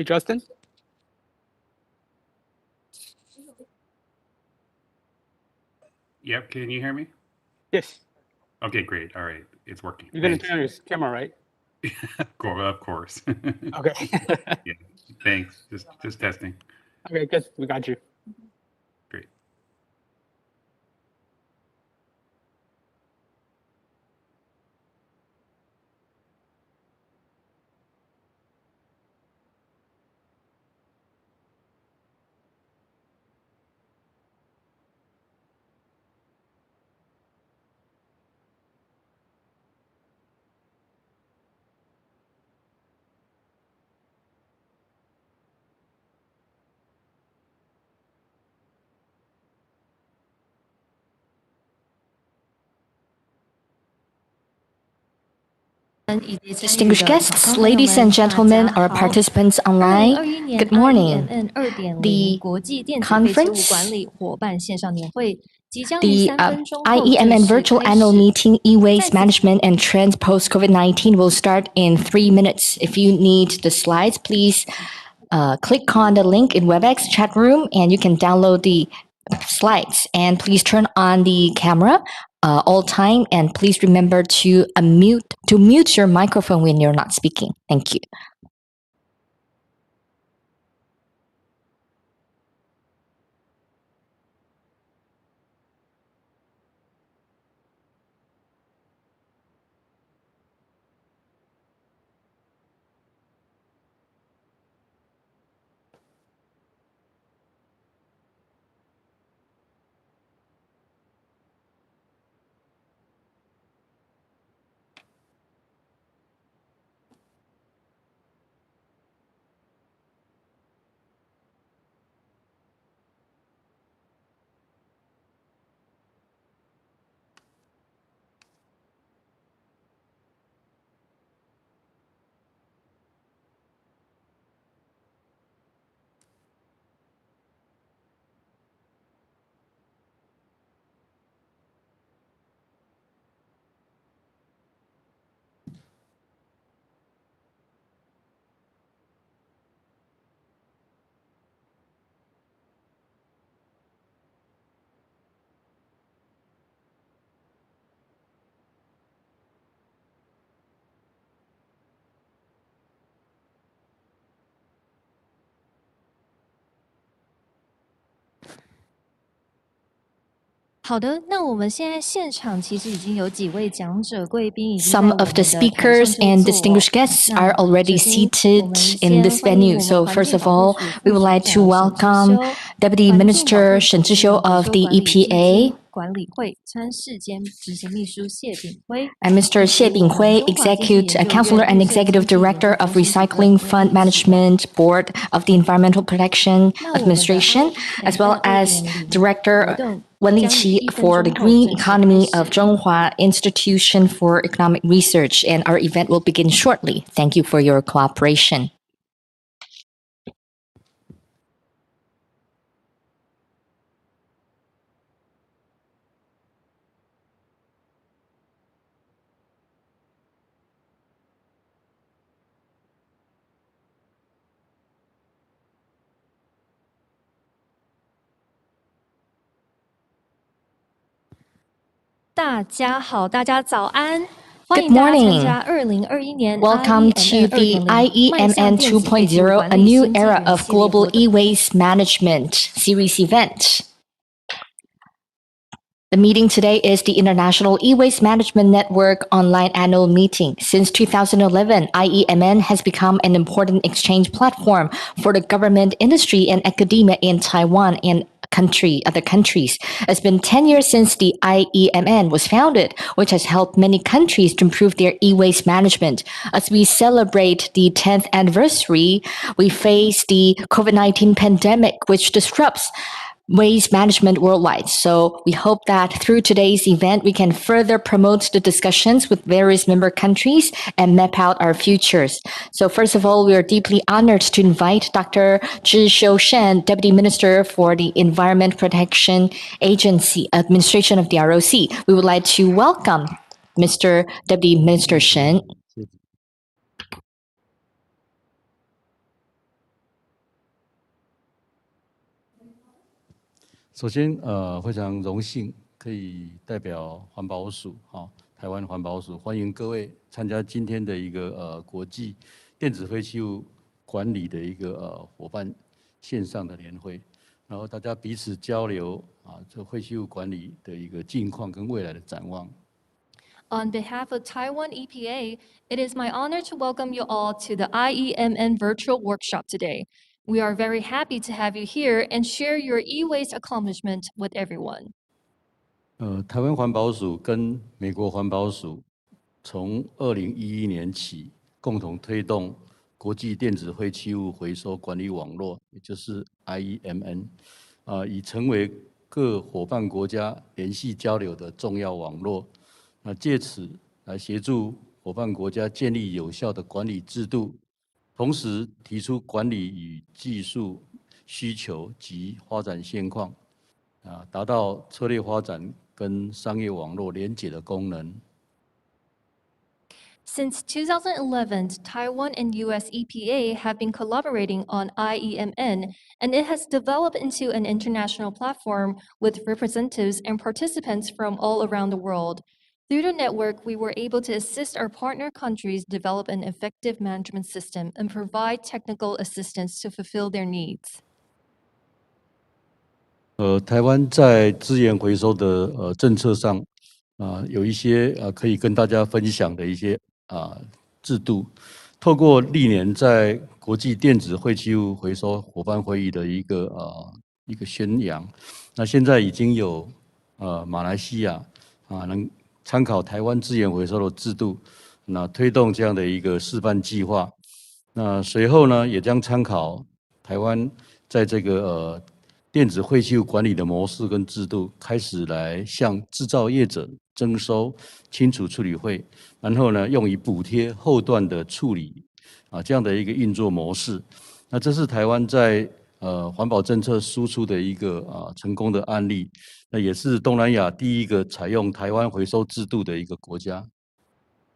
Hey, Justin? Yep, can you hear me? Yes. Okay, great. All right, it's working. You're going to Thanks. turn on your camera, right? Of course. Okay. Yeah, thanks. Just testing. Okay, good. We got you. Great. Distinguished guests, ladies and gentlemen, our participants online, good morning. The conference, the IEMN Virtual Annual Meeting E-Waste Management and Trends Post-COVID-19 will start in 3 minutes. If you need the slides, please click on the link in WebEx chat room and you can download the slides. And please turn on the camera all time, and please remember to mute your microphone when you're not speaking. Thank you. Some of the speakers and distinguished guests are already seated in this venue. So first of all, we would like to welcome Deputy Minister Shen Zhixiu of the EPA, and Mr. Xie Binghui, Counselor and Executive Director of Recycling Fund Management Board of the Environmental Protection Administration, as well as Director Wen Liqi for the Green Economy of Zhonghua Institution for Economic Research. And our event will begin shortly. Thank you for your cooperation. Good morning. Welcome to the IEMN 2.0, a new era of global e-waste management series event. The meeting today is the International E-Waste Management Network online annual meeting. Since 2011, IEMN has become an important exchange platform for the government, industry, and academia in Taiwan and other countries. It's been 10 years since the IEMN was founded, which has helped many countries to improve their e-waste management. As we celebrate the 10th anniversary, we face the COVID-19 pandemic, which disrupts waste management worldwide. So we hope that through today's event, we can further promote the discussions with various member countries and map out our futures. So first of all, we are deeply honored to invite Dr. Zhixiu Shen, Deputy Minister for the Environment Protection Agency, Administration of the ROC. We would like to welcome Mr. Deputy Minister Shen. 首先，非常荣幸可以代表环保署，台湾环保署欢迎各位参加今天的一个国际电子废弃物管理的一个伙伴线上的年会，然后大家彼此交流这废弃物管理的一个近况跟未来的展望。On behalf of Taiwan EPA, it is my honor to welcome you all to the IEMN virtual workshop today. We are very happy to have you here and share your e-waste accomplishment with everyone. 台湾环保署跟美国环保署从2011年起共同推动国际电子废弃物回收管理网络，也就是 IEMN， 已成为各伙伴国家联系交流的重要网络。借此来协助伙伴国家建立有效的管理制度，同时提出管理与技术需求及发展现况，达到策略发展跟商业网络连结的功能。Since 2011, Taiwan and US EPA have been collaborating on IEMN, and it has developed into an international platform with representatives and participants from all around the world. Through the network, we were able to assist our partner countries develop an effective management system and provide technical assistance to fulfill their needs. 台湾在资源回收的政策上，有一些可以跟大家分享的一些制度。透过历年在国际电子废弃物回收伙伴会议的一个宣扬，那现在已经有马来西亚能参考台湾资源回收的制度，那推动这样的一个示范计划。那随后呢，也将参考台湾在这个电子废弃物管理的模式跟制度，开始来向制造业者征收清除处理费，然后呢，用以补贴后段的处理这样的一个运作模式。那这是台湾在环保政策输出的一个成功的案例，那也是东南亚第一个采用台湾回收制度的一个国家。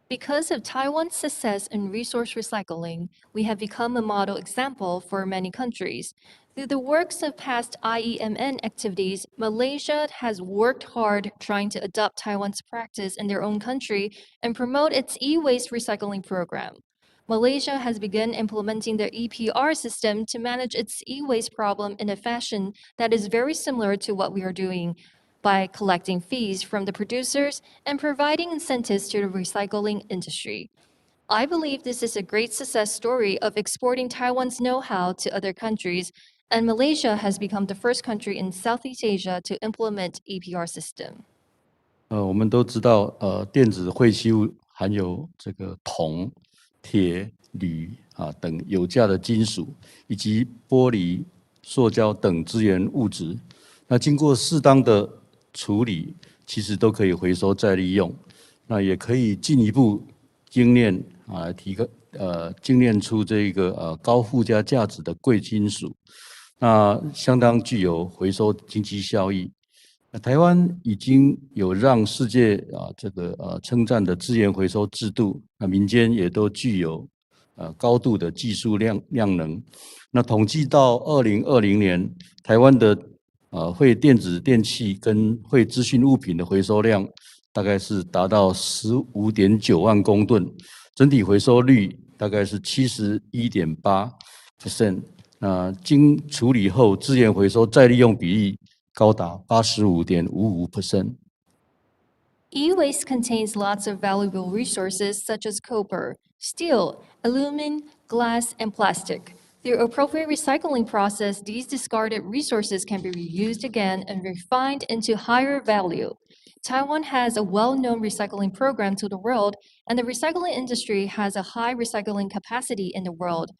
Because of Taiwan's success in resource recycling, we have become a model example for many countries. Through the works of past IEMN activities, Malaysia has worked hard trying to adopt Taiwan's practice in their own country and promote its e-waste recycling program. Malaysia has begun implementing the EPR system to manage its e-waste problem in a fashion that is very similar to what we are doing, by collecting fees from the producers and providing incentives to the recycling industry. I believe this is a great success story of exporting Taiwan's know-how to other countries, and Malaysia has become the first country in Southeast Asia to implement EPR system. 我们都知道，电子废弃物含有这个铜、铁、铝等有价的金属，以及玻璃、塑胶等资源物质。那经过适当的处理，其实都可以回收再利用。那也可以进一步精炼精炼出这个高附加价值的贵金属，那相当具有回收经济效益。台湾已经有让世界称赞的资源回收制度，那民间也都具有高度的技术量能。那统计到2020年，台湾的废电子电器跟废资讯物品的回收量大概是达到15.9万公吨，整体回收率大概是71.8%。经处理后，资源回收再利用比例高达85.55%。E-waste contains lots of valuable resources such as copper, steel, aluminum, glass, and plastic. Through appropriate recycling process, these discarded resources can be reused again and refined into higher value. Taiwan has a well-known recycling program to the world, and the recycling industry has a high recycling capacity in the world.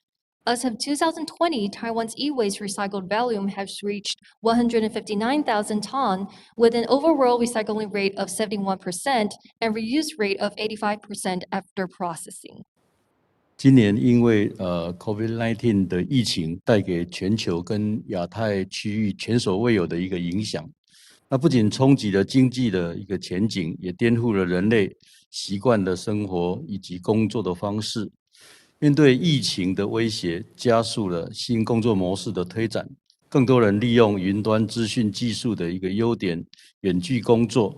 As of 2020, Taiwan's e-waste recycled volume has reached 159,000 tons, with an overall recycling rate of 71% and reuse rate of 85% after processing. 今年因为COVID-19 的疫情带给全球跟亚太区域前所未有的一个影响，那不仅冲击了经济的一个前景，也颠覆了人类习惯的生活以及工作的方式。面对疫情的威胁，加速了新工作模式的推展，更多人利用云端资讯技术的一个优点，远距工作，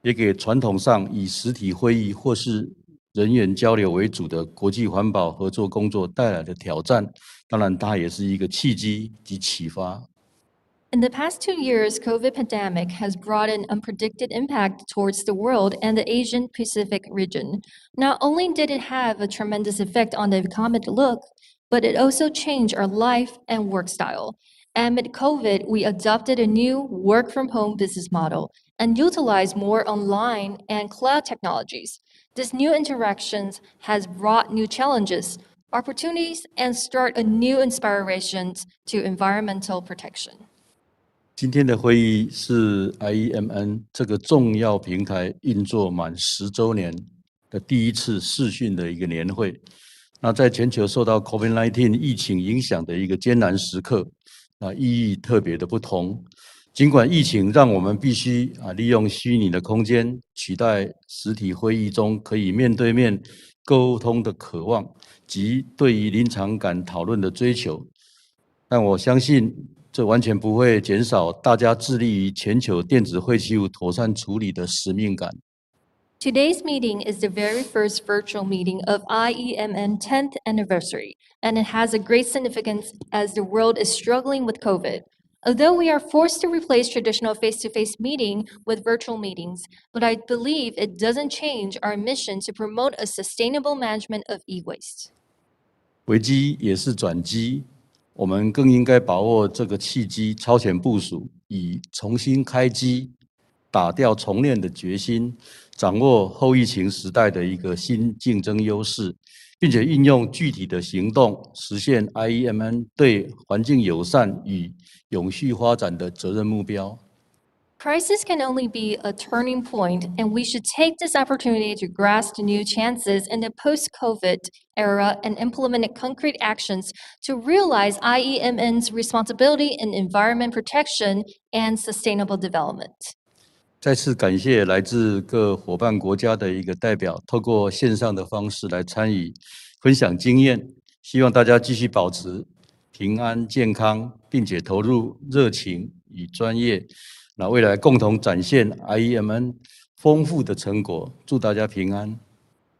也给传统上以实体会议或是人员交流为主的国际环保合作工作带来的挑战。当然，它也是一个契机及启发。In the past 2 years, COVID pandemic has brought an unpredicted impact towards the world and the Asian Pacific region. Not only did it have a tremendous effect on the economic look, but it also changed our life and work style. Amid COVID, we adopted a new work-from-home business model and utilized more online and cloud technologies. This new interactions has brought new challenges, opportunities, and start a new inspirations to environmental protection. 今天的会议是 IEMN 这个重要平台运作满10周年的第一次视讯的一个年会。那在全球受到 COVID-19 疫情影响的一个艰难时刻，意义特别的不同。尽管疫情让我们必须利用虚拟的空间取代实体会议中可以面对面沟通的渴望及对于临场感讨论的追求，但我相信这完全不会减少大家致力于全球电子废弃物妥善处理的使命感。Today's meeting is the very first virtual meeting of IEMN 10th anniversary, and it has a great significance as the world is struggling with COVID. Although we are forced to replace traditional face-to-face meeting with virtual meetings, but I believe it doesn't change our mission to promote a sustainable management of e-waste. 危机也是转机，我们更应该把握这个契机，超前部署，以重新开机、打掉重练的决心，掌握后疫情时代的一个新竞争优势，并且运用具体的行动，实现 IEMN 对环境友善与永续发展的责任目标。Crisis can only be a turning point, and we should take this opportunity to grasp new chances in the post-COVID era and implement concrete actions to realize IEMN's responsibility in environment protection and sustainable development. 再次感谢来自各伙伴国家的一个代表，透过线上的方式来参与分享经验，希望大家继续保持平安健康，并且投入热情与专业，那未来共同展现 IEMN 丰富的成果，祝大家平安。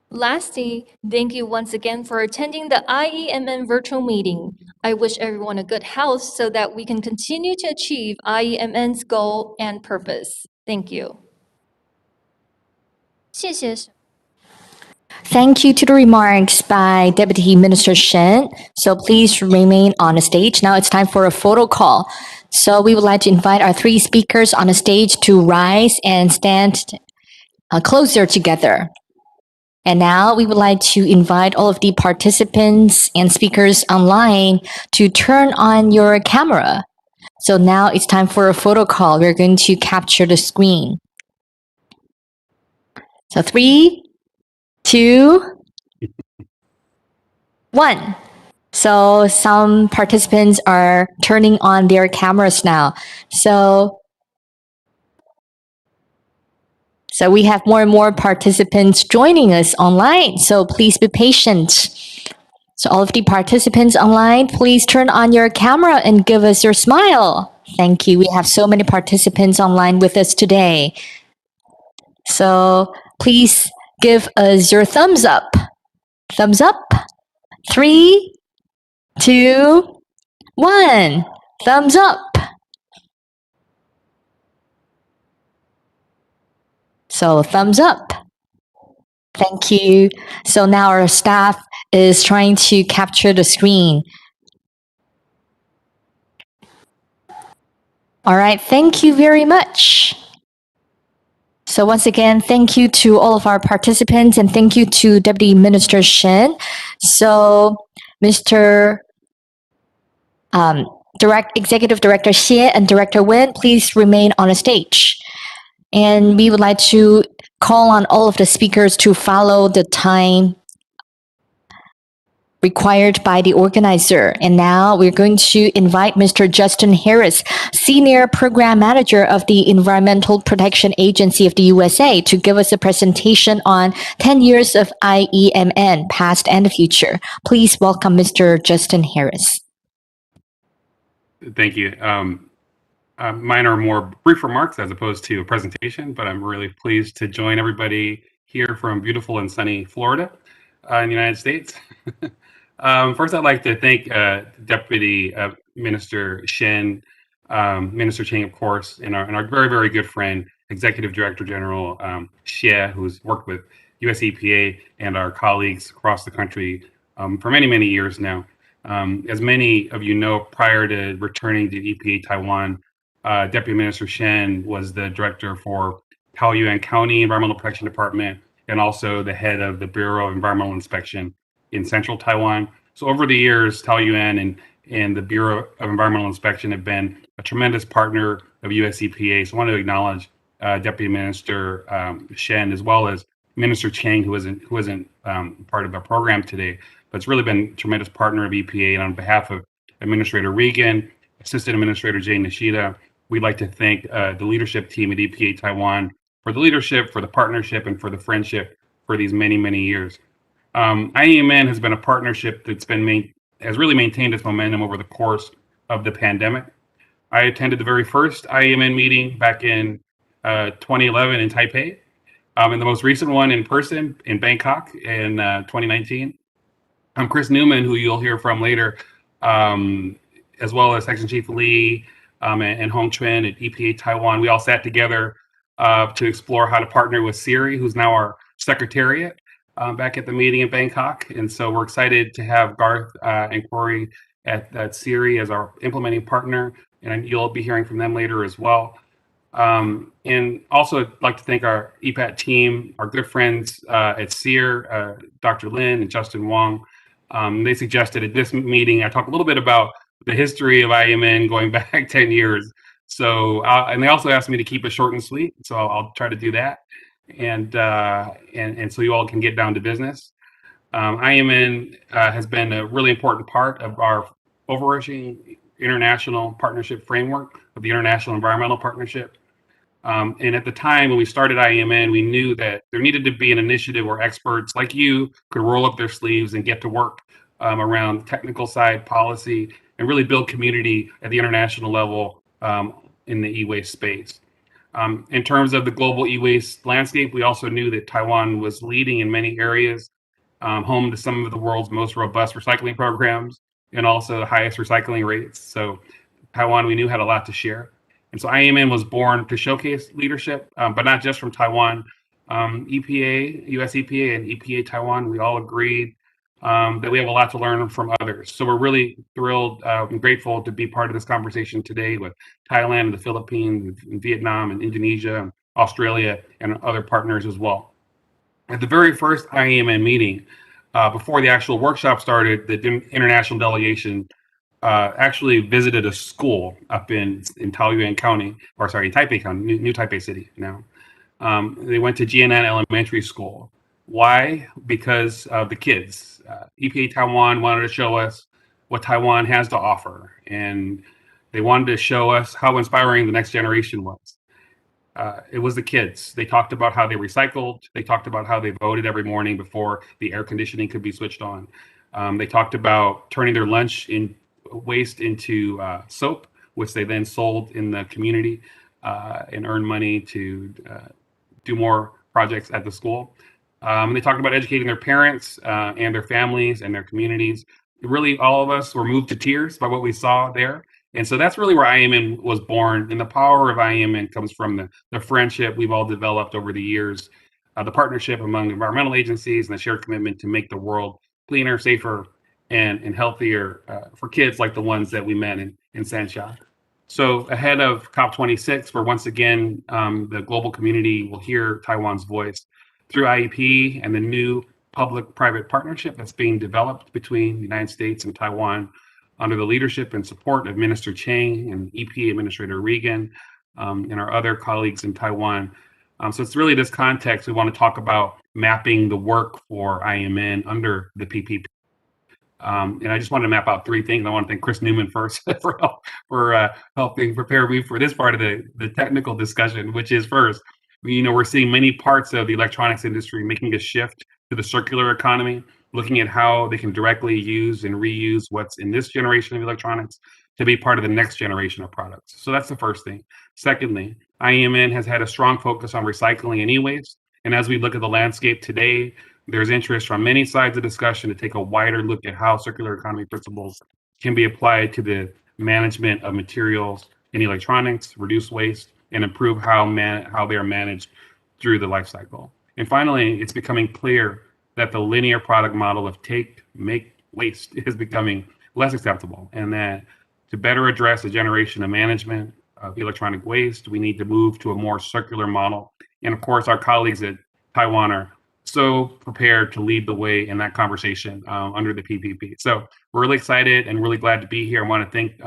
Lastly, thank you once again for attending the IEMN virtual meeting. I wish everyone a good health so that we can continue to achieve IEMN's goal and purpose. Thank you. 谢谢。 Thank you to the remarks by Deputy Minister Shen. So please remain on the stage. Now it's time for a photo call. So we would like to invite our 3 speakers on the stage to rise and stand closer together. And now we would like to invite all of the participants and speakers online to turn on your camera. So now it's time for a photo call. We're going to capture the screen. So 3, 2, 1. So some participants are turning on their cameras now. So we have more and more participants joining us online. So please be patient. So all of the participants online, please turn on your camera and give us your smile. Thank you. We have so many participants online with us today. So please give us your thumbs up. Thumbs up. 3, 2, 1. Thumbs up. So thumbs up. Thank you. So now our staff is trying to capture the screen. All right, thank you very much. So once again, thank you to all of our participants and thank you to Deputy Minister Shen. So Mr. Executive Director Xie and Director Wen, please remain on the stage. And we would like to call on all of the speakers to follow the time required by the organizer. And now we're going to invite Mr. Justin Harris, Senior Program Manager of the Environmental Protection Agency of the USA, to give us a presentation on 10 years of IEMN, past and future. Please welcome Mr. Justin Harris. Thank you. Mine are more brief remarks as opposed to a presentation, but I'm really pleased to join everybody here from beautiful and sunny Florida in the United States. First, I'd like to thank Deputy Minister Shen, Minister Chang, of course, and our very, very good friend, Executive Director General Xie, who's worked with US EPA and our colleagues across the country for many, many years now. As many of you know, prior to returning to EPA Taiwan, Deputy Minister Shen was the director for Taoyuan County Environmental Protection Department and also the head of the Bureau of Environmental Inspection in central Taiwan. So over the years, Taoyuan and the Bureau of Environmental Inspection have been a tremendous partner of US EPA. So I want to acknowledge Deputy Minister Shen, as well as Minister Chang, who isn't part of our program today, but it's really been a tremendous partner of EPA. And on behalf of Administrator Regan, Assistant Administrator Jane Nishida, we'd like to thank the leadership team at EPA Taiwan for the leadership, for the partnership, and for the friendship for these many, many years. IEMN has been a partnership that's has really maintained its momentum over the course of the pandemic. I attended the very first IEMN meeting back in 2011 in Taipei, and the most recent one in person in Bangkok in 2019. I'm Chris Newman, who you'll hear from later, as well as Section Chief Lee and Hong Chuen at EPA Taiwan. We all sat together to explore how to partner with Siri, who's now our secretariat, back at the meeting in Bangkok. And so we're excited to have Garth and Corey at Siri as our implementing partner, and you'll be hearing from them later as well. And also I'd like to thank our EPAT team, our good friends at SEER, Dr. Lin and Justin Wong. They suggested at this meeting, I talk a little bit about the history of IEMN going back 10 years. So, and they also asked me to keep it short and sweet. So I'll try to do that. And so you all can get down to business. IEMN has been a really important part of our overarching international partnership framework of the International Environmental Partnership. And at the time when we started IEMN, we knew that there needed to be an initiative where experts like you could roll up their sleeves and get to work around the technical side, policy, and really build community at the international level in the e-waste space. In terms of the global e-waste landscape, we also knew that Taiwan was leading in many areas, home to some of the world's most robust recycling programs and also the highest recycling rates. So Taiwan, we knew, had a lot to share. And so IEMN was born to showcase leadership, but not just from Taiwan. EPA, US EPA, and EPA Taiwan, we all agreed that we have a lot to learn from others. So we're really thrilled and grateful to be part of this conversation today with Thailand, and the Philippines, and Vietnam, and Indonesia, and Australia, and other partners as well. At the very first IEMN meeting, before the actual workshop started, the international delegation actually visited a school up in Taoyuan County, or sorry, Taipei County, New Taipei City now. They went to GNN Elementary School. Why? Because of the kids. EPA Taiwan wanted to show us what Taiwan has to offer, and they wanted to show us how inspiring the next generation was. It was the kids. They talked about how they recycled. They talked about how they voted every morning before the air conditioning could be switched on. They talked about turning their lunch waste into soap, which they then sold in the community and earned money to do more projects at the school. They talked about educating their parents and their families and their communities. Really, all of us were moved to tears by what we saw there. And so that's really where IEMN was born. And the power of IEMN comes from the friendship we've all developed over the years, the partnership among environmental agencies, and the shared commitment to make the world cleaner, safer, and healthier for kids like the ones that we met in Sanxia. So ahead of COP26, where once again, the global community will hear Taiwan's voice through IEP and the new public-private partnership that's being developed between the United States and Taiwan under the leadership and support of Minister Chang and EPA Administrator Regan and our other colleagues in Taiwan. So it's really this context we want to talk about mapping the work for IEMN under the PPP. And I just wanted to map out three things. I want to thank Chris Newman first for helping prepare me for this part of the technical discussion, which is first, we're seeing many parts of the electronics industry making a shift to the circular economy, looking at how they can directly use and reuse what's in this generation of electronics, to be part of the next generation of products. So that's the first thing. Secondly, IEMN has had a strong focus on recycling and e-waste. And as we look at the landscape today, there's interest from many sides of discussion to take a wider look at how circular economy principles can be applied to the management of materials and electronics, reduce waste, and improve how they are managed through the life cycle. And finally, it's becoming clear that the linear product model of take, make, waste is becoming less acceptable, and that to better address the generation of management of electronic waste, we need to move to a more circular model. And of course, our colleagues at Taiwan are so prepared to lead the way in that conversation under the PPP. So we're really excited and really glad to be here. I want to thank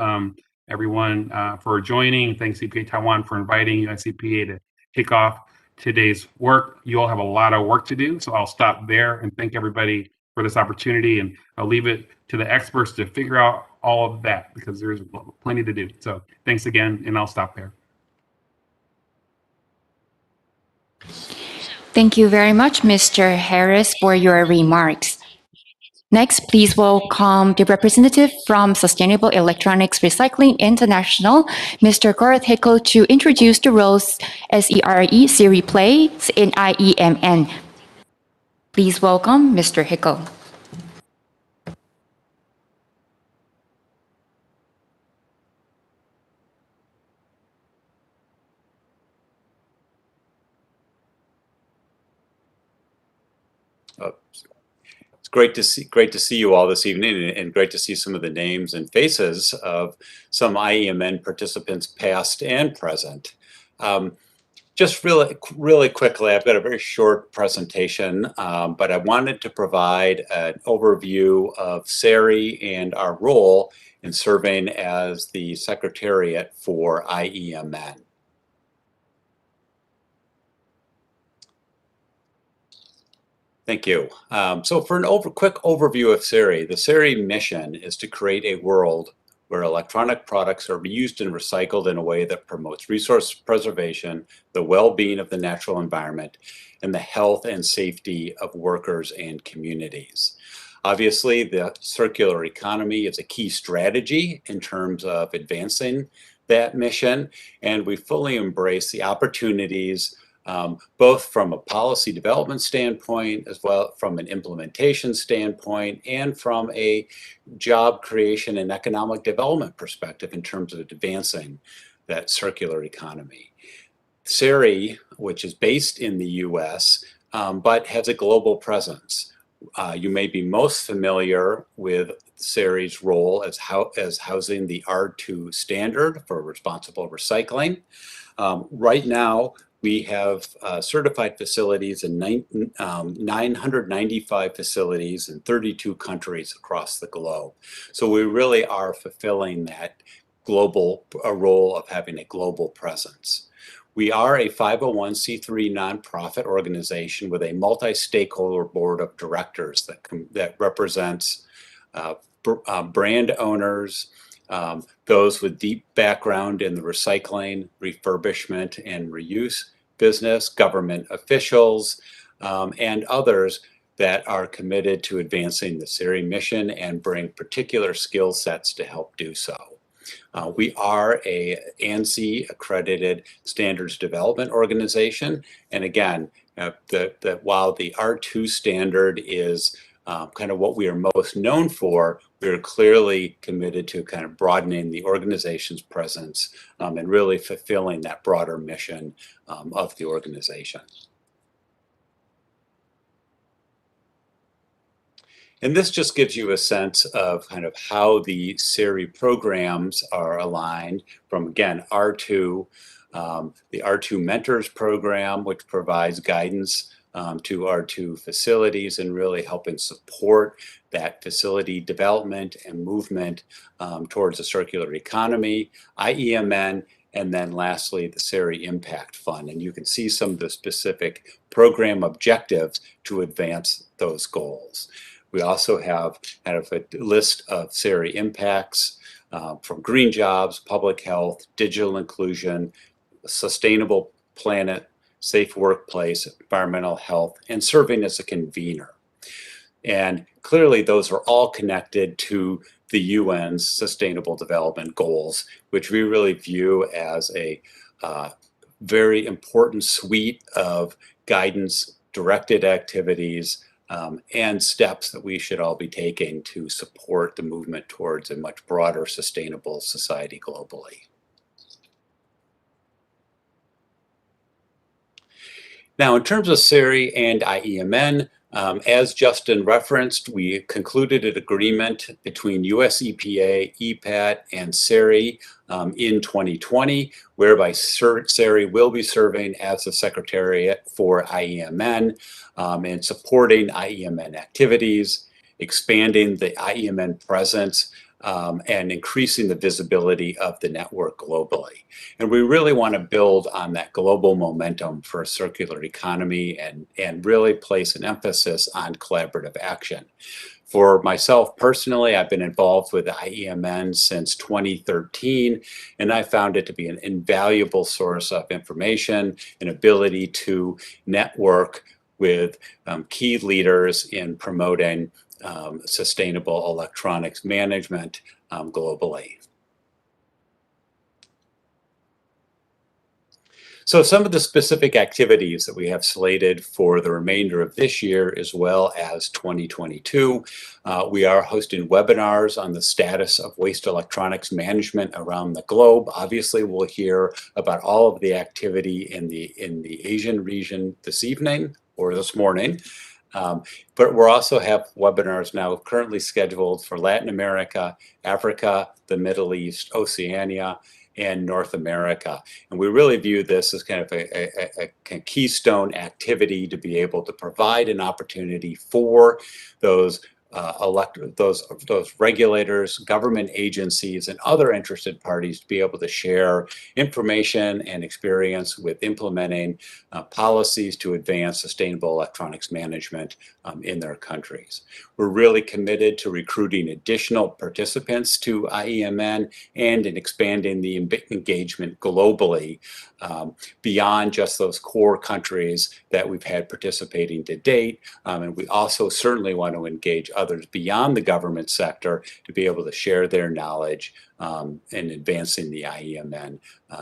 everyone for joining. Thanks CPA Taiwan for inviting UNCPA to kick off today's work. You all have a lot of work to do, so I'll stop there and thank everybody for this opportunity, and I'll leave it to the experts to figure out all of that because there's plenty to do. So thanks again, and I'll stop there. Thank you very much, Mr. Harris, for your remarks. Next, please welcome the representative from Sustainable Electronics Recycling International, Mr. Garth Hickel, to introduce the roles SERE plays in IEMN. Please welcome Mr. Hickel. It's great to see you all this evening, and great to see some of the names and faces of some IEMN participants, past and present. Just really quickly, I've got a very short presentation, but I wanted to provide an overview of SERE and our role in serving as the Secretariat for IEMN. Thank you. So for a quick overview of SERE, the SERE mission is to create a world where electronic products are reused and recycled in a way that promotes resource preservation, the well-being of the natural environment, and the health and safety of workers and communities. Obviously, the circular economy is a key strategy in terms of advancing that mission, and we fully embrace the opportunities both from a policy development standpoint, as well from an implementation standpoint, and from a job creation and economic development perspective in terms of advancing that circular economy. SERE, which is based in the US, but has a global presence. You may be most familiar with SERE's role as housing the R2 standard for responsible recycling. Right now, we have certified facilities in 995 facilities in 32 countries across the globe. So we really are fulfilling that global role of having a global presence. We are a 501c3 nonprofit organization with a multi-stakeholder board of directors that represents brand owners, those with deep background in the recycling, refurbishment, and reuse business, government officials, and others that are committed to advancing the SERE mission and bring particular skill sets to help do so. We are a ANSI accredited standards development organization, and again, while the R2 standard is kind of what we are most known for, we are clearly committed to kind of broadening the organization's presence and really fulfilling that broader mission of the organization. And this just gives you a sense of kind of how the SERE programs are aligned from, again, R2, the R2 Mentors program, which provides guidance to R2 facilities and really helping support that facility development and movement towards a circular economy, IEMN, and then lastly, the SERE Impact Fund. And you can see some of the specific program objectives to advance those goals. We also have kind of a list of SERE impacts from green jobs, public health, digital inclusion, sustainable planet, safe workplace, environmental health, and serving as a convener. And clearly those are all connected to the UN's Sustainable Development Goals, which we really view as a very important suite of guidance, directed activities, and steps that we should all be taking to support the movement towards a much broader sustainable society globally. Now, in terms of CERI and IEMN, as Justin referenced, we concluded an agreement between US EPA, EPAT, and CERI in 2020, whereby CERI will be serving as the Secretariat for IEMN and supporting IEMN activities, expanding the IEMN presence, and increasing the visibility of the network globally. And we really want to build on that global momentum for a circular economy and really place an emphasis on collaborative action. For myself personally, I've been involved with the IEMN since 2013, and I found it to be an invaluable source of information and ability to network with key leaders in promoting sustainable electronics management globally. So some of the specific activities that we have slated for the remainder of this year as well as 2022, we are hosting webinars on the status of waste electronics management around the globe. Obviously, we'll hear about all of the activity in the Asian region this evening or this morning. But we'll also have webinars now currently scheduled for Latin America, Africa, the Middle East, Oceania, and North America. And we really view this as kind of a keystone activity to be able to provide an opportunity for those regulators, government agencies, and other interested parties to be able to share information and experience with implementing policies to advance sustainable electronics management in their countries. We're really committed to recruiting additional participants to IEMN and in expanding the engagement globally beyond just those core countries that we've had participating to date. And we also certainly want to engage others beyond the government sector to be able to share their knowledge in advancing the IEMN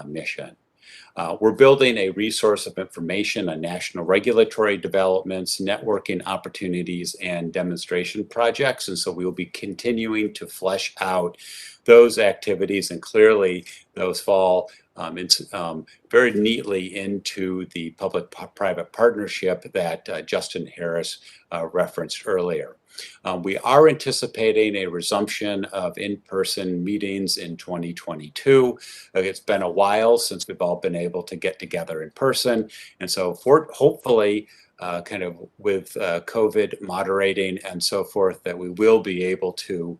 mission. We're building a resource of information on national regulatory developments, networking opportunities, and demonstration projects. And so we will be continuing to flesh out those activities, and clearly those fall very neatly into the public-private partnership that Justin Harris referenced earlier. We are anticipating a resumption of in-person meetings in 2022. It's been a while since we've all been able to get together in person. And so hopefully, kind of with COVID moderating and so forth, that we will be able to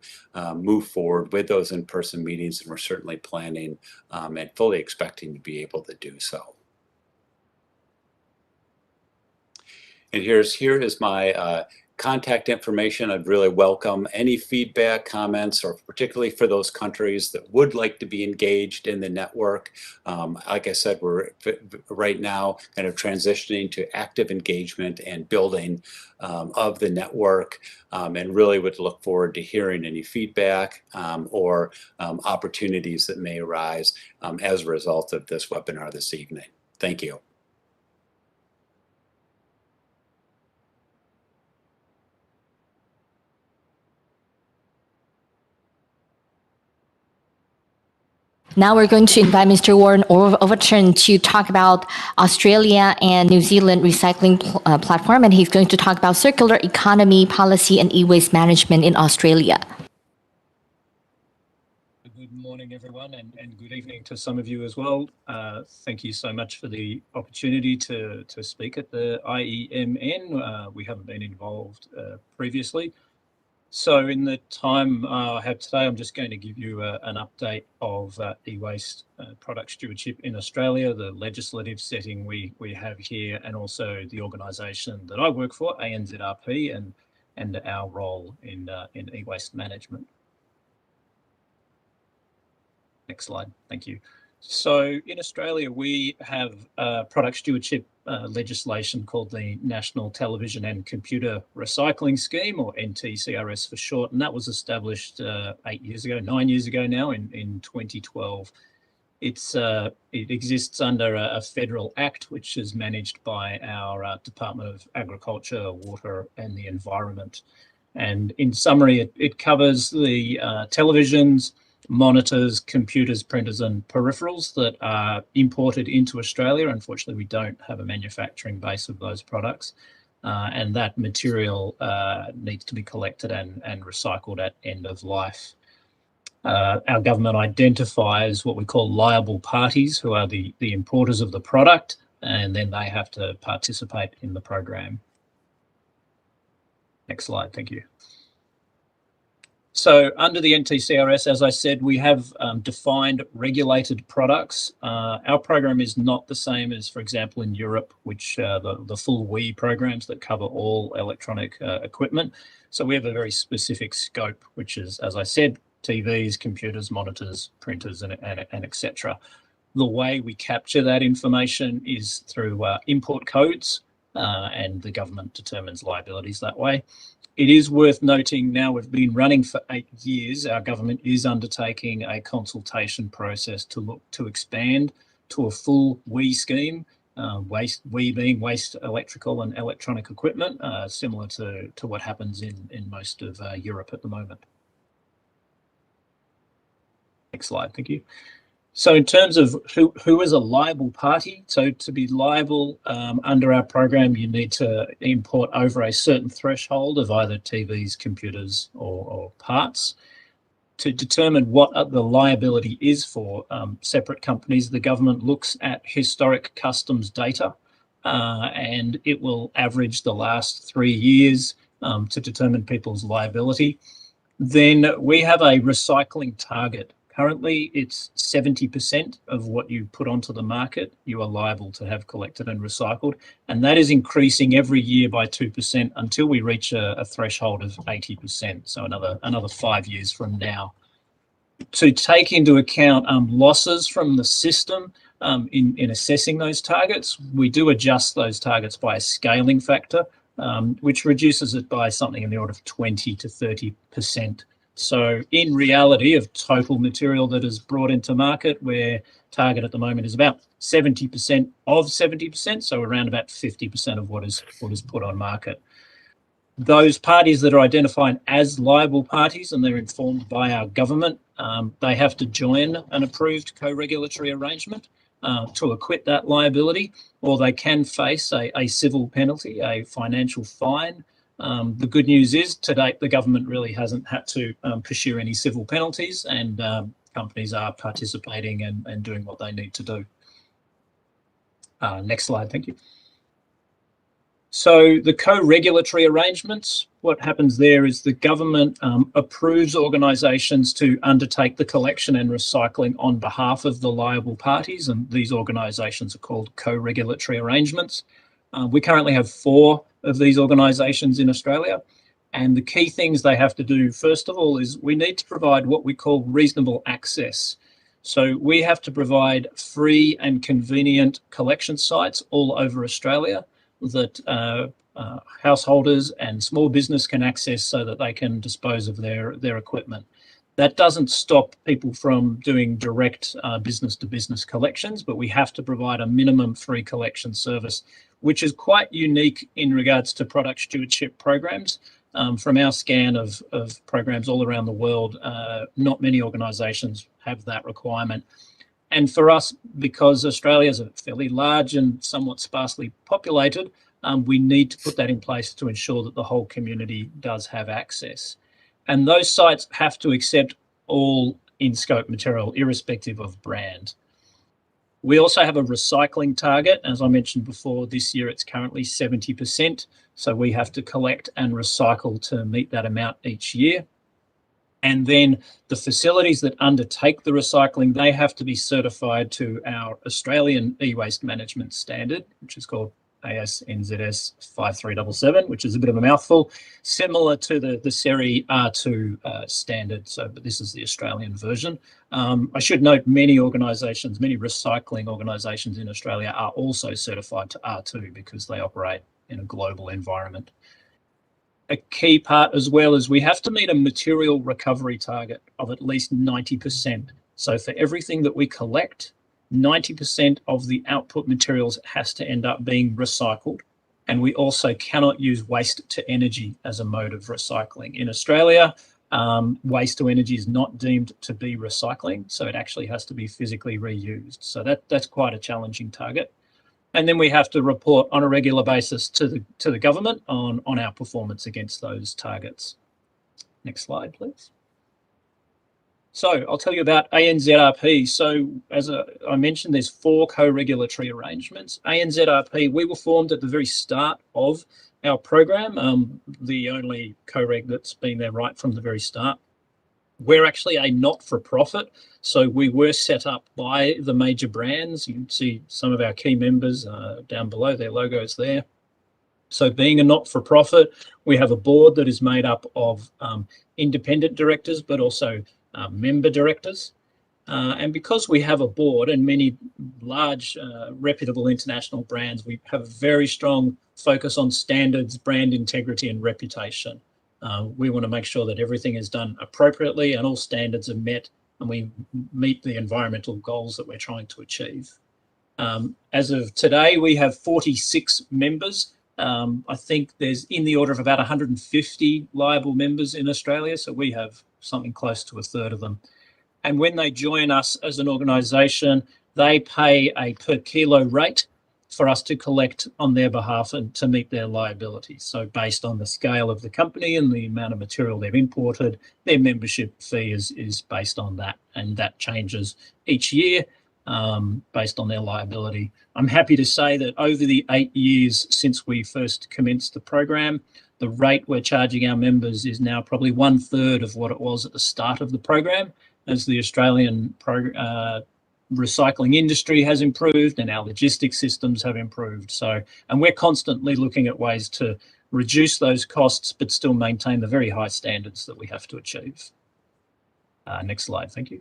move forward with those in-person meetings. And we're certainly planning and fully expecting to be able to do so. And here is my contact information. I'd really welcome any feedback, comments, or particularly for those countries that would like to be engaged in the network. Like I said, we're right now kind of transitioning to active engagement and building of the network, and really would look forward to hearing any feedback or opportunities that may arise as a result of this webinar this evening. Thank you. Now we're going to invite Mr. Warren Overton to talk about Australia and New Zealand recycling platform, and he's going to talk about circular economy policy and e-waste management in Australia. Good morning, everyone, and good evening to some of you as well. Thank you so much for the opportunity to speak at the IEMN. We haven't been involved previously. So in the time I have today, I'm just going to give you an update of e-waste product stewardship in Australia, the legislative setting we have here, and also the organisation that I work for, ANZRP, and our role in e-waste management. Next slide, thank you. So in Australia, we have product stewardship legislation called the National Television and Computer Recycling Scheme, or NTCRS for short, and that was established 9 years ago now in 2012. It exists under a federal act, which is managed by our Department of Agriculture, Water and the Environment. And in summary, it covers the televisions, monitors, computers, printers and peripherals that are imported into Australia. Unfortunately, we don't have a manufacturing base of those products. And that material needs to be collected and recycled at end of life. Our government identifies what we call liable parties, who are the importers of the product, and then they have to participate in the program. Next slide, thank you. So under the NTCRS, as I said, we have defined regulated products. Our program is not the same as, for example, in Europe, which the full WE programs that cover all electronic equipment. So we have a very specific scope, which is, as I said, TVs, computers, monitors, printers, and etc. The way we capture that information is through import codes, and the government determines liabilities that way. It is worth noting now we've been running for 8 years. Our government is undertaking a consultation process to look to expand to a full WE scheme, WE being waste electrical and electronic equipment, similar to what happens in most of Europe at the moment. Next slide, thank you. So in terms of who is a liable party, so to be liable under our program, you need to import over a certain threshold of either TVs, computers, or parts. To determine what the liability is for separate companies, the government looks at historic customs data, and it will average the last 3 years to determine people's liability. Then we have a recycling target. Currently, it's 70% of what you put onto the market, you are liable to have collected and recycled. And that is increasing every year by 2% until we reach a threshold of 80%. So another 5 years from now. To take into account losses from the system in assessing those targets, we do adjust those targets by a scaling factor, which reduces it by something in the order of 20 to 30%. So in reality of total material that is brought into market, where target at the moment is about 70% of 70%, so around about 50% of what is put on market. Those parties that are identified as liable parties, and they're informed by our government, they have to join an approved co-regulatory arrangement to acquit that liability, or they can face a civil penalty, a financial fine. The good news is, to date, the government really hasn't had to pursue any civil penalties, and companies are participating and doing what they need to do. Next slide, thank you. So the co-regulatory arrangements, what happens there is the government approves organisations to undertake the collection and recycling on behalf of the liable parties, and these organisations are called co-regulatory arrangements. We currently have 4 of these organisations in Australia, and the key things they have to do, first of all, is we need to provide what we call reasonable access. So we have to provide free and convenient collection sites all over Australia that householders and small business can access so that they can dispose of their equipment. That doesn't stop people from doing direct business-to-business collections, but we have to provide a minimum free collection service, which is quite unique in regards to product stewardship programs. From our scan of programs all around the world, not many organisations have that requirement. And for us, because Australia is a fairly large and somewhat sparsely populated, we need to put that in place to ensure that the whole community does have access. And those sites have to accept all in-scope material, irrespective of brand. We also have a recycling target. As I mentioned before, this year it's currently 70%. So we have to collect and recycle to meet that amount each year. And then the facilities that undertake the recycling, they have to be certified to our Australian e-waste management standard, which is called AS/NZS 5377, which is a bit of a mouthful, similar to the SERI R2 standard. But this is the Australian version. I should note many organisations, many recycling organisations in Australia are also certified to R2 because they operate in a global environment. A key part as well is we have to meet a material recovery target of at least 90%. So for everything that we collect, 90% of the output materials has to end up being recycled. And we also cannot use waste to energy as a mode of recycling. In Australia, waste to energy is not deemed to be recycling, so it actually has to be physically reused. So that's quite a challenging target. And then we have to report on a regular basis to the government on our performance against those targets. Next slide, please. So I'll tell you about ANZRP. So as I mentioned, there's 4 co-regulatory arrangements. ANZRP, we were formed at the very start of our program, the only co-reg that's been there right from the very start. We're actually a not-for-profit, so we were set up by the major brands. You can see some of our key members down below, their logos there. So being a not-for-profit, we have a board that is made up of independent directors, but also member directors. And because we have a board and many large reputable international brands, we have a very strong focus on standards, brand integrity and reputation. We want to make sure that everything is done appropriately and all standards are met and we meet the environmental goals that we're trying to achieve. As of today, we have 46 members. I think there's in the order of about 150 liable members in Australia, so we have something close to a third of them. And when they join us as an organisation, they pay a per kilo rate for us to collect on their behalf and to meet their liabilities. So based on the scale of the company and the amount of material they've imported, their membership fee is based on that, and that changes each year based on their liability. I'm happy to say that over the 8 years since we first commenced the program, the rate we're charging our members is now probably 1/3 of what it was at the start of the program, as the Australian recycling industry has improved and our logistics systems have improved. So, and we're constantly looking at ways to reduce those costs, but still maintain the very high standards that we have to achieve. Next slide, thank you.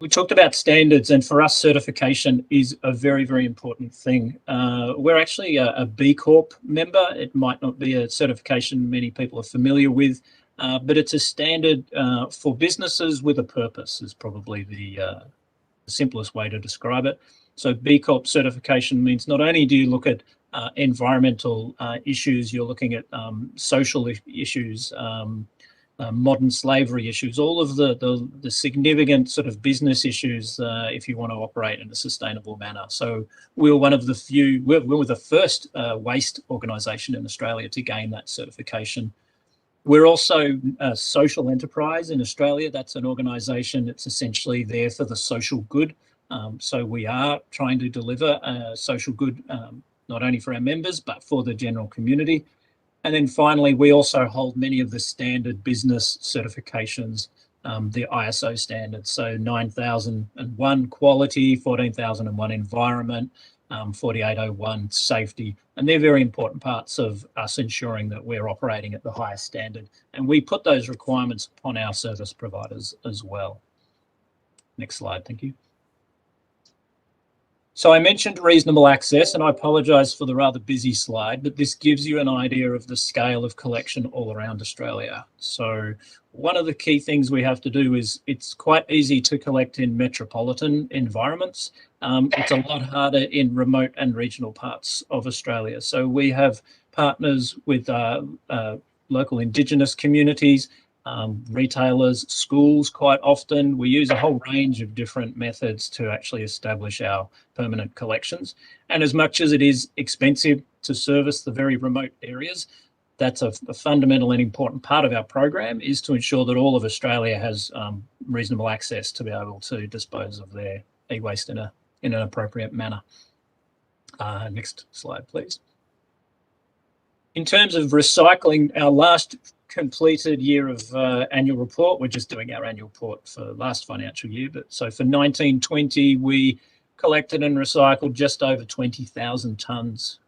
We talked about standards, and for us, certification is a very, very important thing. We're actually a B Corp member. It might not be a certification many people are familiar with, but it's a standard for businesses with a purpose is probably the simplest way to describe it. So B Corp certification means not only do you look at environmental issues, you're looking at social issues, modern slavery issues, all of the significant sort of business issues if you want to operate in a sustainable manner. So we're one of the few, we were the first waste organisation in Australia to gain that certification. We're also a social enterprise in Australia. That's an organisation that's essentially there for the social good. So we are trying to deliver social good, not only for our members, but for the general community. And then finally, we also hold many of the standard business certifications, the ISO standards. So 9001 quality, 14001 environment, 4801 safety. And they're very important parts of us ensuring that we're operating at the highest standard. And we put those requirements upon our service providers as well. Next slide, thank you. So I mentioned reasonable access, and I apologise for the rather busy slide, but this gives you an idea of the scale of collection all around Australia. So one of the key things we have to do is it's quite easy to collect in metropolitan environments. It's a lot harder in remote and regional parts of Australia. So we have partners with local Indigenous communities, retailers, schools quite often. We use a whole range of different methods to actually establish our permanent collections. And as much as it is expensive to service the very remote areas, that's a fundamental and important part of our program, is to ensure that all of Australia has reasonable access to be able to dispose of their e-waste in an appropriate manner. Next slide, please. In terms of recycling, our last completed year of annual report, we're just doing our annual report for last financial year, but so for 1920 we collected and recycled just over 20,000 tonnes.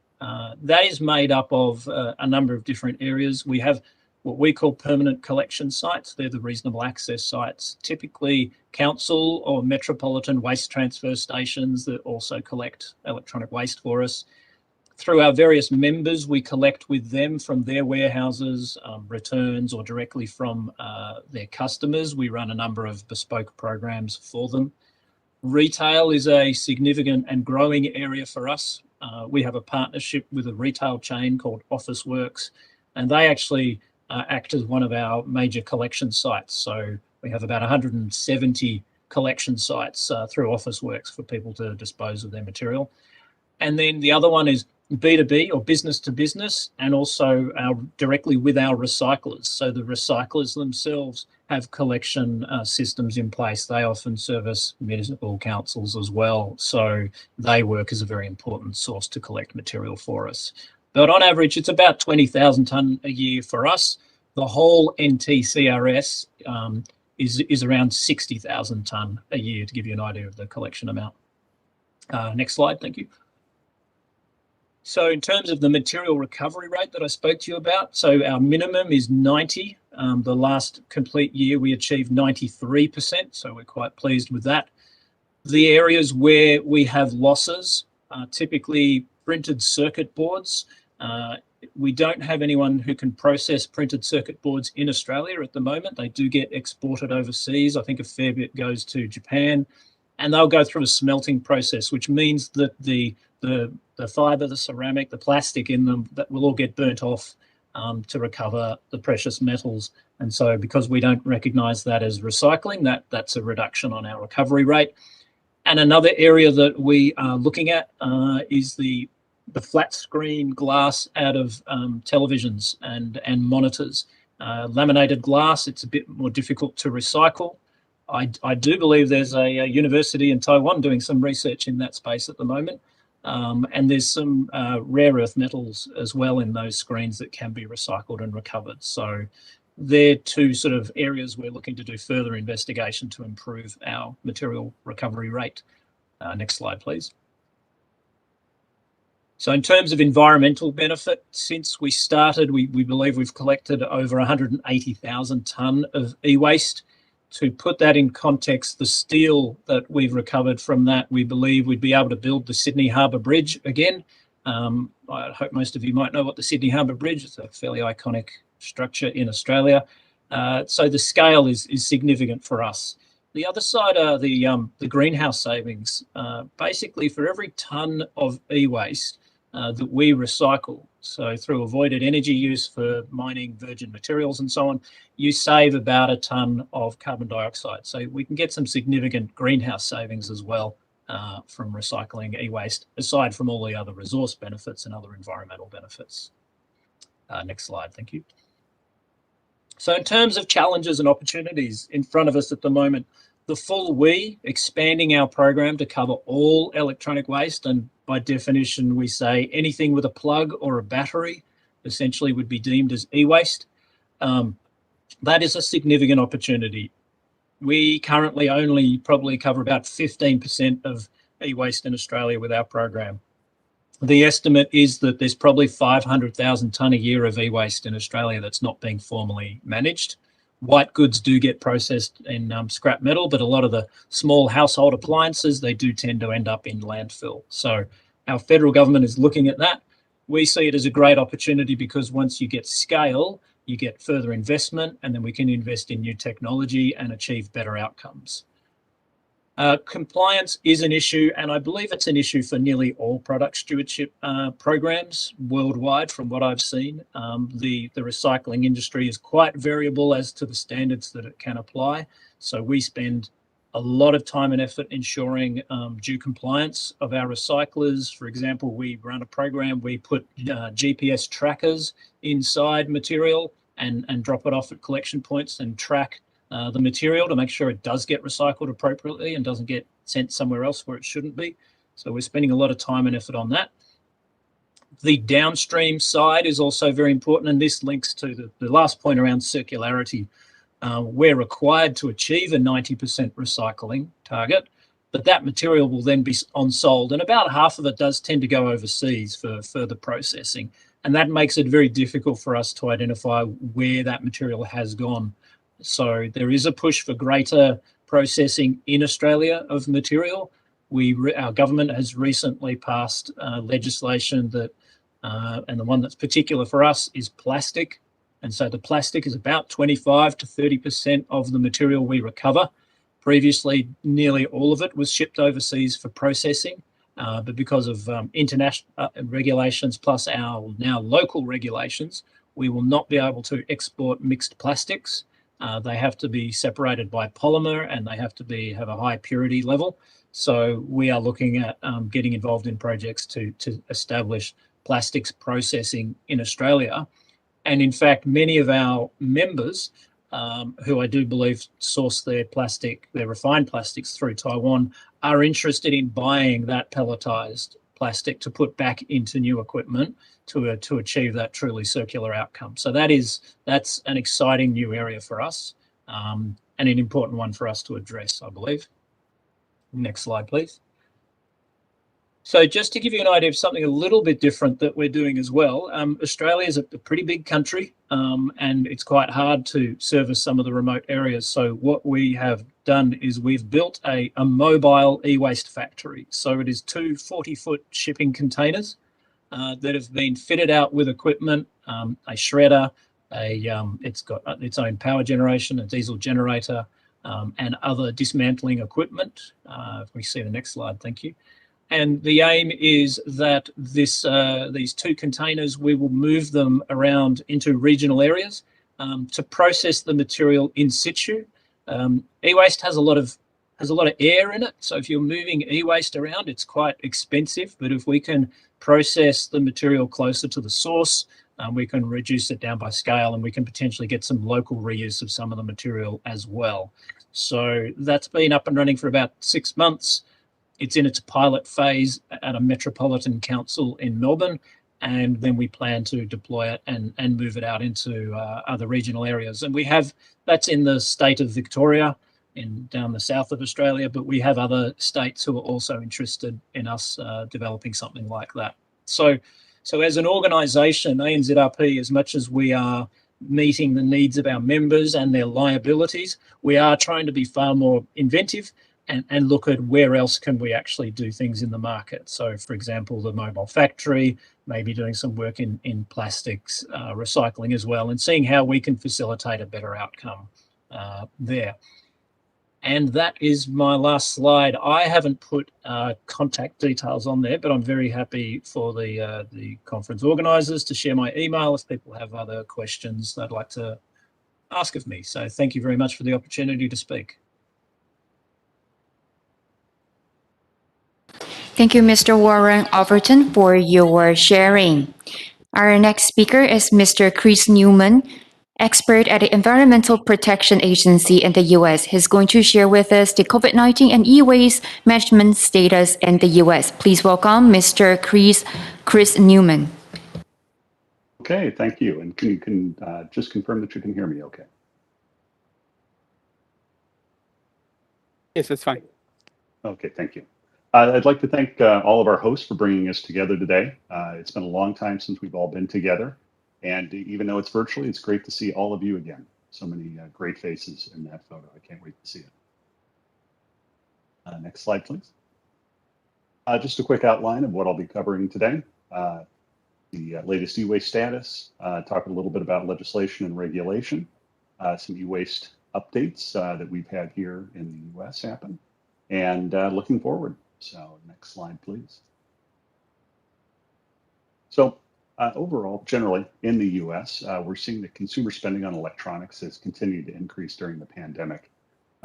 That is made up of a number of different areas. We have what we call permanent collection sites. They're the reasonable access sites, typically council or metropolitan waste transfer stations that also collect electronic waste for us. Through our various members, we collect with them from their warehouses, returns, or directly from their customers. We run a number of bespoke programs for them. Retail is a significant and growing area for us. We have a partnership with a retail chain called Officeworks, and they actually act as one of our major collection sites. So we have about 170 collection sites through Officeworks for people to dispose of their material. And then the other one is B2B or business to business, and also directly with our recyclers. So the recyclers themselves have collection systems in place. They often service municipal councils as well. So they work as a very important source to collect material for us. But on average, it's about 20,000 tonne a year for us. The whole NTCRS is around 60,000 tonne a year, to give you an idea of the collection amount. Next slide, thank you. So in terms of the material recovery rate that I spoke to you about, so our minimum is 90. The last complete year we achieved 93%, so we're quite pleased with that. The areas where we have losses are typically printed circuit boards. We don't have anyone who can process printed circuit boards in Australia at the moment. They do get exported overseas. I think a fair bit goes to Japan, and they'll go through a smelting process, which means that the fibre, the ceramic, the plastic in them, that will all get burnt off to recover the precious metals. And so because we don't recognise that as recycling, that's a reduction on our recovery rate. And another area that we are looking at is the flat screen glass out of televisions and monitors. Laminated glass, it's a bit more difficult to recycle. I do believe there's a university in Taiwan doing some research in that space at the moment. And there's some rare earth metals as well in those screens that can be recycled and recovered. So they're two sort of areas we're looking to do further investigation to improve our material recovery rate. Next slide, please. So in terms of environmental benefit, since we started, we believe we've collected over 180,000 tonne of e-waste. To put that in context, the steel that we've recovered from that, we believe we'd be able to build the Sydney Harbour Bridge again. I hope most of you might know what the Sydney Harbour Bridge is. It's a fairly iconic structure in Australia. So the scale is significant for us. The other side are the greenhouse savings. Basically, for every tonne of e-waste that we recycle, so through avoided energy use for mining virgin materials and so on, you save about a tonne of carbon dioxide. So we can get some significant greenhouse savings as well from recycling e-waste, aside from all the other resource benefits and other environmental benefits. Next slide, thank you. So in terms of challenges and opportunities in front of us at the moment, the full expanding our program to cover all electronic waste, and by definition we say anything with a plug or a battery essentially would be deemed as e-waste. That is a significant opportunity. We currently only probably cover about 15% of e-waste in Australia with our program. The estimate is that there's probably 500,000 tonne a year of e-waste in Australia that's not being formally managed. White goods do get processed in scrap metal, but a lot of the small household appliances, they do tend to end up in landfill. So our federal government is looking at that. We see it as a great opportunity because once you get scale, you get further investment, and then we can invest in new technology and achieve better outcomes. Compliance is an issue, and I believe it's an issue for nearly all product stewardship programs worldwide from what I've seen. The recycling industry is quite variable as to the standards that it can apply. So we spend a lot of time and effort ensuring due compliance of our recyclers. For example, we run a program, we put GPS trackers inside material and drop it off at collection points and track the material to make sure it does get recycled appropriately and doesn't get sent somewhere else where it shouldn't be. So we're spending a lot of time and effort on that. The downstream side is also very important, and this links to the last point around circularity. We're required to achieve a 90% recycling target, but that material will then be on-sold, and about half of it does tend to go overseas for further processing. And that makes it very difficult for us to identify where that material has gone. So there is a push for greater processing in Australia of material. Our government has recently passed legislation that, and the one that's particular for us is plastic. And so the plastic is about 25 to 30% of the material we recover. Previously, nearly all of it was shipped overseas for processing. But because of international regulations plus our now local regulations, we will not be able to export mixed plastics. They have to be separated by polymer, and they have to have a high purity level. So we are looking at getting involved in projects to establish plastics processing in Australia. And in fact, many of our members, who I do believe source their refined plastics through Taiwan, are interested in buying that pelletized plastic to put back into new equipment to achieve that truly circular outcome. So that's an exciting new area for us, and an important one for us to address, I believe. Next slide, please. So just to give you an idea of something a little bit different that we're doing as well, Australia is a pretty big country, and it's quite hard to service some of the remote areas. So what we have done is we've built a mobile e-waste factory. So it is 2 40-foot shipping containers that have been fitted out with equipment, a shredder, it's got its own power generation, a diesel generator, and other dismantling equipment. If we see the next slide, thank you. And the aim is that these 2 containers, we will move them around into regional areas to process the material in situ. E-waste has a lot of air in it, so if you're moving e-waste around, it's quite expensive. But if we can process the material closer to the source, we can reduce it down by scale, and we can potentially get some local reuse of some of the material as well. So that's been up and running for about 6 months. It's in its pilot phase at a metropolitan council in Melbourne, and then we plan to deploy it and move it out into other regional areas. And that's in the state of Victoria, down the south of Australia, but we have other states who are also interested in us developing something like that. So as an organisation, ANZRP, as much as we are meeting the needs of our members and their liabilities, we are trying to be far more inventive and look at where else can we actually do things in the market. So, for example, the mobile factory, maybe doing some work in plastics recycling as well, and seeing how we can facilitate a better outcome there. And that is my last slide. I haven't put contact details on there, but I'm very happy for the conference organisers to share my email if people have other questions they'd like to ask of me. So thank you very much for the opportunity to speak. Thank you, Mr. Warren Overton, for your sharing. Our next speaker is Mr. Chris Newman, expert at the Environmental Protection Agency in the U.S. He's going to share with us the COVID-19 and e-waste management status in the U.S. Please welcome Mr. Chris Newman. Okay, thank you. And you can just confirm that you can hear me okay? Yes, that's fine. Okay, thank you. I'd like to thank all of our hosts for bringing us together today. It's been a long time since we've all been together. And even though it's virtually, it's great to see all of you again. So many great faces in that photo. I can't wait to see it. Next slide, please. Just a quick outline of what I'll be covering today. The latest e-waste status, talk a little bit about legislation and regulation, some e-waste updates that we've had here in the US happen, and looking forward. So next slide, please. So overall, generally in the US, we're seeing that consumer spending on electronics has continued to increase during the pandemic.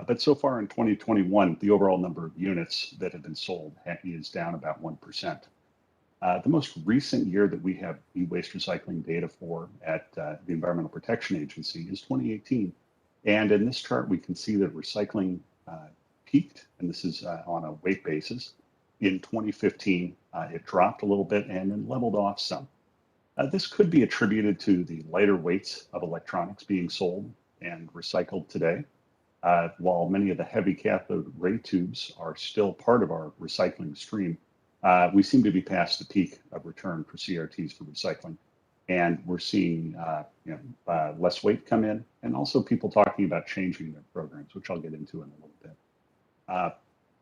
But so far in 2021, the overall number of units that have been sold is down about 1%. The most recent year that we have e-waste recycling data for at the Environmental Protection Agency is 2018. And in this chart, we can see that recycling peaked, and this is on a weight basis. In 2015, it dropped a little bit and then leveled off some. This could be attributed to the lighter weights of electronics being sold and recycled today. While many of the heavy cathode ray tubes are still part of our recycling stream, we seem to be past the peak of return for CRTs for recycling. And we're seeing less weight come in, and also people talking about changing their programs, which I'll get into in a little bit.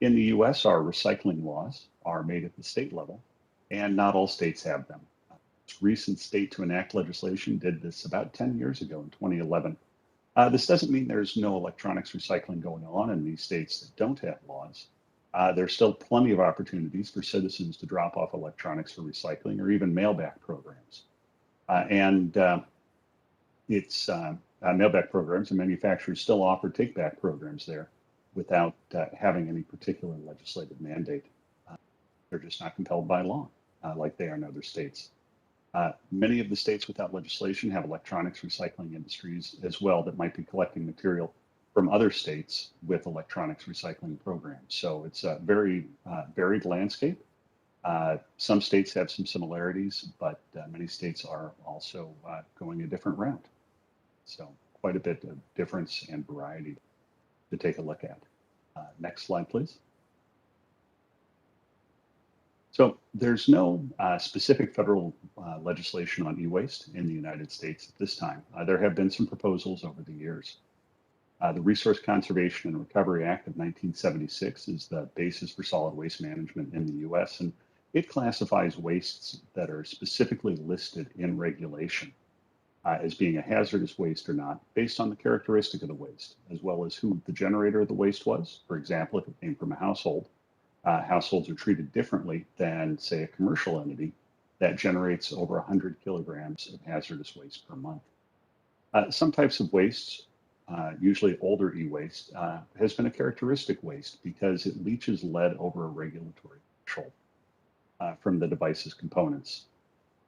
In the US, our recycling laws are made at the state level, and not all states have them. Recent state to enact legislation did this about 10 years ago in 2011. This doesn't mean there's no electronics recycling going on in these states that don't have laws. There's still plenty of opportunities for citizens to drop off electronics for recycling or even mail-back programs. Mail-back programs, and manufacturers still offer take-back programs there without having any particular legislative mandate. They're just not compelled by law like they are in other states. Many of the states without legislation have electronics recycling industries as well that might be collecting material from other states with electronics recycling programs. So it's a very varied landscape. Some states have some similarities, but many states are also going a different route. So quite a bit of difference and variety to take a look at. Next slide, please. So there's no specific federal legislation on e-waste in the United States at this time. There have been some proposals over the years. The Resource Conservation and Recovery Act of 1976 is the basis for solid waste management in the US, and it classifies wastes that are specifically listed in regulation as being a hazardous waste or not, based on the characteristic of the waste, as well as who the generator of the waste was. For example, if it came from a household, households are treated differently than, say, a commercial entity that generates over 100 kilograms of hazardous waste per month. Some types of wastes, usually older e-waste, has been a characteristic waste because it leaches lead over a regulatory threshold from the device's components.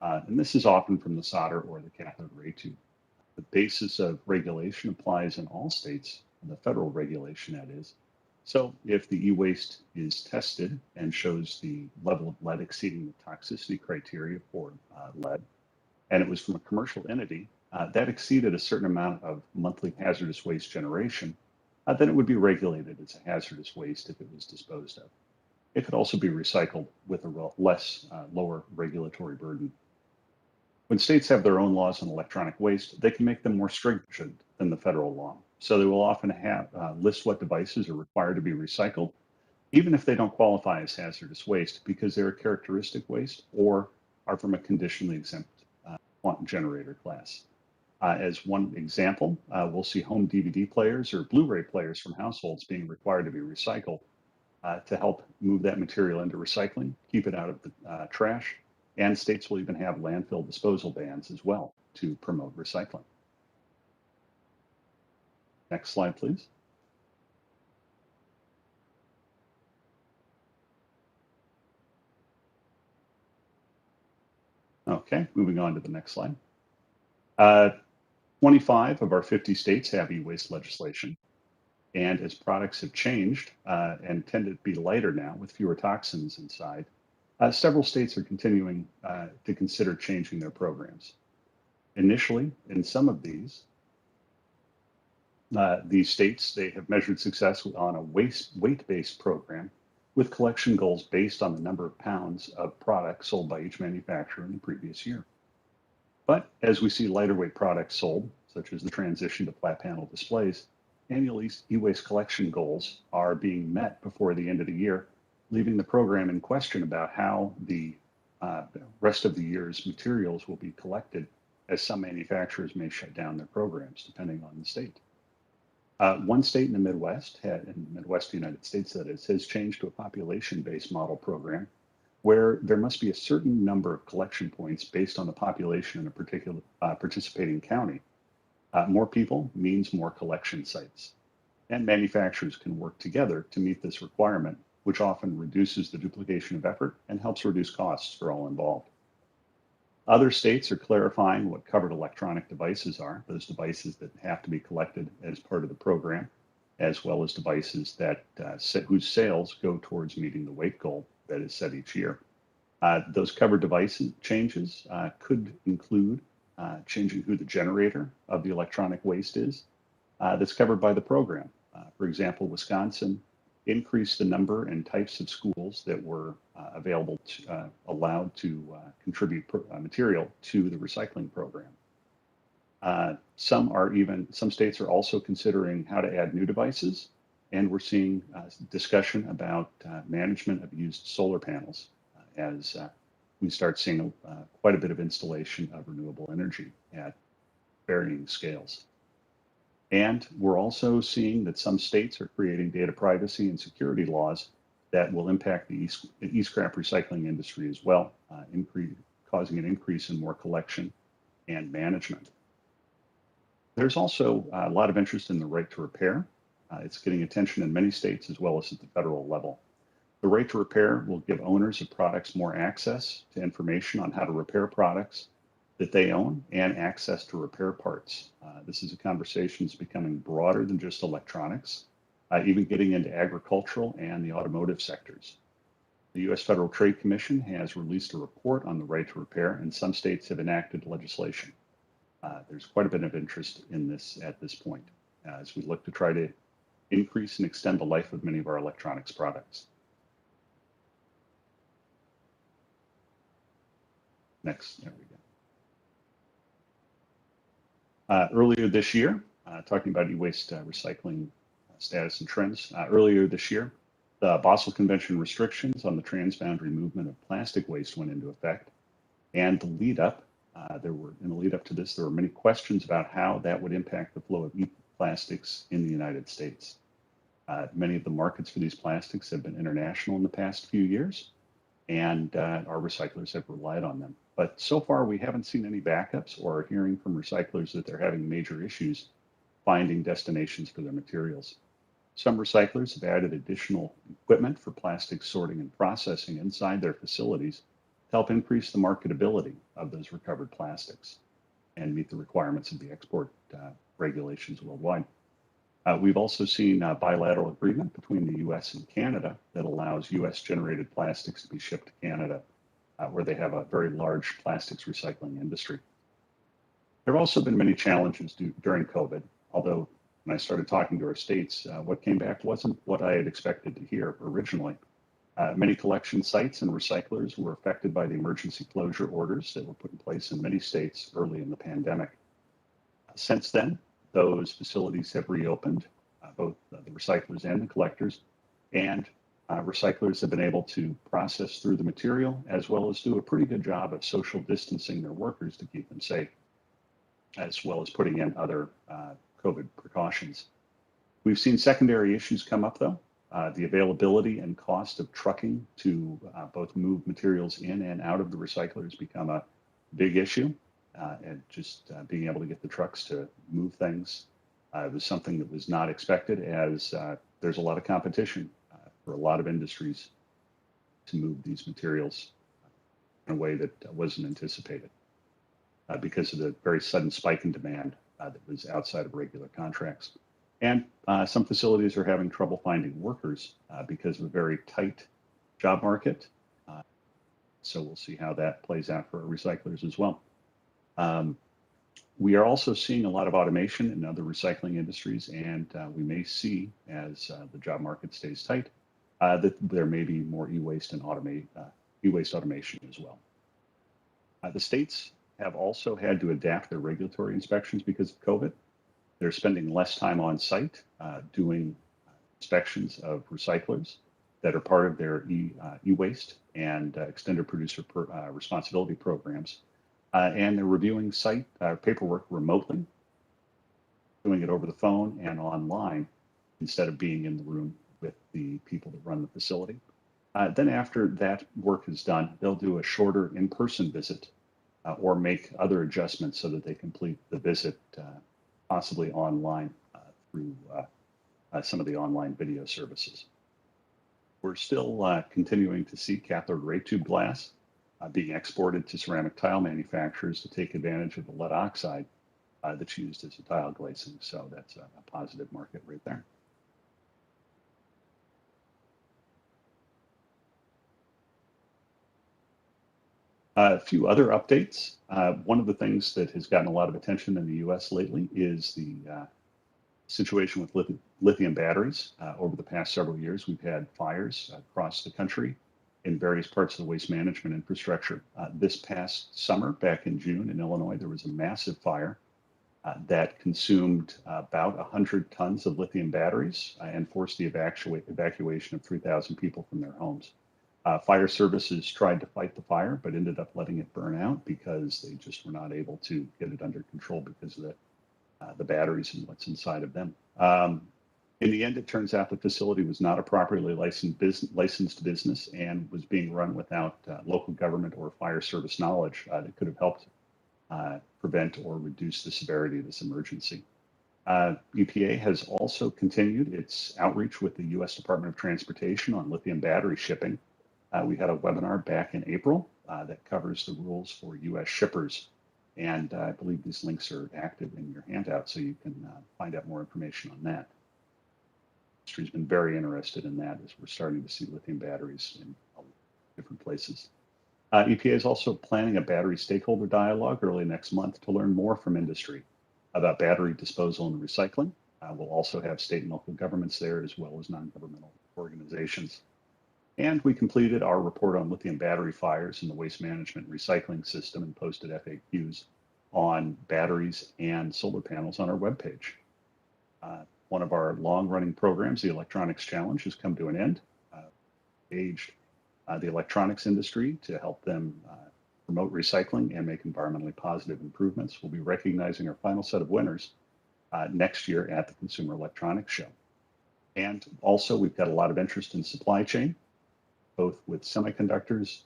And this is often from the solder or the cathode ray tube. The basis of regulation applies in all states, the federal regulation that is. So if the e-waste is tested and shows the level of lead exceeding the toxicity criteria for lead, and it was from a commercial entity that exceeded a certain amount of monthly hazardous waste generation, then it would be regulated as a hazardous waste if it was disposed of. It could also be recycled with a lower regulatory burden. When states have their own laws on electronic waste, they can make them more stringent than the federal law. So they will often have list what devices are required to be recycled, even if they don't qualify as hazardous waste because they're a characteristic waste or are from a conditionally exempt generator class. As one example, we'll see home DVD players or Blu-ray players from households being required to be recycled to help move that material into recycling, keep it out of the trash, and states will even have landfill disposal bans as well to promote recycling. Next slide, please. Okay, moving on to the next slide. 25 of our 50 states have e-waste legislation. And as products have changed and tend to be lighter now with fewer toxins inside, several states are continuing to consider changing their programs. Initially, in some of these states, they have measured success on a weight-based program with collection goals based on the number of pounds of product sold by each manufacturer in the previous year. But as we see lighter weight products sold, such as the transition to flat panel displays, annual e-waste collection goals are being met before the end of the year, leaving the program in question about how the rest of the year's materials will be collected, as some manufacturers may shut down their programs, depending on the state. One state in the Midwest, in the Midwest United States that is, has changed to a population-based model program where there must be a certain number of collection points based on the population in a particular participating county. More people means more collection sites, and manufacturers can work together to meet this requirement, which often reduces the duplication of effort and helps reduce costs for all involved. Other states are clarifying what covered electronic devices are, those devices that have to be collected as part of the program, as well as devices that whose sales go towards meeting the weight goal that is set each year. Those covered devices changes could include changing who the generator of the electronic waste is that's covered by the program. For example, Wisconsin increased the number and types of schools that were available to, allowed to contribute material to the recycling program. Some states are also considering how to add new devices, and we're seeing discussion about management of used solar panels as we start seeing quite a bit of installation of renewable energy at varying scales. And we're also seeing that some states are creating data privacy and security laws that will impact the e-scrap recycling industry as well, causing an increase in more collection and management. There's also a lot of interest in the right to repair. It's getting attention in many states as well as at the federal level. The right to repair will give owners of products more access to information on how to repair products that they own and access to repair parts. This is a conversation that's becoming broader than just electronics, even getting into agricultural and the automotive sectors. The U.S. Federal Trade Commission has released a report on the right to repair, and some states have enacted legislation. There's quite a bit of interest in this at this point as we look to try to increase and extend the life of many of our electronics products. Next, there we go. Earlier this year, talking about e-waste recycling status and trends, earlier this year, the Basel Convention restrictions on the transboundary movement of plastic waste went into effect. And the lead up, in the lead up to this, there were many questions about how that would impact the flow of plastics in the United States. Many of the markets for these plastics have been international in the past few years, and our recyclers have relied on them. But so far, we haven't seen any backups or are hearing from recyclers that they're having major issues finding destinations for their materials. Some recyclers have added additional equipment for plastic sorting and processing inside their facilities to help increase the marketability of those recovered plastics and meet the requirements of the export regulations worldwide. We've also seen a bilateral agreement between the US and Canada that allows US generated plastics to be shipped to Canada, where they have a very large plastics recycling industry. There have also been many challenges during COVID, although when I started talking to our states, what came back wasn't what I had expected to hear originally. Many collection sites and recyclers were affected by the emergency closure orders that were put in place in many states early in the pandemic. Since then, those facilities have reopened, both the recyclers and the collectors, and recyclers have been able to process through the material as well as do a pretty good job of social distancing their workers to keep them safe, as well as putting in other COVID precautions. We've seen secondary issues come up though. The availability and cost of trucking to both move materials in and out of the recyclers become a big issue. And just being able to get the trucks to move things was something that was not expected, as there's a lot of competition for a lot of industries to move these materials in a way that wasn't anticipated because of the very sudden spike in demand that was outside of regular contracts. And some facilities are having trouble finding workers because of a very tight job market. So we'll see how that plays out for our recyclers as well. We are also seeing a lot of automation in other recycling industries, and we may see, as the job market stays tight, that there may be more e-waste and e-waste automation as well. The states have also had to adapt their regulatory inspections because of COVID. They're spending less time on site doing inspections of recyclers that are part of their e-waste and extended producer responsibility programs. And they're reviewing site paperwork remotely, doing it over the phone and online instead of being in the room with the people that run the facility. Then after that work is done, they'll do a shorter in-person visit or make other adjustments so that they complete the visit possibly online through some of the online video services. We're still continuing to see cathode ray tube glass being exported to ceramic tile manufacturers to take advantage of the lead oxide that's used as a tile glazing. So that's a positive market right there. A few other updates. One of the things that has gotten a lot of attention in the US lately is the Situation with lithium batteries. Over the past several years, we've had fires across the country in various parts of the waste management infrastructure. This past summer, back in June in Illinois, there was a massive fire that consumed about 100 tons of lithium batteries and forced the evacuation of 3,000 people from their homes. Fire services tried to fight the fire, but ended up letting it burn out because they just were not able to get it under control because of the batteries and what's inside of them. In the end, it turns out the facility was not a properly licensed business and was being run without local government or fire service knowledge that could have helped prevent or reduce the severity of this emergency. EPA has also continued its outreach with the U.S. Department of Transportation on lithium battery shipping. We had a webinar back in April that covers the rules for U.S. shippers. And I believe these links are active in your handout, so you can find out more information on that. The industry's been very interested in that as we're starting to see lithium batteries in different places. EPA is also planning a battery stakeholder dialogue early next month to learn more from industry about battery disposal and recycling. We'll also have state and local governments there as well as non-governmental organizations. And we completed our report on lithium battery fires in the waste management recycling system and posted FAQs on batteries and solar panels on our webpage. One of our long-running programs, the Electronics Challenge, has come to an end. Engaged the electronics industry to help them promote recycling and make environmentally positive improvements. We'll be recognizing our final set of winners next year at the Consumer Electronics Show. And also, we've got a lot of interest in supply chain, both with semiconductors,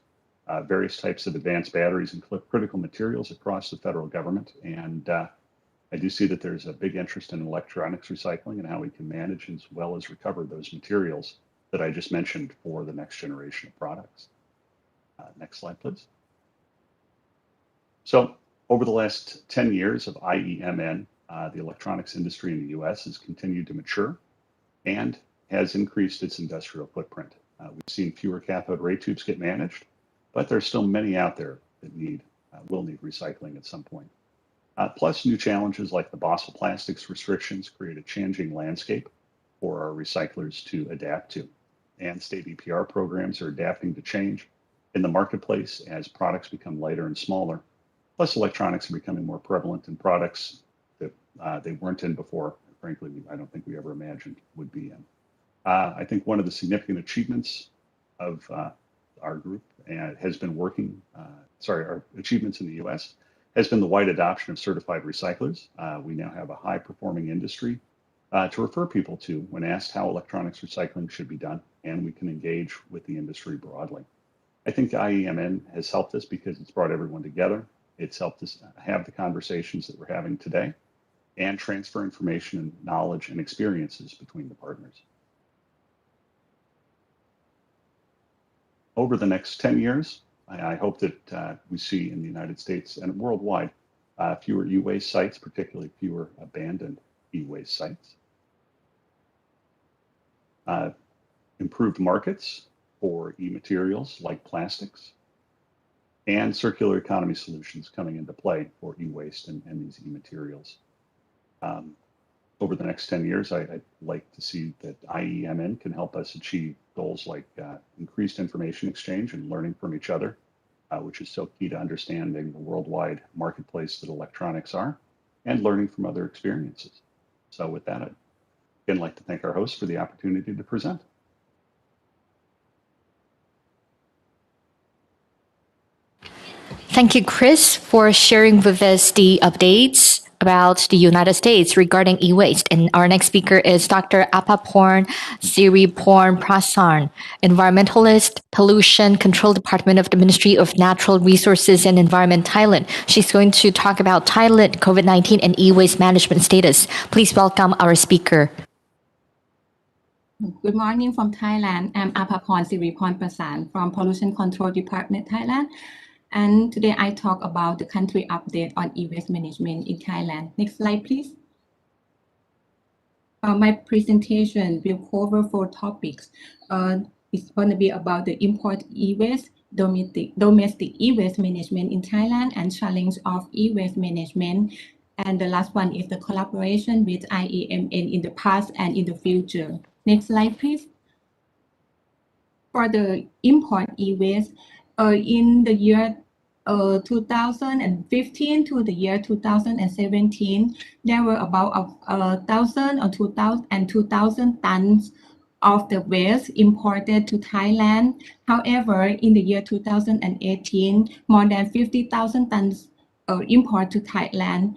various types of advanced batteries and critical materials across the federal government. And I do see that there's a big interest in electronics recycling and how we can manage as well as recover those materials that I just mentioned for the next generation of products. Next slide, please. So over the last 10 years of IEMN, the electronics industry in the US has continued to mature and has increased its industrial footprint. We've seen fewer cathode ray tubes get managed, but there's still many out there that will need recycling at some point. Plus, new challenges like the Boswell plastics restrictions create a changing landscape for our recyclers to adapt to. And state EPR programs are adapting to change in the marketplace as products become lighter and smaller. Plus, electronics are becoming more prevalent in products that they weren't in before. Frankly, I don't think we ever imagined would be in. I think one of the significant achievements of our group has been our achievements in the US has been the wide adoption of certified recyclers. We now have a high-performing industry to refer people to when asked how electronics recycling should be done, and we can engage with the industry broadly. I think IEMN has helped us because it's brought everyone together. It's helped us have the conversations that we're having today and transfer information and knowledge and experiences between the partners. Over the next 10 years, I hope that we see in the United States and worldwide fewer e-waste sites, particularly fewer abandoned e-waste sites. Improved markets for e-materials like plastics, and circular economy solutions coming into play for e-waste and these e-materials. Over the next 10 years, I'd like to see that IEMN can help us achieve goals like increased information exchange and learning from each other, which is so key to understanding the worldwide marketplace that electronics are, and learning from other experiences. So with that, I'd again like to thank our hosts for the opportunity to present. Thank you, Chris, for sharing with us the updates about the United States regarding e-waste. And our next speaker is Dr. Apaporn Siriporn Prasan, environmentalist, pollution control department of the Ministry of Natural Resources and Environment, Thailand. She's going to talk about Thailand, COVID-19, and e-waste management status. Please welcome our speaker. Good morning from Thailand. I'm Apaporn Siriporn Prasan from Pollution Control Department, Thailand. And today I talk about the country update on e-waste management in Thailand. Next slide, please. My presentation will cover 4 topics. It's going to be about the import e-waste, domestic e-waste management in Thailand, and challenge of e-waste management, And the last one is the collaboration with IEMN in the past and in the future. Next slide, please. For the import e-waste, in the year 2015 to the year 2017, there were about 1,000 or 2,000 tons of the waste imported to Thailand. However, in the year 2018, more than 50,000 tons import to Thailand.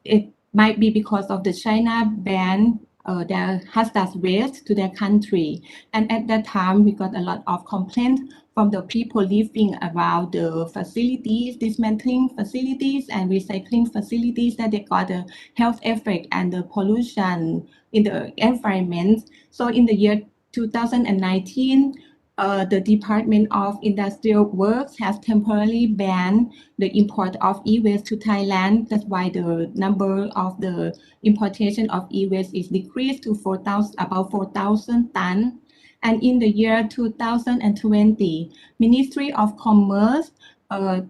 It might be because of the China ban their hazardous waste to their country. And at that time, we got a lot of complaints from the people living around the facilities, dismantling facilities and recycling facilities, that they got a health effect and the pollution in the environment. So in the year 2019, the Department of Industrial Works has temporarily banned the import of e-waste to Thailand. That's why the number of the importation of e-waste is decreased to about 4,000 tons. And in the year 2020, Ministry of Commerce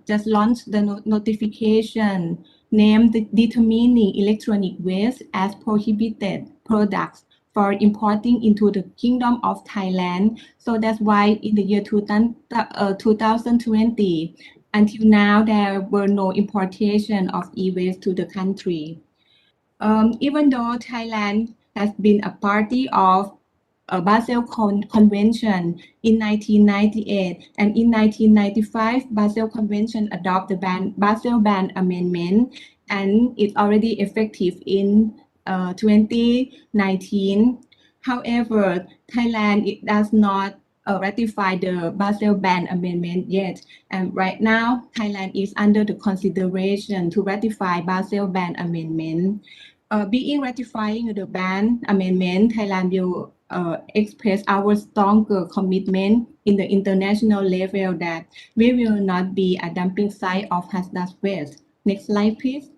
just launched the notification named determining electronic waste as prohibited products for importing into the Kingdom of Thailand. So that's why in the year 2020, until now, there were no importation of e-waste to the country. Even though Thailand has been a party of a Basel Convention in 1998, and in 1995, Basel Convention adopted the Basel Ban Amendment, and it's already effective in 2019. However, Thailand does not ratify the Basel Ban Amendment yet. And right now, Thailand is under the consideration to ratify Basel Ban Amendment. Being ratifying the Ban Amendment, Thailand will express our stronger commitment in the international level that we will not be a dumping site of hazardous waste. Next slide, please.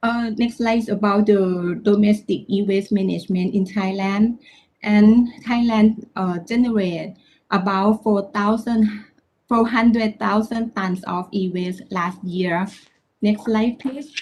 Next slide is about the domestic e-waste management in Thailand. And Thailand generated about 400,000 tons of e-waste last year. Next slide, please.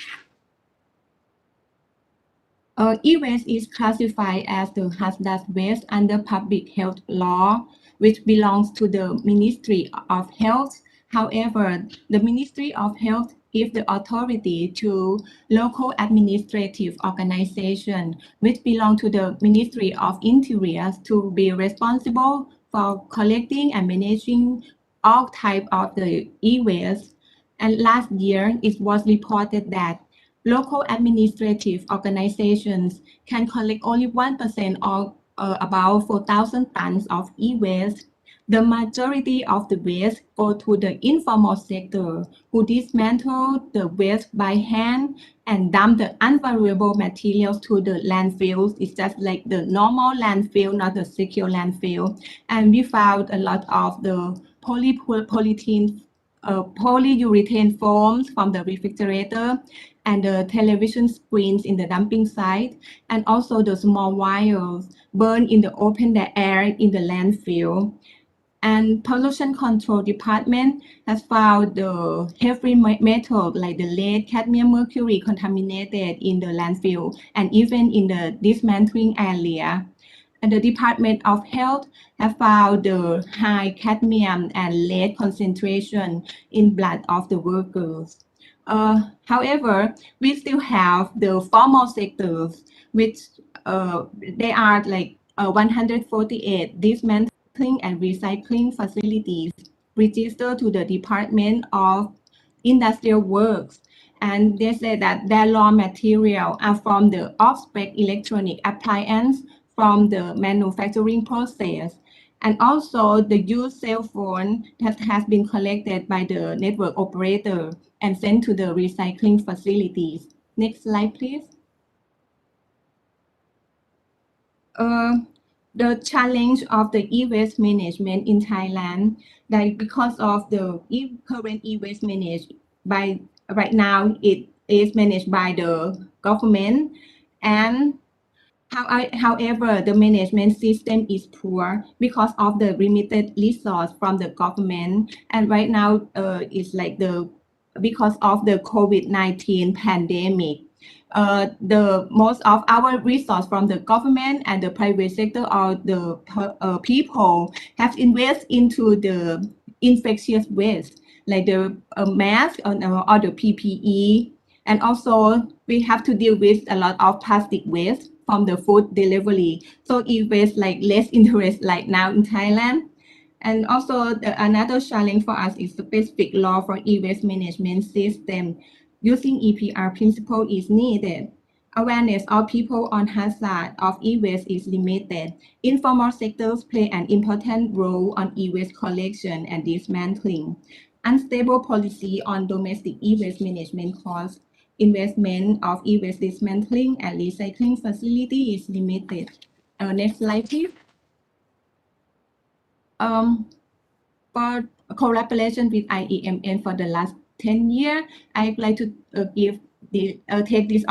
E-waste is classified as the hazardous waste under public health law, which belongs to the Ministry of Health. However, the Ministry of Health gives the authority to local administrative organizations, which belong to the Ministry of Interior, to be responsible for collecting and managing all types of the e-waste. And last year, it was reported that local administrative organizations can collect only 1% of about 4,000 tons of e-waste. The majority of the waste go to the informal sector, who dismantle the waste by hand and dump the unvaluable materials to the landfills. It's just like the normal landfill, not the secure landfill. And we found a lot of the polyurethane foams from the refrigerator and the television screens in the dumping site, and also the small wires burned in the open air in the landfill. And Pollution Control Department has found the heavy metal like the lead, cadmium, mercury contaminated in the landfill and even in the dismantling area. And the Department of Health have found the high cadmium and lead concentration in blood of the workers. However, we still have the formal sectors, which they are like 148 dismantling and recycling facilities registered to the Department of Industrial Works. And they say that their raw material are from the off-spec electronic appliance from the manufacturing process. And also the used cell phone that has been collected by the network operator and sent to the recycling facilities. Next slide, please. The challenge of the e-waste management in Thailand, that because of the current e-waste managed by right now, it is managed by the government, and however, the management system is poor because of the limited resource from the government. And right now, it's like the because of the COVID-19 pandemic. The most of our resource from the government and the private sector or the people have invested into the infectious waste, like the mask or the PPE. And also we have to deal with a lot of plastic waste from the food delivery. So e-waste like less interest like now in Thailand. And also another challenge for us is specific law for e-waste management system. Using EPR principle is needed. Awareness of people on hazard of e-waste is limited. Informal sectors play an important role on e-waste collection and dismantling. Unstable policy on domestic e-waste management costs. Investment of e-waste dismantling and recycling facility is limited. Next slide, please. For collaboration with IEMN for the last 10 years, I'd like to take this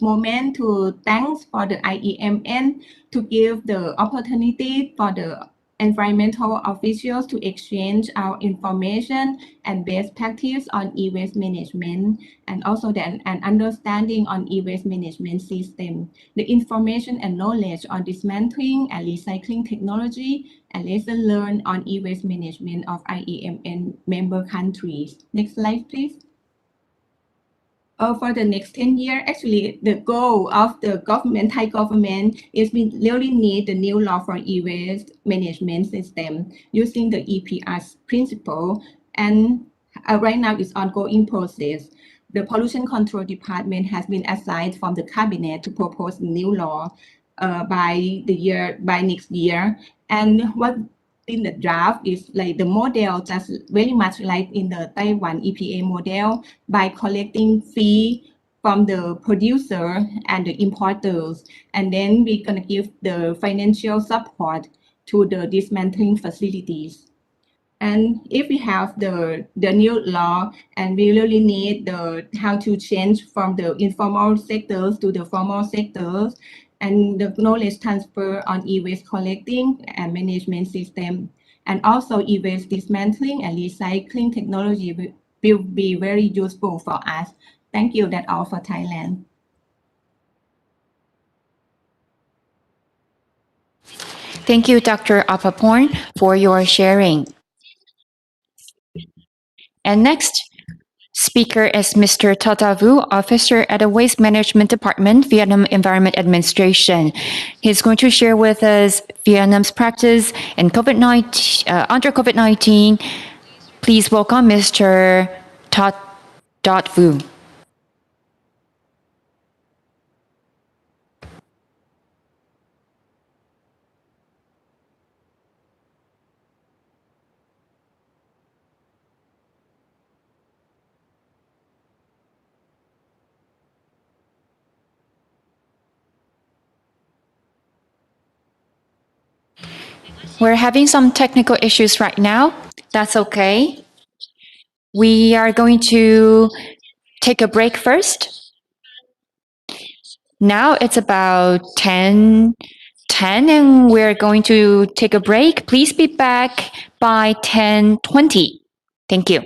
moment to thanks for the IEMN to give the opportunity for the environmental officials to exchange our information and best practice on e-waste management, and also then an understanding on e-waste management system, the information and knowledge on dismantling and recycling technology, and lesson learned on e-waste management of IEMN member countries. Next slide, please. For the next 10 years, actually, the goal of the government, Thai government, is we really need the new law for e-waste management system using the EPR principle. And right now it's ongoing process. The Pollution Control Department has been assigned from the cabinet to propose a new law by next year. And what in the draft is like the model just very much like in the Taiwan EPA model by collecting fee from the producer and the importers. And then we're gonna give the financial support to the dismantling facilities. And if we have the new law and we really need how to change from the informal sectors to the formal sectors, and the knowledge transfer on e-waste collecting and management system, and also e-waste dismantling and recycling technology will be very useful for us. Thank you. That's all for Thailand. Thank you, Dr. Apaporn, for your sharing. And next speaker is Mr. Tata Vu, officer at the Waste Management Department, Vietnam Environment Administration. He's going to share with us Vietnam's practice in under COVID-19. Please welcome Mr. Tata Vu. We're having some technical issues right now. That's okay. We are going to take a break first. Now it's about 10:10 and we're going to take a break. Please be back by 10:20. Thank you.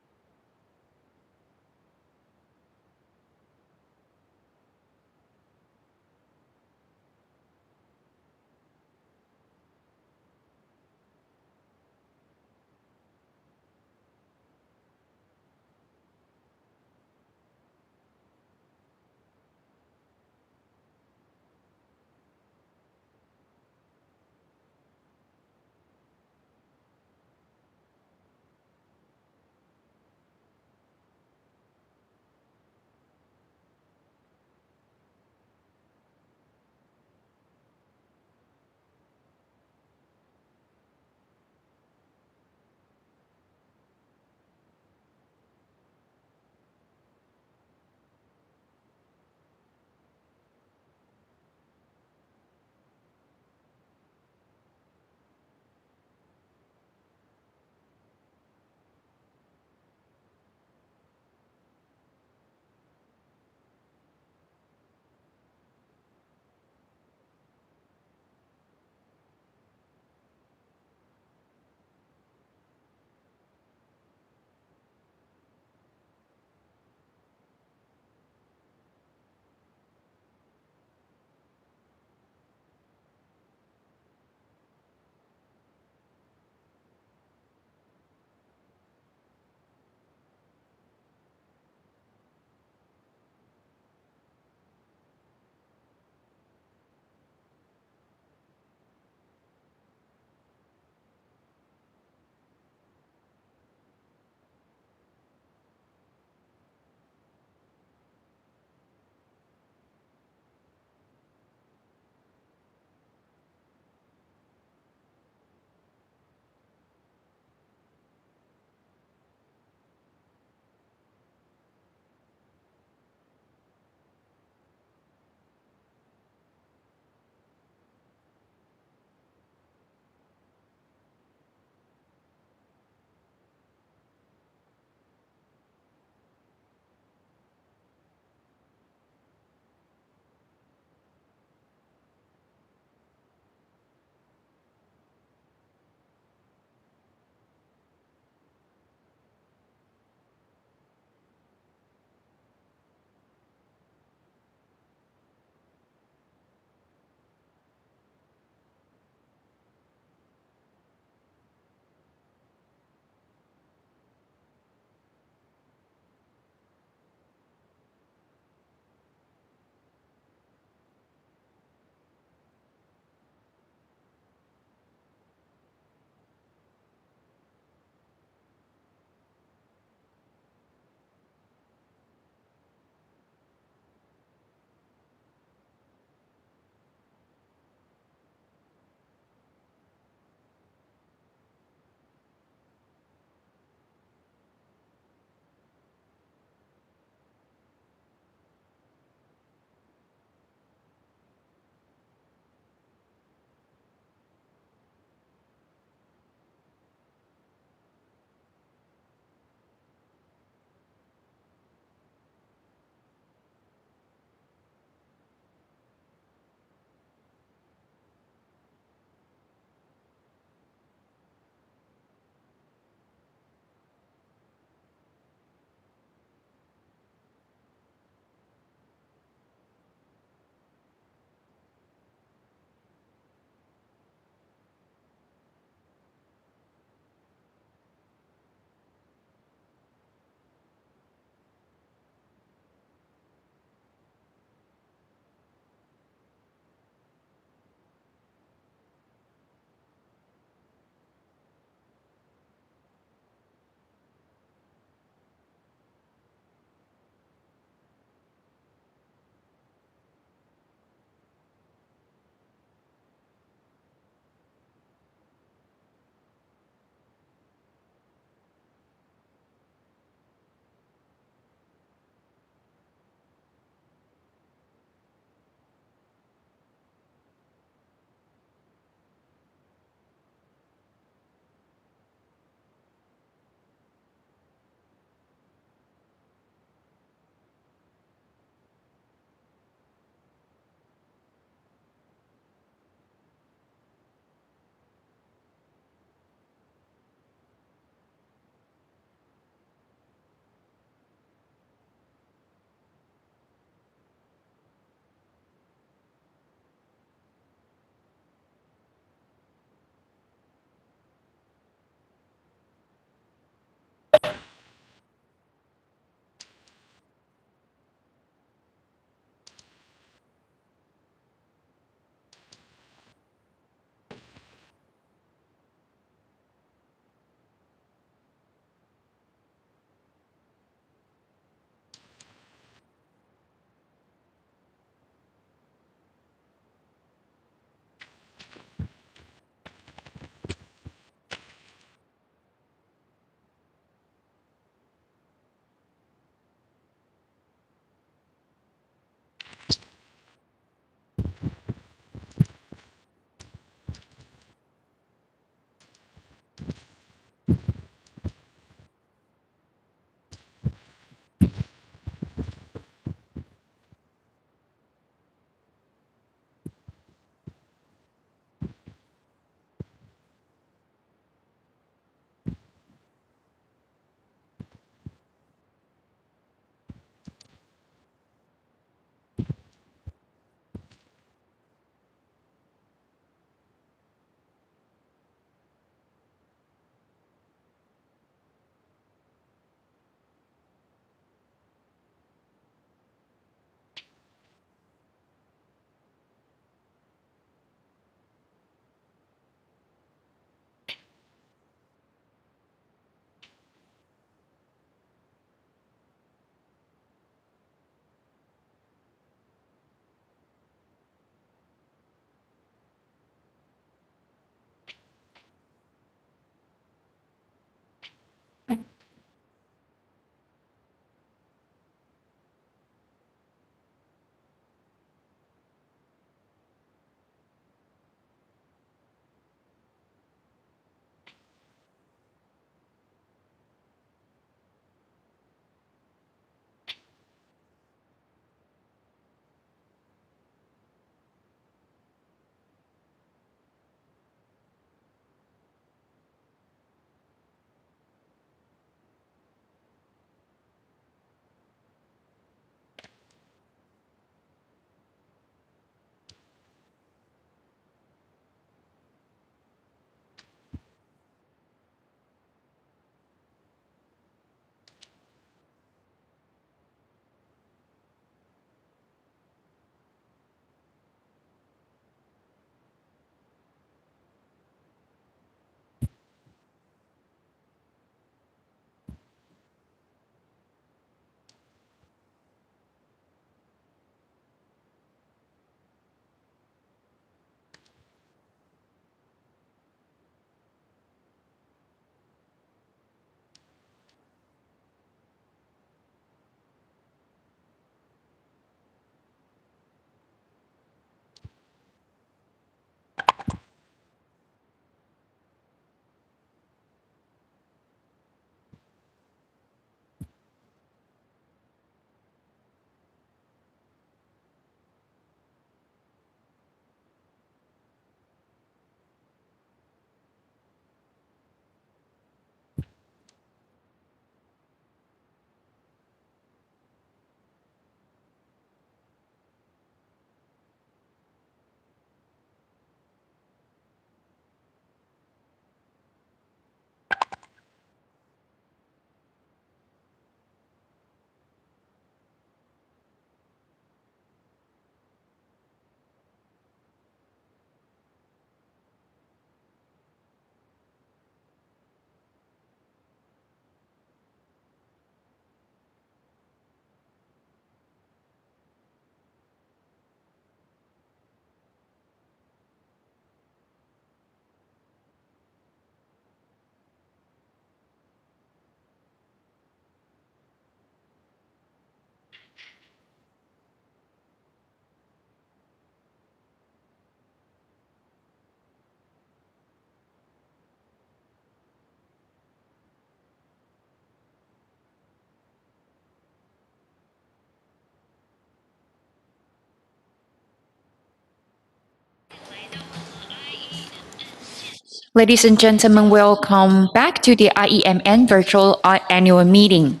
Ladies and gentlemen, welcome back to the IEMN virtual annual meeting.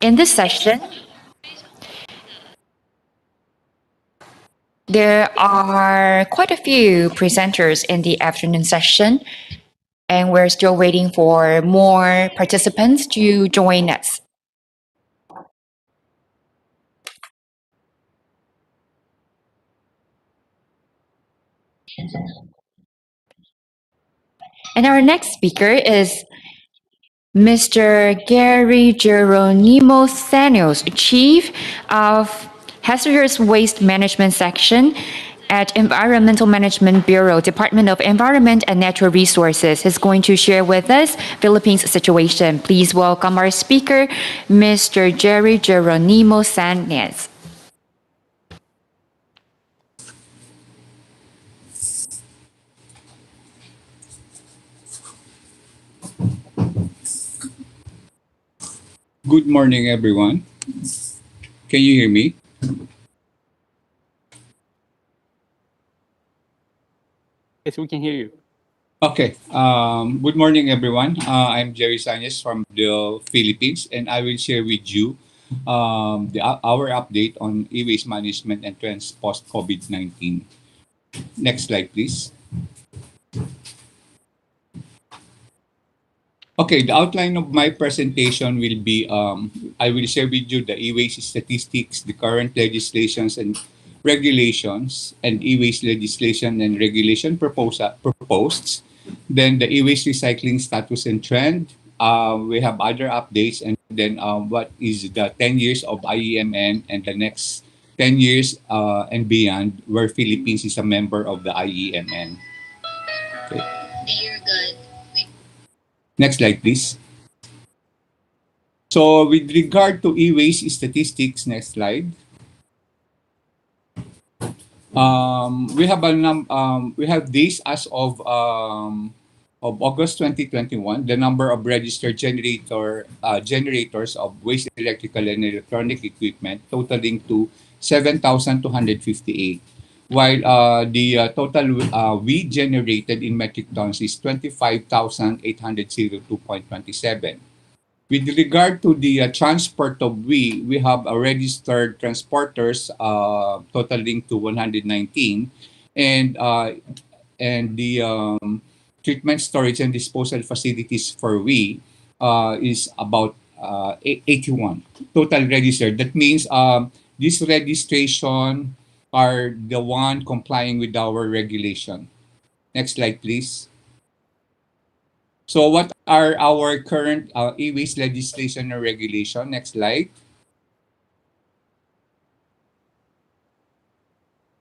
In this session, there are quite a few presenters in the afternoon session, and we're still waiting for more participants to join us. And our next speaker is Mr. Gary Geronimo Sanos, Chief of Hazardous Waste Management Section at Environmental Management Bureau, Department of Environment and Natural Resources. He's going to share with us Philippines situation. Please welcome our speaker, Mr. Jerry Geronimo Sanos. Good morning, everyone. Can you hear me? Yes, we can hear you. Okay. Good morning, everyone. I'm Jerry Sanes from the Philippines, and I will share with you our update on e-waste management and trends post-COVID-19. Next slide, please. Okay, the outline of my presentation will be, I will share with you the e-waste statistics, the current legislations and regulations, and e-waste legislation and regulation proposed. Then the e-waste recycling status and trend. We have other updates, and then what is the 10 years of IEMN and the next 10 years and beyond, where Philippines is a member of the IEMN. Okay. You're good. Next slide, please. So with regard to e-waste statistics, next slide. We have this as of August 2021. The number of registered generators of waste electrical and electronic equipment totaling to 7,258. While the total we generated in metric tons is 25,802.27. With regard to the transport of we have a registered transporters totaling to 119, and the treatment, storage, and disposal facilities for we is about 81 total registered. That means this registration are the one complying with our regulation. Next slide, please. So what are our current e-waste legislation or regulation? Next slide.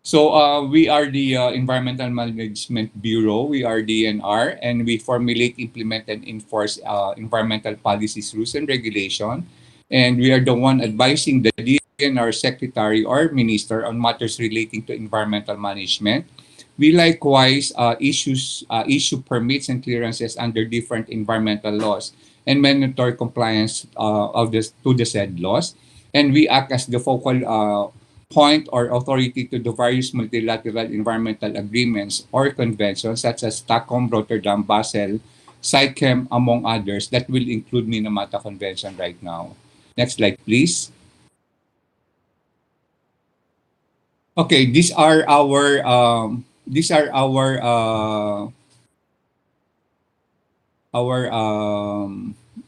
So we are the Environmental Management Bureau. We are DNR, and we formulate, implement, and enforce environmental policies, rules, and regulation. And we are the one advising the DNR secretary or minister on matters relating to environmental management. We likewise issue permits and clearances under different environmental laws and monitor compliance to the said laws. And we act as the focal point or authority to the various multilateral environmental agreements or conventions such as Stockholm, Rotterdam, Basel, SICEM, among others, that will include Minamata Convention right now. Next slide, please. Okay, these are our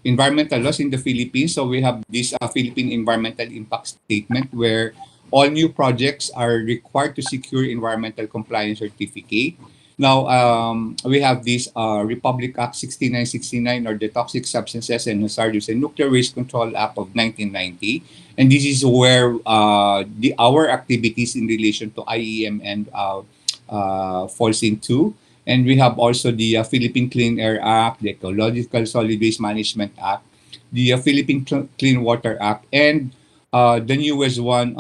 environmental laws in the Philippines. So we have this Philippine Environmental Impact Statement where all new projects are required to secure environmental compliance certificate. Now, we have this Republic Act 6969 or the Toxic Substances and Hazardous and Nuclear Waste Control Act of 1990. And this is where our activities in relation to IEMN falls into. And we have also the Philippine Clean Air Act, the Ecological Solid Waste Management Act, the Philippine Clean Water Act, and the newest one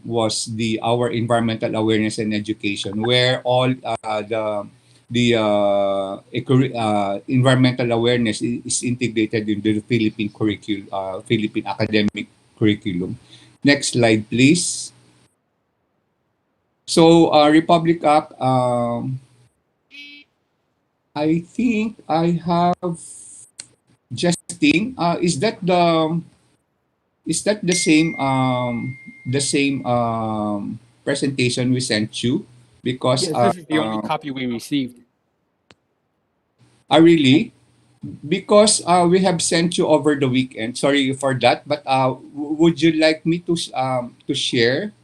was our Environmental Awareness and Education, where all the environmental awareness is integrated into the Philippine curriculum, Philippine academic curriculum. Next slide, please. So Republic Act, I think I have Justine. Is that the same presentation we sent you? Because Yes, this is the only copy we received. really, because we have sent you over the weekend. Sorry for that, but would you like me to share?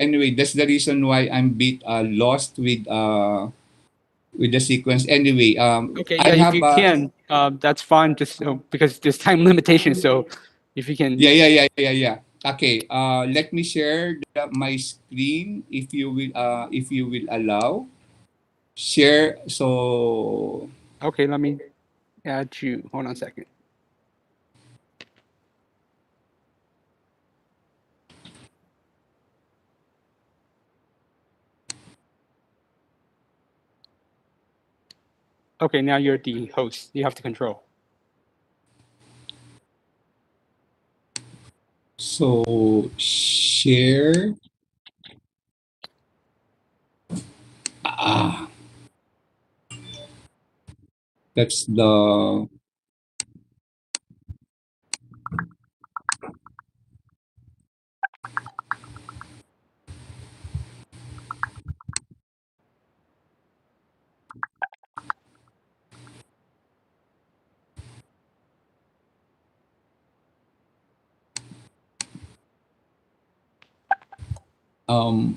Anyway, that's the reason why I'm a bit lost with the sequence. Anyway, Okay, I yeah, if have you can, that's fine. Just because there's time limitation, so if you can. yeah. Okay, let me share my screen if you will allow. Share. So Okay, let me add you. Hold on a second. Okay, now you're the host. You have to control. so share. Ah, that's the. Um,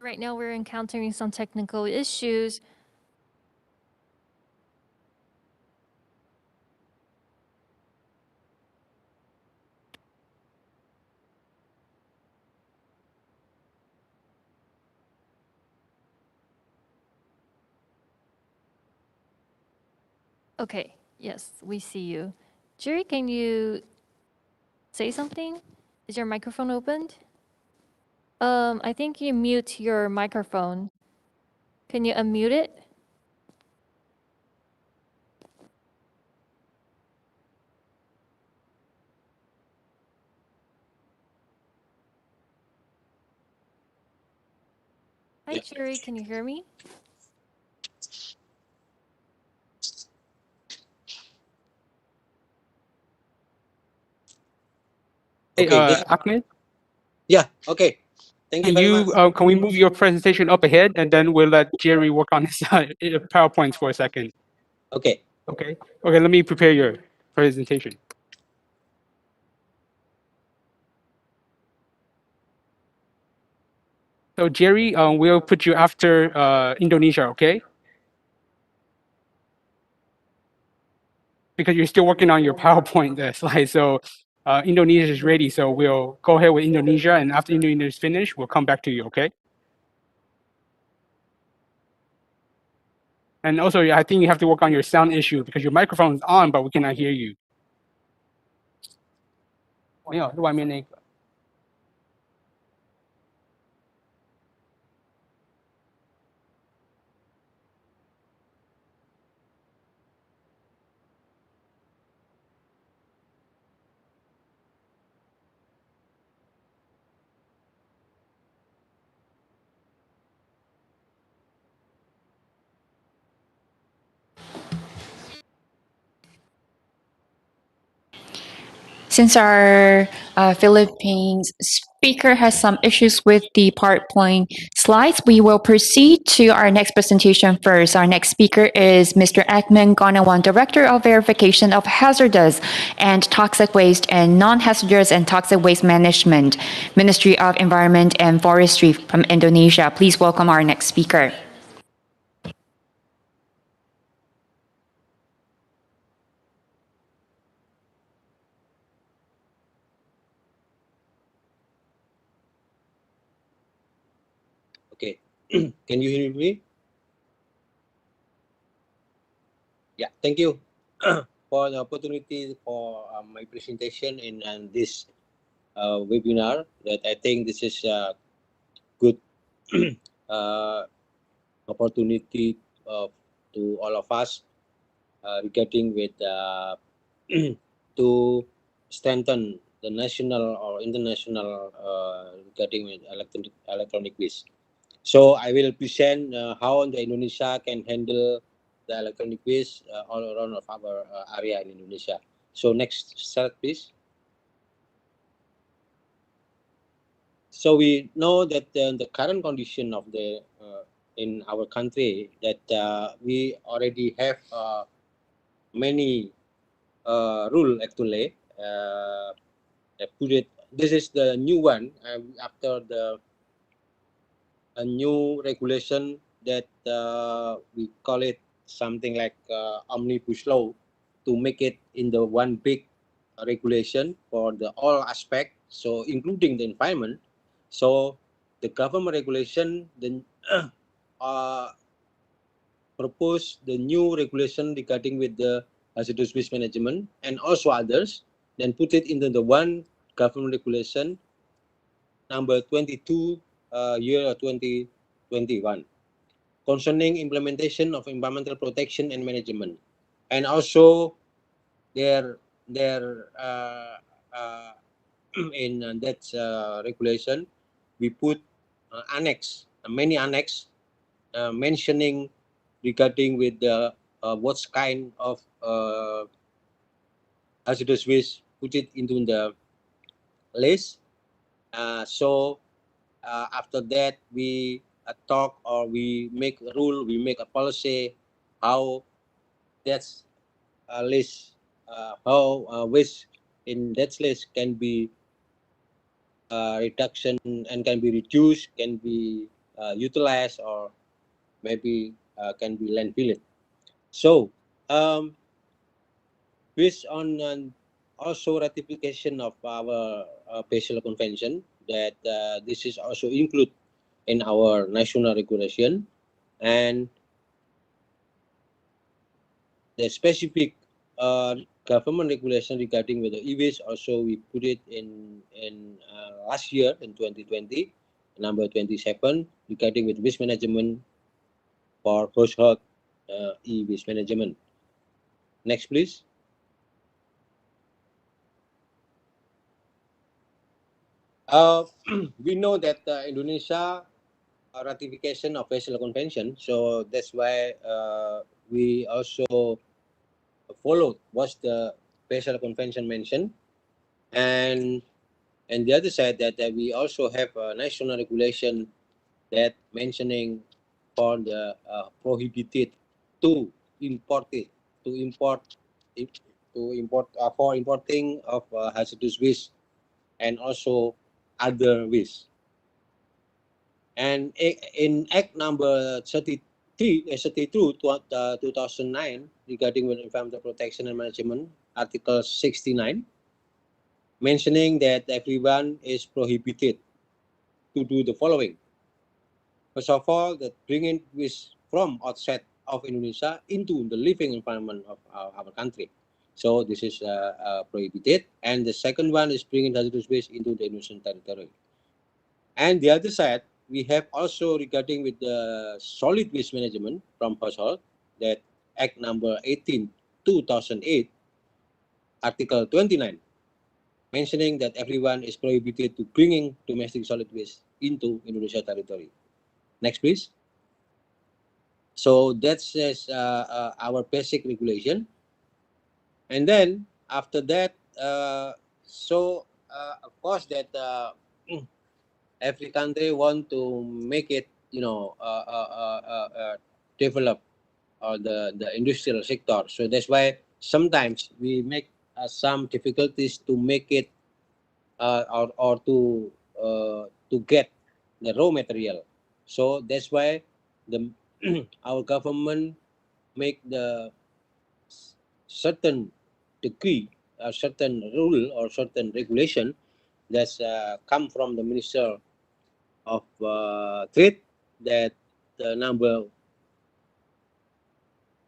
Right now, we're encountering some technical issues. Okay, yes, we see you. Jerry, can you say something? Is your microphone opened? I think you mute your microphone. Can you unmute it? Hi, Jerry, can you hear me? Hey, Okay, Ahmed, yeah, okay. Thank you very much. can we move your presentation up ahead, and then we'll let Jerry work on his PowerPoints for a second. Okay, Okay. Okay. Let me prepare your presentation. So Jerry, we'll put you after Indonesia, okay? Because you're still working on your PowerPoint slide. So Indonesia is ready. So we'll go ahead with Indonesia, and after Indonesia is finished, we'll come back to you, okay? And also, I think you have to work on your sound issue because your microphone is on, but we cannot hear you. 没有，是外面那个。Since our Philippines speaker has some issues with the PowerPoint slides, we will proceed to our next presentation first. Our next speaker is Mr. Ekman Gonawan, Director of Verification of Hazardous and Toxic Waste and Non-Hazardous and Toxic Waste Management, Ministry of Environment and Forestry from Indonesia. Please welcome our next speaker. Okay. Can you hear me? Yeah, thank you for the opportunity for my presentation in this webinar. That I think this is a good opportunity to all of us regarding with to strengthen the national or international regarding with electronic waste. So I will present how the Indonesia can handle the electronic waste all around of our area in Indonesia. So next slide, please. So we know that the current condition of the in our country that we already have many rule actually. This is the new one after the a new regulation that we call it something like omnibus law to make it in the one big regulation for the all aspect, so including the environment. So the government regulation then propose the new regulation regarding with the hazardous waste management and also others, then put it into the one government regulation number 22 year 2021 concerning implementation of environmental protection and management, and also their in that regulation we put many annex mentioning regarding with the what kind of hazardous waste put it into the list. So after that we talk or we make a rule, we make a policy how that's a list, how waste in that list can be reduction and can be reduced, can be utilized, or maybe can be landfilled. So based on also ratification of our Basel Convention, that this is also included in our national regulation, and the specific government regulation regarding with the e-waste also we put it in last year in 2020, number 27, regarding with waste management for household e-waste management. Next, please. We know that Indonesia ratification of Basel Convention, so that's why we also followed what the Basel Convention mentioned, and the other side that we also have a national regulation that mentioning for the prohibited to import for importing of hazardous waste and also other waste. And in Act number 32 2009 regarding with environmental protection and management, Article 69, mentioning that everyone is prohibited to do the following. First of all, that bringing waste from outside of Indonesia into the living environment of our country. So this is prohibited. And the second one is bringing hazardous waste into the Indonesian territory. And the other side, we have also regarding with the solid waste management from household, that Act number 18 2008, Article 29, mentioning that everyone is prohibited to bringing domestic solid waste into Indonesia territory. Next, please. So that's our basic regulation. And then after that, So of course that every country want to make it, develop the industrial sector. So that's why sometimes we make some difficulties to make it or to get the raw material. So that's why the our government make the certain decree, a certain rule or certain regulation that's come from the Minister of Trade, that number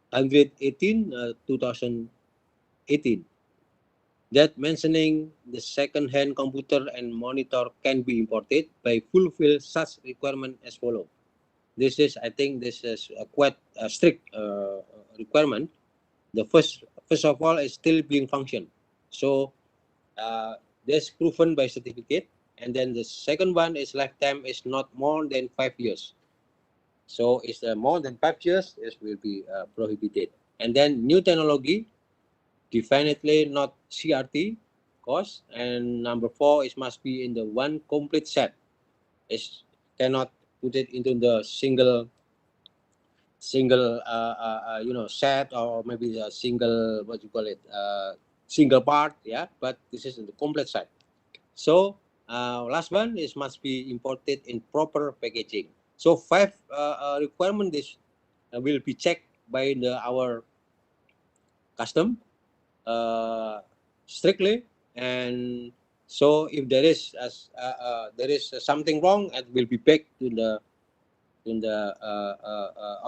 118 2018, that mentioning the second-hand computer and monitor can be imported by fulfill such requirement as follow. This is, I think, this is a quite strict requirement. The first of all is still being function. So that's proven by certificate. And then the second one is lifetime is not more than 5 years. So it's more than 5 years, it will be prohibited. And then new technology, definitely not CRT cost. And number 4 is must be in the one complete set. It cannot put it into the single set, or maybe a single, what you call it, single part, yeah, but this is in the complete set. So last one is must be imported in proper packaging. So 5 requirement this will be checked by our custom strictly, and so if there is something wrong, it will be back to the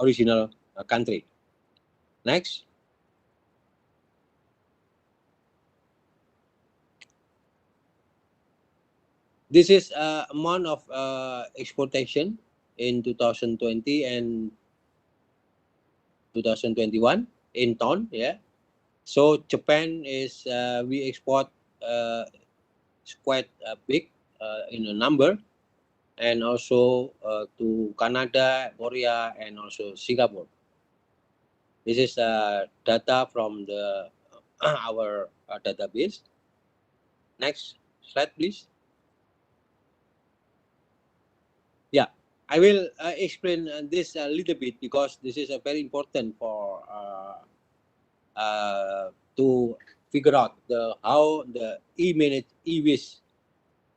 original country. Next. This is amount of exportation in 2020 and 2021 in ton, yeah. So Japan is we export quite big in a number, and also to Canada, Korea, and also Singapore. This is data from the our database. Next slide, please. Yeah, I will explain this a little bit, because this is very important for to figure out how the e-waste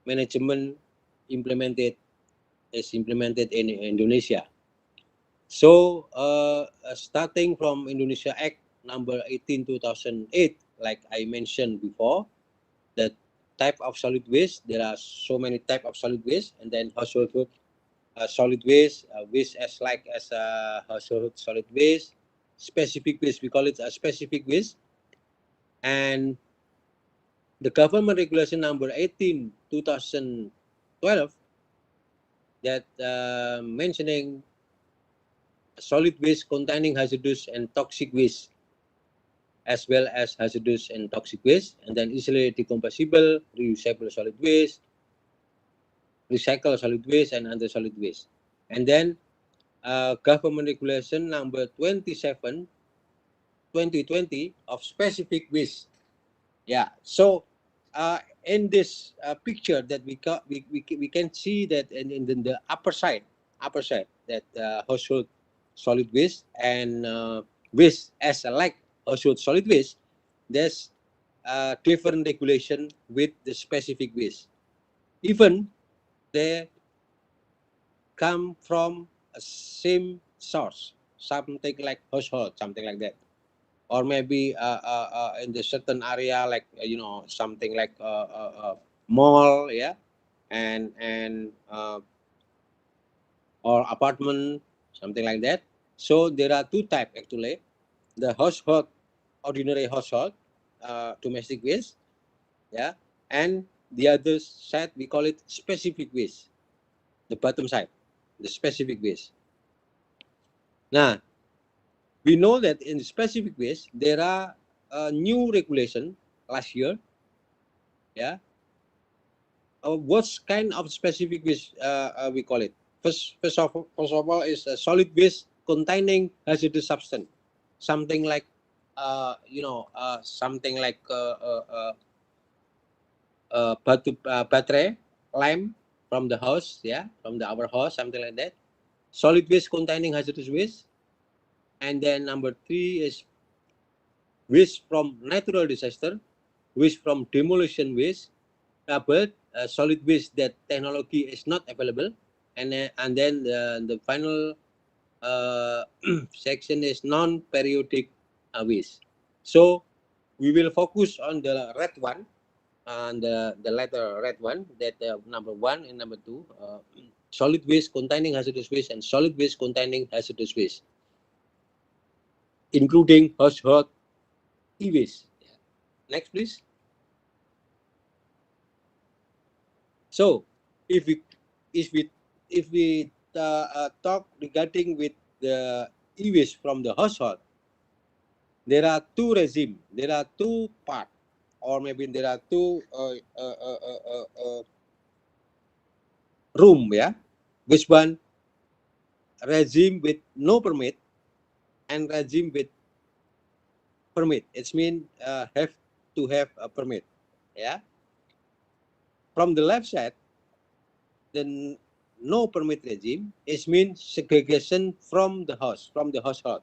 management is implemented in Indonesia. So starting from Indonesia Act number 18/2008, like I mentioned before, the type of solid waste, there are so many type of solid waste, and then household solid waste, waste as household solid waste, specific waste, we call it a specific waste, and the government regulation number 18/2012 that mentioning solid waste containing hazardous and toxic waste, as well as hazardous and toxic waste, and then easily decombustible, reusable solid waste, recycle solid waste, and other solid waste. And then government regulation number 27/2020 of specific waste. Yeah, so in this picture that we can see that in the upper side that household solid waste and waste as like household solid waste, there's different regulation with the specific waste. Even they come from a same source, something like household, something like that, or maybe in the certain area, like something like mall, yeah, and or apartment, something like that. So there are 2 types actually: the household, ordinary household, domestic waste, yeah, and the other side we call it specific waste, the bottom side, the specific waste. Now we know that in specific waste there are new regulation last year, yeah. What kind of specific waste we call it? First of all is a solid waste containing hazardous substance, something like something like battery, lamp from the house, from our house, something like that. Solid waste containing hazardous waste. And then number 3 is waste from natural disaster, waste from demolition waste, but solid waste that technology is not available. And then the final section is non-periodic waste. So we will focus on the red one, and the letter red one, that number 1 and number 2, solid waste containing hazardous waste and solid waste containing hazardous waste, including household e-waste. Next, please. So if we talk regarding with the e-waste from the household, there are 2 regimes, there are 2 parts, or maybe there are 2 room, which one? Regime with no permit and regime with permit. It means have to have a permit. From the left side, the no permit regime, it means segregation from the house, from the household.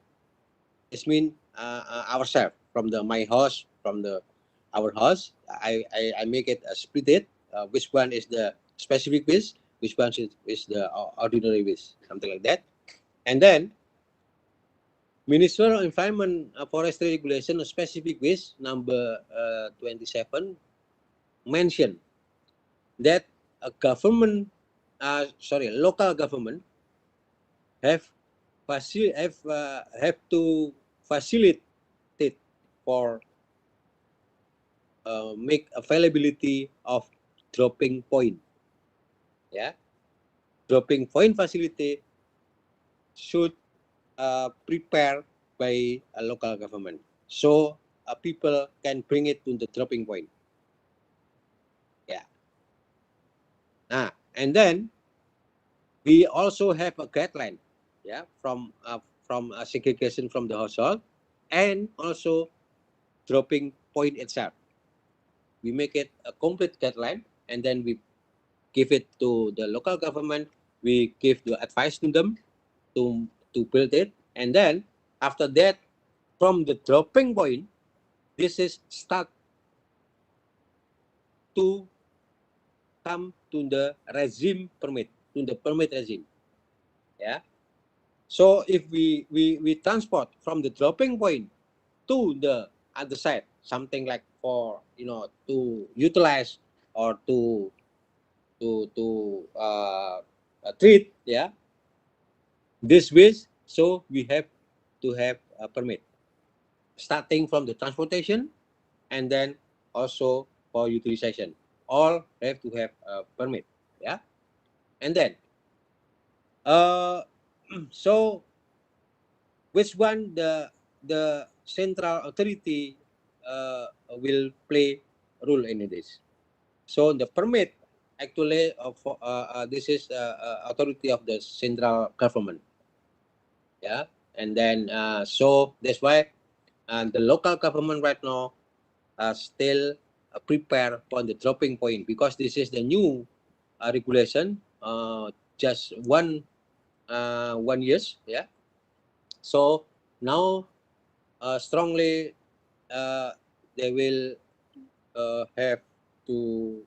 It means ourselves, from my house, from our house. I make it split it. Which one is the specific waste? Which one is the ordinary waste? Something like that. And then Minister of Environment, Forestry Regulation of Specific Waste number 27 mentioned that a government, local government have to facilitate for make availability of dropping point. Dropping point facility should prepared by a local government, so people can bring it to the dropping point. And then we also have a guideline, from segregation from the household, and also dropping point itself. We make it a complete guideline, and then we give it to the local government. We give the advice to them to build it, and then after that, from the dropping point, this is start to come to the regime permit, to the permit regime. So if we transport from the dropping point to the other side, something like for to utilize or to treat this waste, so we have to have a permit, starting from the transportation and then also for utilization. All have to have a permit. And then so which one the central authority will play role in this? So the permit actually this is authority of the central government. And then so that's why the local government right now still prepare for the dropping point, because this is the new regulation, just one years. So now strongly they will have to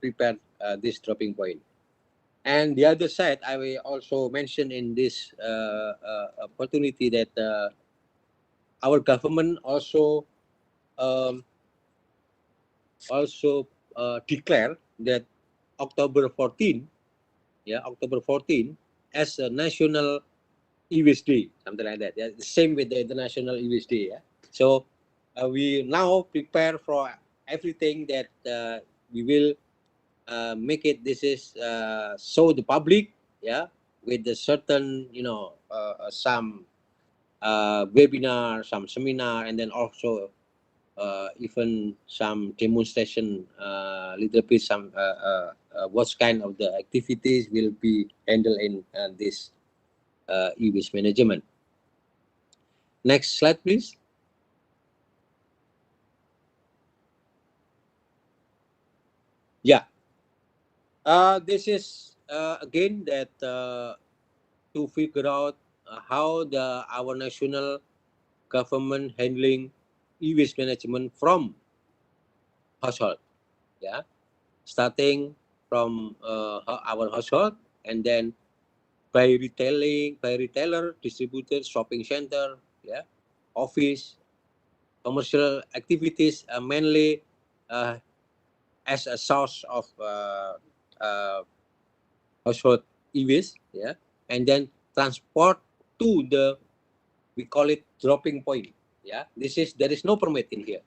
prepare this dropping point. And the other side, I will also mention in this opportunity that our government also declare that October 14 as a national e-waste day, something like that. The same with the international e-waste day. So we now prepare for everything that we will make it. This is show the public, with the certain some webinar, some seminar, and then also even some demonstration, little bit some what kind of the activities will be handled in this e-waste management. Next slide, please. Yeah. This is again that to figure out how our national government handling e-waste management from household. Yeah, starting from our household, and then by retailer, distributor, shopping center, yeah, office, commercial activities, mainly as a source of household e-waste, yeah, and then transport to the, we call it dropping point, yeah. There is no permit in here,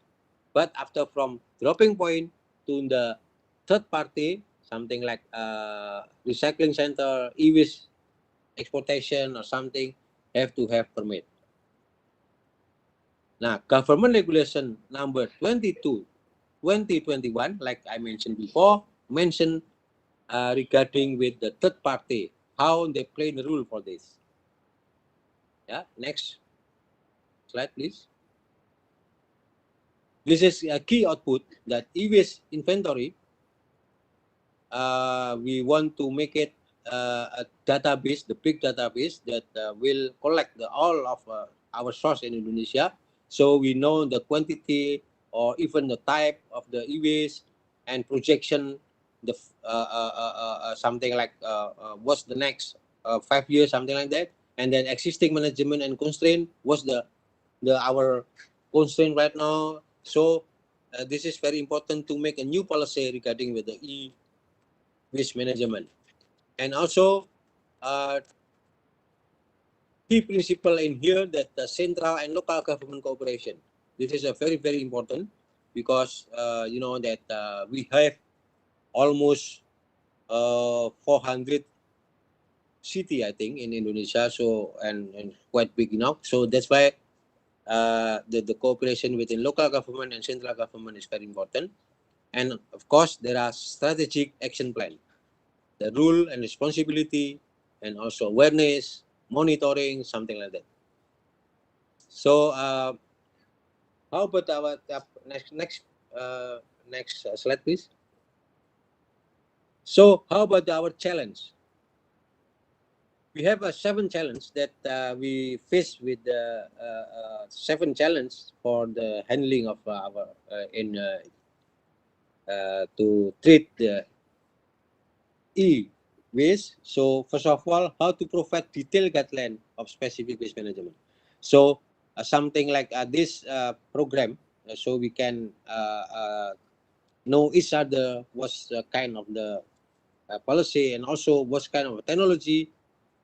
but after from dropping point to the third party, something like recycling center, e-waste exportation or something, have to have permit. Now, government regulation number 22, 2021, like I mentioned before, mentioned regarding with the third party, how they play the rule for this. Yeah, next slide, please. This is a key output that e-waste inventory. We want to make it a database, the big database that will collect all of our source in Indonesia. So we know the quantity or even the type of the e-waste and projection, the something like what's the next 5 years, something like that. And then existing management and constraint, what's our constraint right now. So this is very important to make a new policy regarding with the e-waste management. And also key principle in here that the central and local government cooperation. This is a very, very important because you know that we have almost 400 city, I think, in Indonesia, so and quite big enough. So that's why the cooperation within local government and central government is very important. And of course, there are strategic action plan, the rule and responsibility, and also awareness, monitoring, something like that. So how about our next slide, please? So how about our challenge? We have a 7 challenge that we face with the 7 challenge for the handling of our to treat the e-waste. So first of all, how to provide detailed guideline of specific waste management. So something like this program, so we can know each other what's kind of the policy and also what kind of technology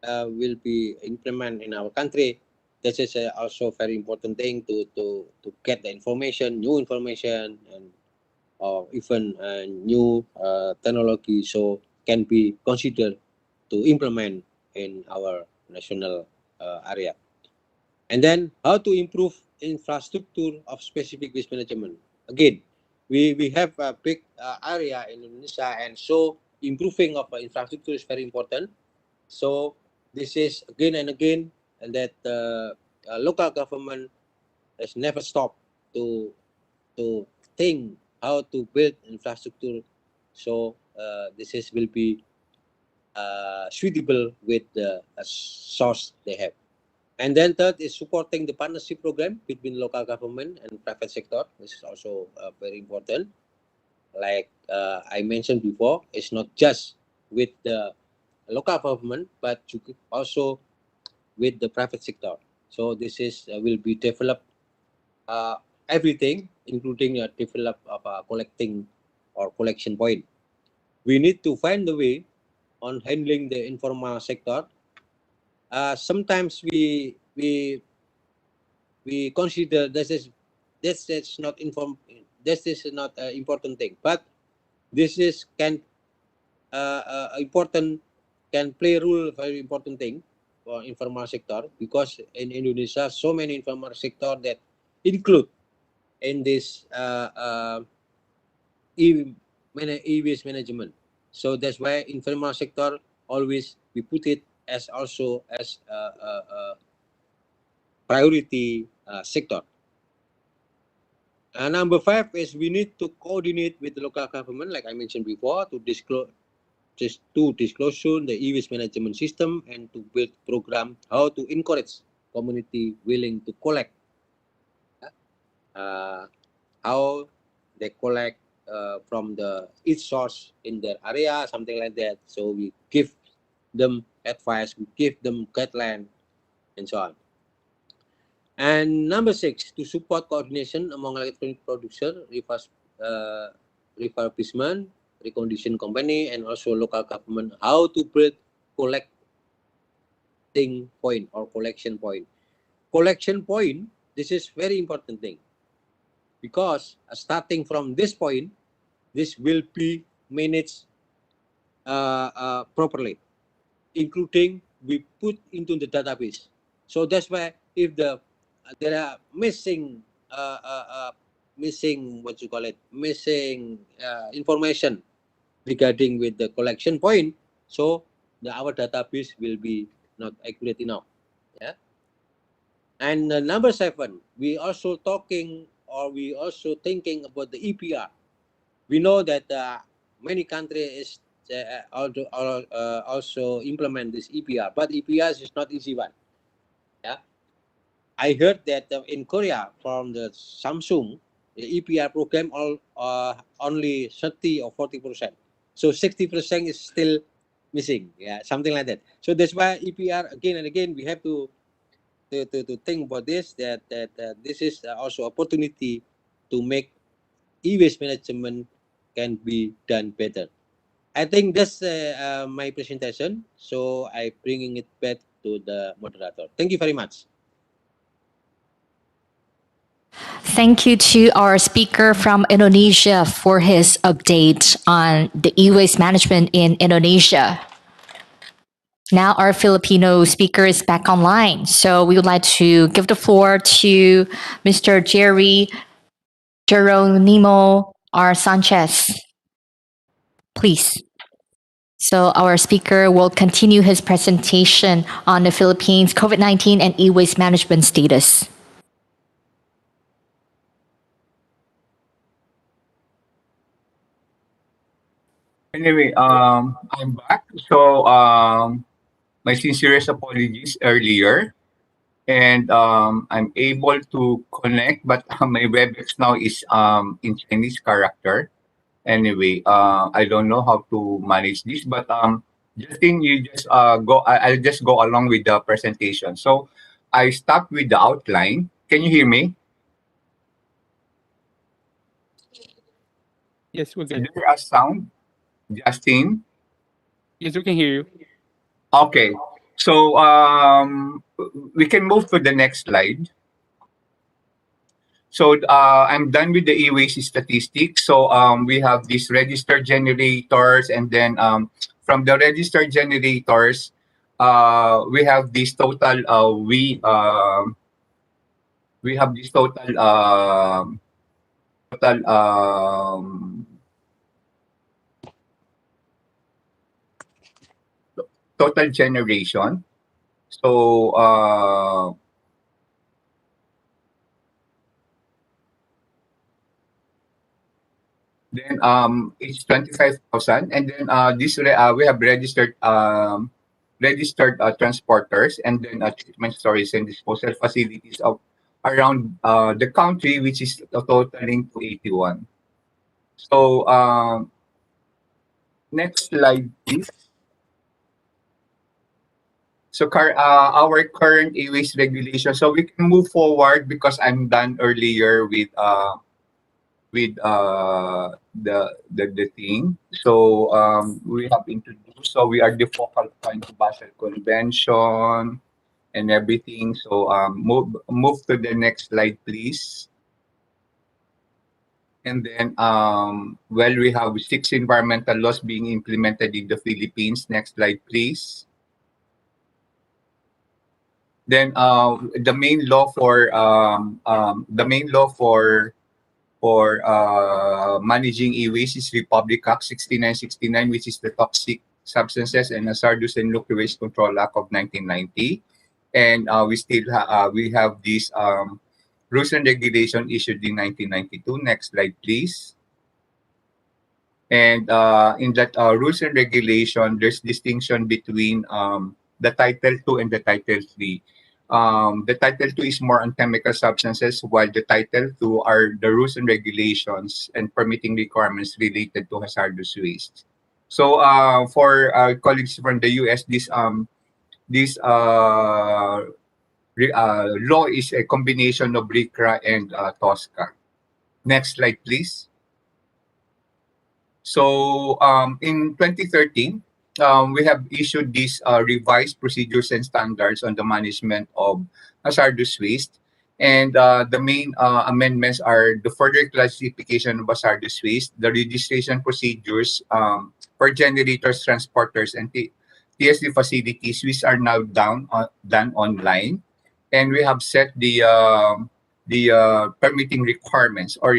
will be implemented in our country. This is also very important thing to get the information, new information, and or even new technology, so can be considered to implement in our national area. And then how to improve infrastructure of specific waste management. Again, we have a big area in Indonesia, and so improving of infrastructure is very important. So this is again and again, and that local government has never stopped to think how to build infrastructure. So this will be suitable with the source they have. And then third is supporting the partnership program between local government and private sector. This is also very important. Like I mentioned before, it's not just with the local government, but also with the private sector. So this is will be developed everything, including develop of collecting or collection point. We need to find a way on handling the informal sector. Sometimes we consider this is not important thing, but this is important, can play a role, very important thing for informal sector, because in Indonesia so many informal sector that include in this e-waste management. So that's why informal sector always we put it as also as priority sector. Number 5 is we need to coordinate with the local government, like I mentioned before, to disclose the e-waste management system and to build program how to encourage community willing to collect. How they collect from each source in their area, something like that. So we give them advice, we give them guidelines, and so on. And number 6, to support coordination among electronic producer, refurbishment, recondition company, and also local government, how to build collecting point or collection point. Collection point, this is very important thing, because starting from this point, this will be managed properly, including we put into the database. So that's why if there are missing information regarding with the collection point, so our database will be not accurate enough. Yeah. And number 7, we also thinking about the EPR. We know that many countries also implement this EPR, but EPR is not easy one. Yeah, I heard that in Korea from the Samsung, the EPR program only 30 or 40%. So 60% is still missing. Yeah, something like that. So that's why EPR again and again we have to think about this. That this is also opportunity to make e-waste management can be done better. I think that's my presentation. So I bringing it back to the moderator. Thank you very much. Thank you to our speaker from Indonesia for his update on the e-waste management in Indonesia. Now our Filipino speaker is back online. So we would like to give the floor to Mr. Jerry Geronimo R. Sanchez. Please. So our speaker will continue his presentation on the Philippines COVID-19 and e-waste management status. Anyway, I'm back. So my sincerest apologies earlier. And I'm able to connect, but my WebEx now is in Chinese character. Anyway, I don't know how to manage this, but Justin, you just go. I'll just go along with the presentation. So I start with the outline. Can you hear me? Yes, we're good. Is there a sound, Justin? Yes, we can hear you. Okay. So we can move to the next slide. So I'm done with the e-waste statistics. So we have these registered generators, and then from the registered generators, we have this total. We have this total generation. So then it's 25,000, and then we have registered transporters, and then treatment storage and disposal facilities of around the country, which is totaling to 81. So next slide, please. So our current e-waste regulation. So we can move forward because I'm done earlier with the thing. So we have introduced. So we are the focal point to Basel Convention and everything. So move to the next slide, please. And then well, we have 6 environmental laws being implemented in the Philippines. Next slide, please. Then the main law for managing e-waste is Republic Act 6969, which is the Toxic Substances and Hazardous and Nuclear Waste Control Act of 1990. And we have this rules and regulation issued in 1992. Next slide, please. And in that rules and regulation, there's distinction between the Title II and the Title III. The Title II is more on chemical substances, while the Title II are the rules and regulations and permitting requirements related to hazardous waste. So for colleagues from the US, this law is a combination of RCRA and TSCA. Next slide, please. So in 2013, we have issued these revised procedures and standards on the management of hazardous waste. And the main amendments are the further classification of hazardous waste, the registration procedures for generators, transporters, and TSD facilities, which are now done online. And we have set the permitting requirements or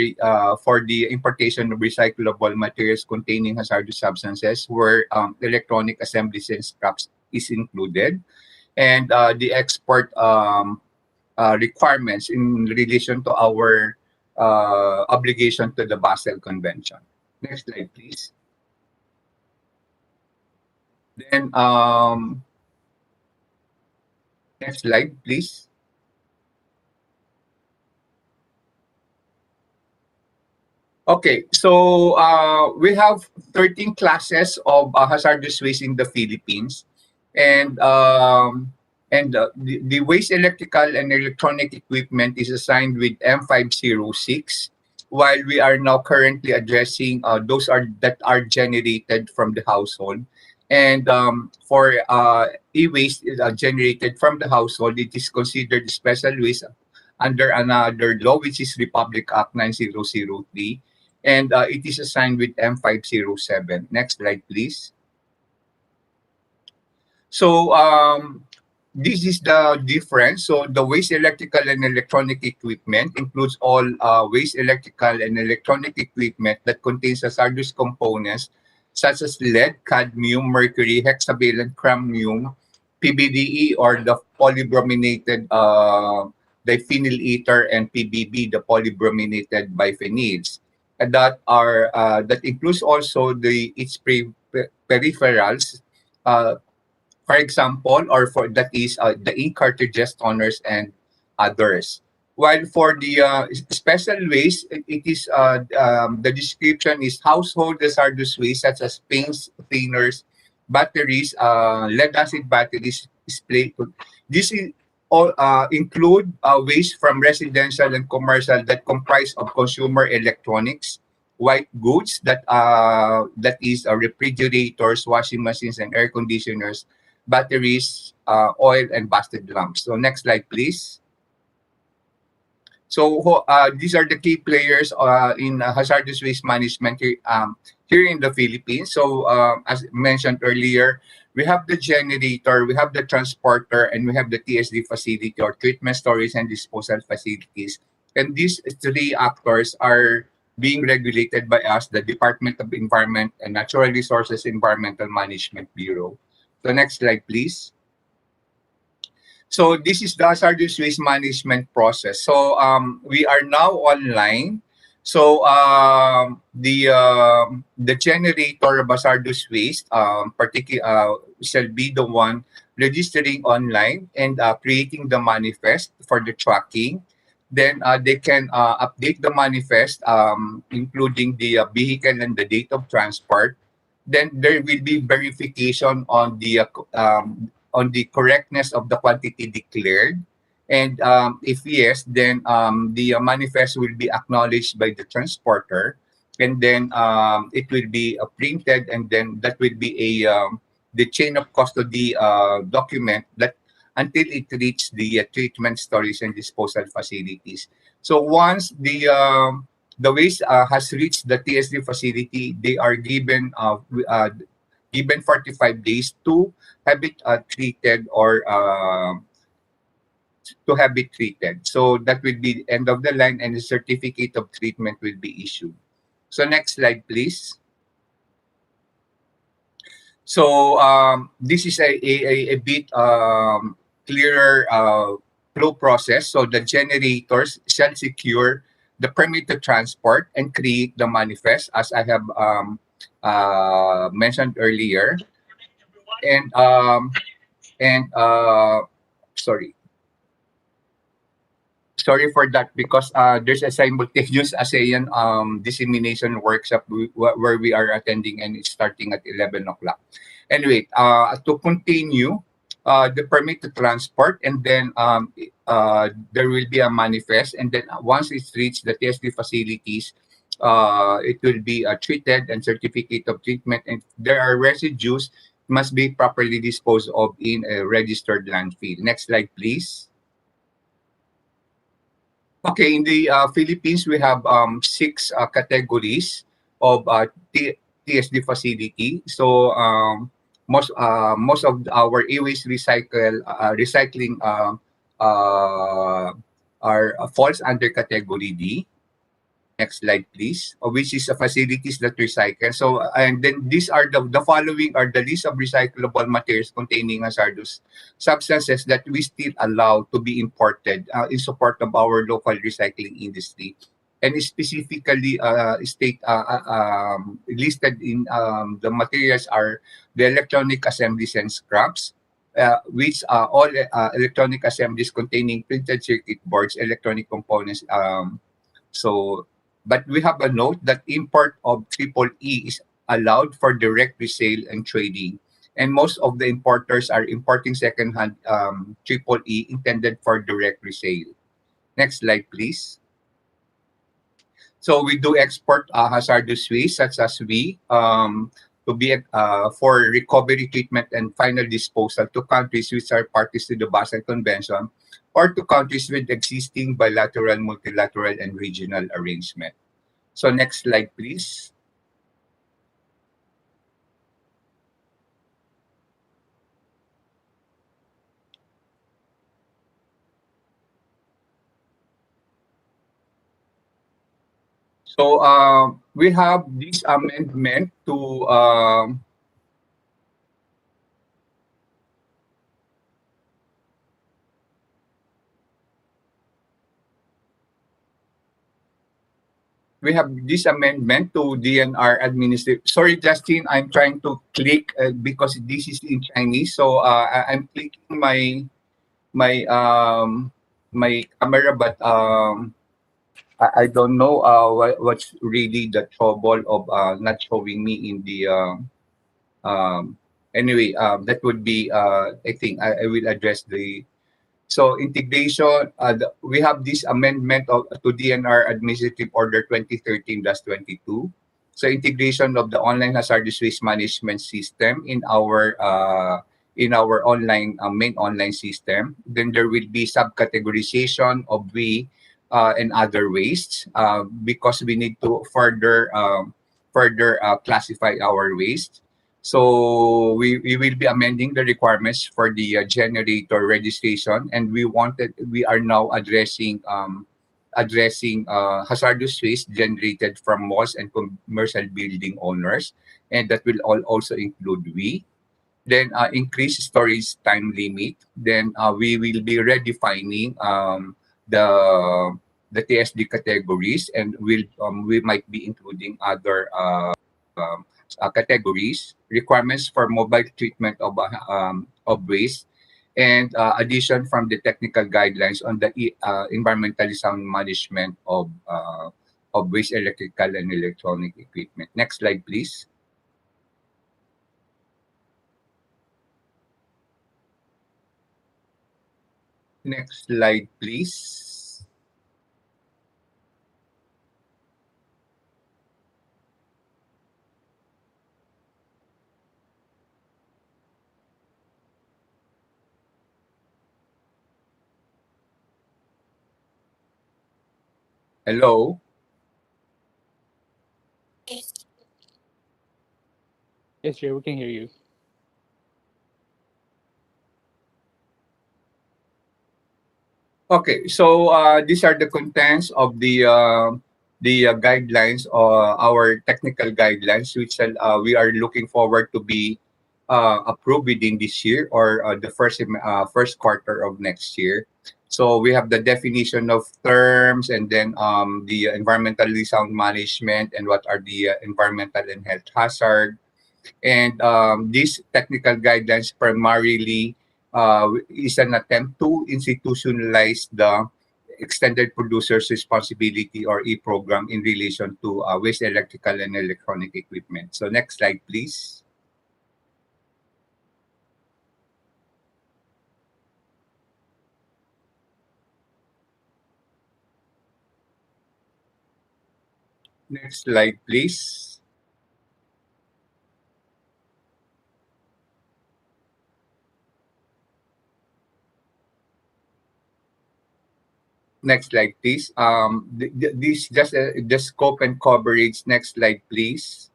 for the importation of recyclable materials containing hazardous substances where electronic assemblies and scraps is included, and the export requirements in relation to our obligation to the Basel Convention. Next slide, please. Then next slide, please. Okay, so we have 13 classes of hazardous waste in the Philippines, and the waste electrical and electronic equipment is assigned with M506, while we are now currently addressing those that are generated from the household. And for e-waste generated from the household, it is considered special waste under another law, which is Republic Act 9003. And it is assigned with M507. Next slide, please. So this is the difference. So the waste electrical and electronic equipment includes all waste electrical and electronic equipment that contains hazardous components such as lead, cadmium, mercury, hexavalent chromium, PBDE, or the polybrominated diphenyl ether, and PBB, the polybrominated biphenyls. And that includes also its peripherals, for example, or for that is the ink cartridges, toners, and others. While for the special waste, it is the description is household hazardous waste such as paints, cleaners, batteries, lead acid batteries, display. This is all include waste from residential and commercial that comprise of consumer electronics, white goods that is refrigerators, washing machines, and air conditioners, batteries, oil, and busted lamps. So next slide, please. So these are the key players in hazardous waste management here in the Philippines. So as mentioned earlier, we have the generator, we have the transporter, and we have the TSD facility or treatment, storage, and disposal facilities. And these three actors are being regulated by us, the Department of Environment and Natural Resources Environmental Management Bureau. So next slide, please. So this is the hazardous waste management process. So we are now online. So the generator of hazardous waste shall be the one registering online and creating the manifest for the tracking. Then they can update the manifest, including the vehicle and the date of transport. Then there will be verification on the correctness of the quantity declared. And if yes, then the manifest will be acknowledged by the transporter, and then it will be printed, and then that will be the chain of custody document that until it reaches the treatment, storage, and disposal facilities. So once the waste has reached the TSD facility, they are given 45 days to have it treated or to have it treated. So that will be the end of the line, and a certificate of treatment will be issued. So next slide, please. So this is a bit clearer flow process. So the generators shall secure the permit to transport and create the manifest, as I have mentioned earlier. And sorry for that, because there's a simultaneous ASEAN dissemination workshop where we are attending, and it's starting at 11 o'clock. Anyway, to continue, the permit to transport, and then there will be a manifest, and then once it's reached the TSD facilities, it will be treated and certificate of treatment, and there are residues must be properly disposed of in a registered landfill. Next slide, please. Okay, in the Philippines, we have 6 categories of TSD facility. So most of our e-waste recycling falls under category D. Next slide, please. Which is facilities that recycle. So, and then these are the following are the list of recyclable materials containing hazardous substances that we still allow to be imported in support of our local recycling industry. And specifically listed in the materials are the electronic assemblies and scraps, which all electronic assemblies containing printed circuit boards, electronic components. But we have a note that import of EEE is allowed for direct resale and trading. And most of the importers are importing second-hand EEE intended for direct resale. Next slide, please. So we do export hazardous waste such as to be for recovery, treatment, and final disposal to countries which are parties to the Basel Convention, or to countries with existing bilateral, multilateral, and regional arrangement. So next slide, please. So we have this amendment to DNR administrative. Sorry, Justin, I'm trying to click because this is in Chinese. So I'm clicking my camera, but I don't know what's really the trouble of not showing me in the anyway. That would be I think I will address the. So integration, we have this amendment to DNR Administrative Order 2013-22. So integration of the online hazardous waste management system in our online main online system. Then there will be subcategorization of and other wastes because we need to further classify our waste. So we will be amending the requirements for the generator registration, and we are now addressing hazardous waste generated from malls and commercial building owners, and that will also include Then increase storage time limit. Then we will be redefining the TSD categories, and we might be including other categories, requirements for mobile treatment of waste, and addition from the technical guidelines on the environmentally sound management of waste electrical and electronic equipment. Next slide, please. Next slide, please. Hello? Yes, Jay, we can hear you. Okay, so these are the contents of the guidelines, or our technical guidelines, which we are looking forward to be approved within this year, or the first quarter of next year. So we have the definition of terms, and then the environmentally sound management, and what are the environmental and health hazard. And these technical guidelines primarily is an attempt to institutionalize the extended producer's responsibility, or e-program, in relation to waste electrical and electronic equipment. So next slide, please. Next slide, please. Next slide, please. This just scope and coverage. Next slide, please.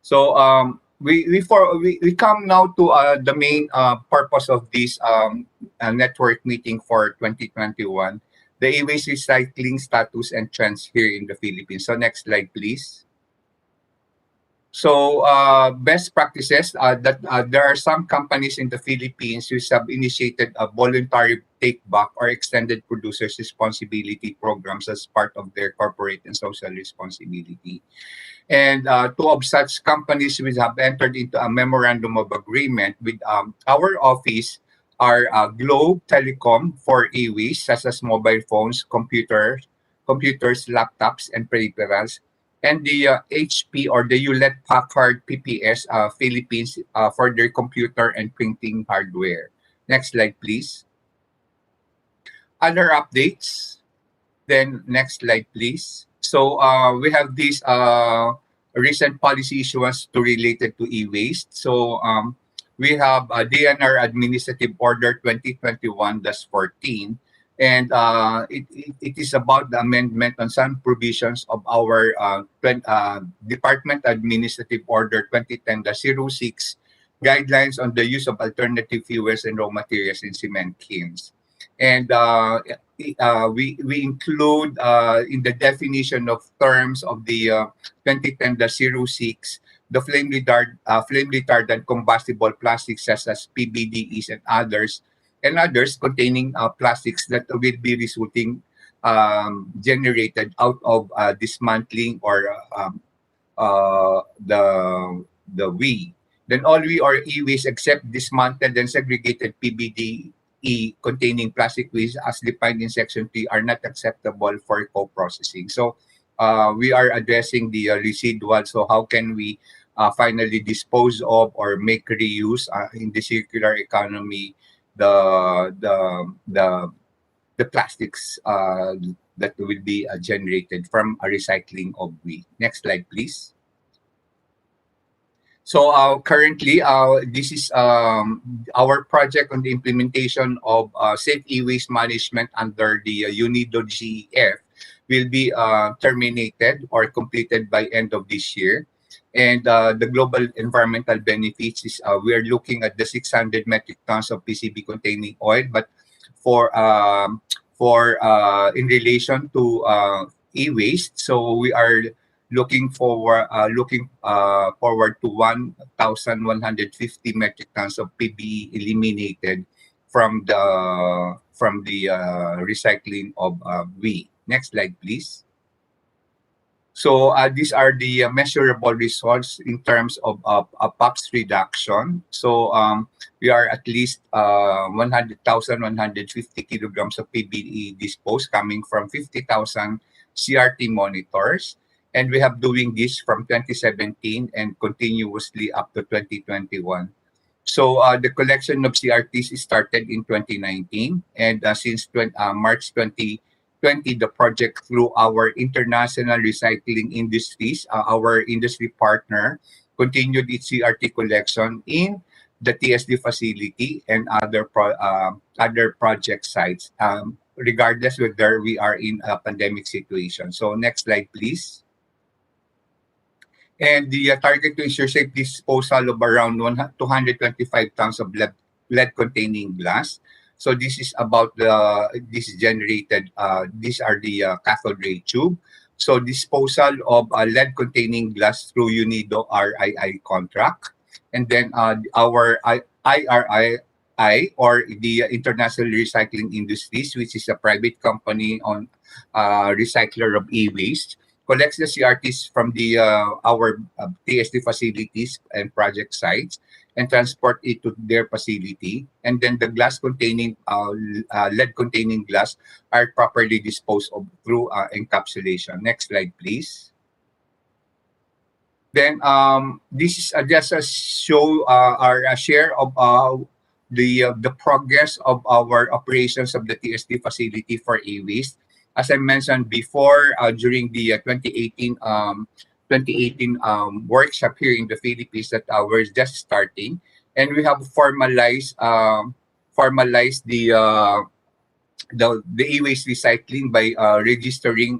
So we come now to the main purpose of this network meeting for 2021, the e-waste recycling status and trends here in the Philippines. So next slide, please. So best practices, that there are some companies in the Philippines who have initiated a voluntary take-back or extended producers' responsibility programs as part of their corporate and social responsibility. And two of such companies which have entered into a memorandum of agreement with our office are Globe Telecom for e-waste, such as mobile phones, computers, laptops, and peripherals, and the HP or the Hewlett Packard PPS Philippines for their computer and printing hardware. Next slide, please. Other updates. Then next slide, please. So we have these recent policy issuance related to e-waste. So we have DNR Administrative Order 2021-14. And it is about the amendment on some provisions of our Department Administrative Order 2010-06 guidelines on the use of alternative fuels and raw materials in cement kilns. And we include in the definition of terms of the 2010-06 the flame retardant combustible plastics such as PBDEs and others containing plastics that will be resulting generated out of dismantling or the WE. Then all WE or e-waste except dismantled and segregated PBDE containing plastic waste as defined in Section 3 are not acceptable for co-processing. So we are addressing the residual. So how can we finally dispose of or make reuse in the circular economy the plastics that will be generated from a recycling of WE. Next slide, please. So currently, this is our project on the implementation of safe e-waste management under the UNIDO GEF will be terminated or completed by end of this year. And the global environmental benefits is we are looking at the 600 metric tons of PCB containing oil, but for in relation to e-waste, so we are looking forward to 1,150 metric tons of PBE eliminated from the recycling of WE. Next slide, please. So these are the measurable results in terms of POPs reduction. So we are at least 150 kilograms of PBE disposed, coming from 50,000 CRT monitors. And we have doing this from 2017 and continuously up to 2021. So the collection of CRTs started in 2019, and since March 2020, the project through our international recycling industries, our industry partner, continued its CRT collection in the TSD facility and other project sites, regardless whether we are in a pandemic situation. So next slide, please. And the target to ensure safe disposal of around 225 tons of lead-containing glass. So this is about this generated. These are the cathode ray tube. So disposal of lead-containing glass through UNIDO RII contract, and then our IRI I, or the International Recycling Industries, which is a private company on recycler of e-waste, collects the CRTs from the our TSD facilities and project sites and transport it to their facility. And then the glass containing lead containing glass are properly disposed of through encapsulation. Next slide, please. Then this is just a show or a share of the progress of our operations of the TSD facility for e-waste. As I mentioned before, during the 2018 workshop here in the Philippines that we're just starting, and we have formalized the e-waste recycling by registering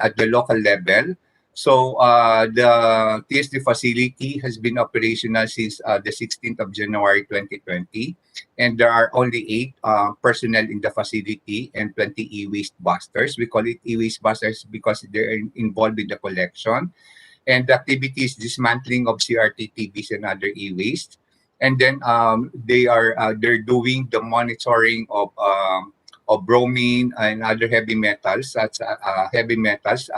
at the local level. So the TSD facility has been operational since the 16th of January 2020, and there are only 8 personnel in the facility and 20 e-waste busters. We call it e-waste busters because they're involved in the collection, and the activity is dismantling of CRT, TVs, and other e-waste. And then they're doing the monitoring of bromine and other heavy metals, such heavy metals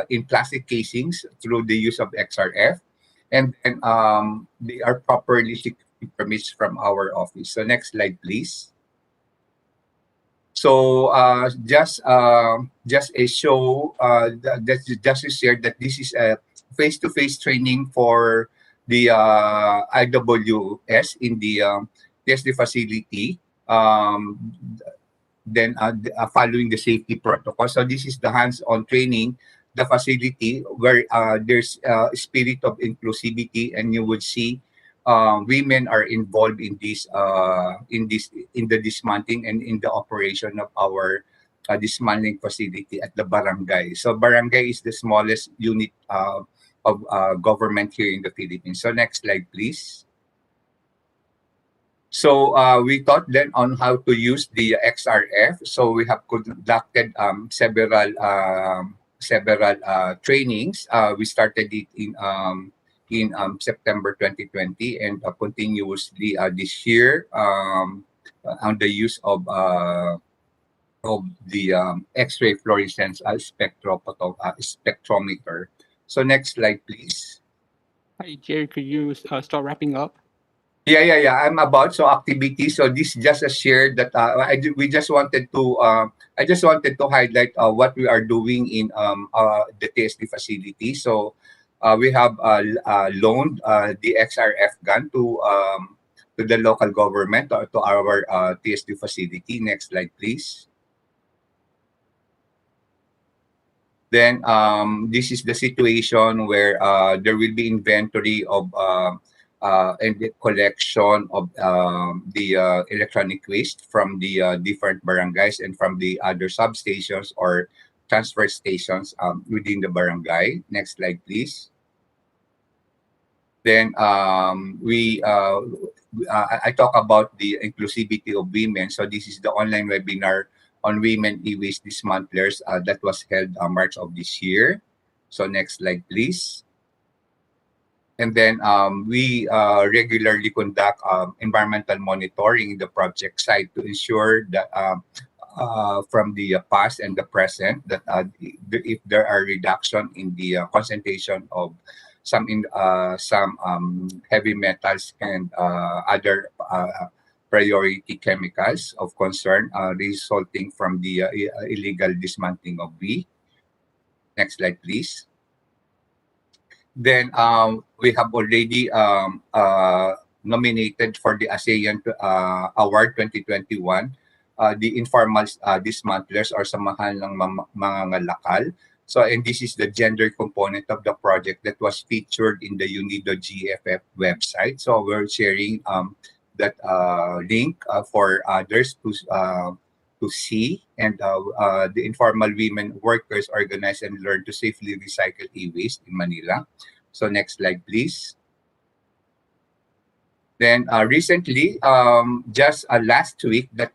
in plastic casings through the use of XRF, and then they are properly securing permits from our office. So next slide, please. So just a show just to share that this is a face-to-face training for the IWS in the TSD facility. Then following the safety protocol. So this is the hands-on training, the facility where there's a spirit of inclusivity, and you would see women are involved in this in the dismantling and in the operation of our dismantling facility at the barangay. So barangay is the smallest unit of government here in the Philippines. So next slide, please. So we taught them on how to use the XRF. So we have conducted several trainings. We started it in September 2020 and continuously this year on the use of the X-ray fluorescence spectrometer. So next slide, please. Hi, Jerry, could you start wrapping up? Yeah. I'm about activities. So this is just a share that we just wanted to I just wanted to highlight what we are doing in the TSD facility. So we have loaned the XRF gun to the local government or to our TSD facility. Next slide, please. Then this is the situation where there will be inventory of and the collection of the electronic waste from the different barangays and from the other substations or transfer stations within the barangay. Next slide, please. Then I talk about the inclusivity of women. So this is the online webinar on women e-waste dismantlers that was held March of this year. So next slide, please. And then we regularly conduct environmental monitoring in the project site to ensure that from the past and the present that if there are reduction in the concentration of some heavy metals and other priority chemicals of concern resulting from the illegal dismantling of we. Next slide, please. Then we have already nominated for the ASEAN Award 2021 the informal dismantlers or samahan ng mga ngalakal. So, and this is the gender component of the project that was featured in the UNIDO GFF website. So we're sharing that link for others to see, and the informal women workers organize and learn to safely recycle e-waste in Manila. So next slide, please. Then recently, just last week, that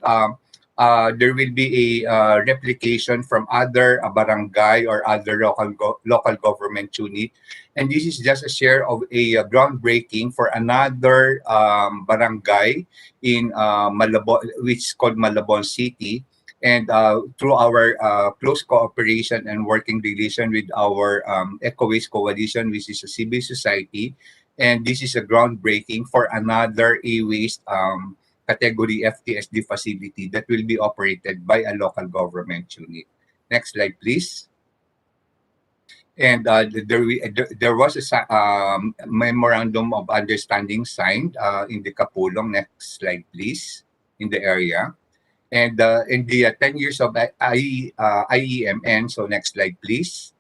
there will be a replication from other barangay or other local government unit. And this is just a share of a groundbreaking for another barangay in Malabon, which is called Malabon City. And through our close cooperation and working relation with our Eco-Waste Coalition, which is a civil society, and this is a groundbreaking for another e-waste category FTSD facility that will be operated by a local government unit. Next slide, please. And there was a memorandum of understanding signed in the Kapulong. Next slide, please, in the area. And in the 10 years of IEMN, so next slide, please.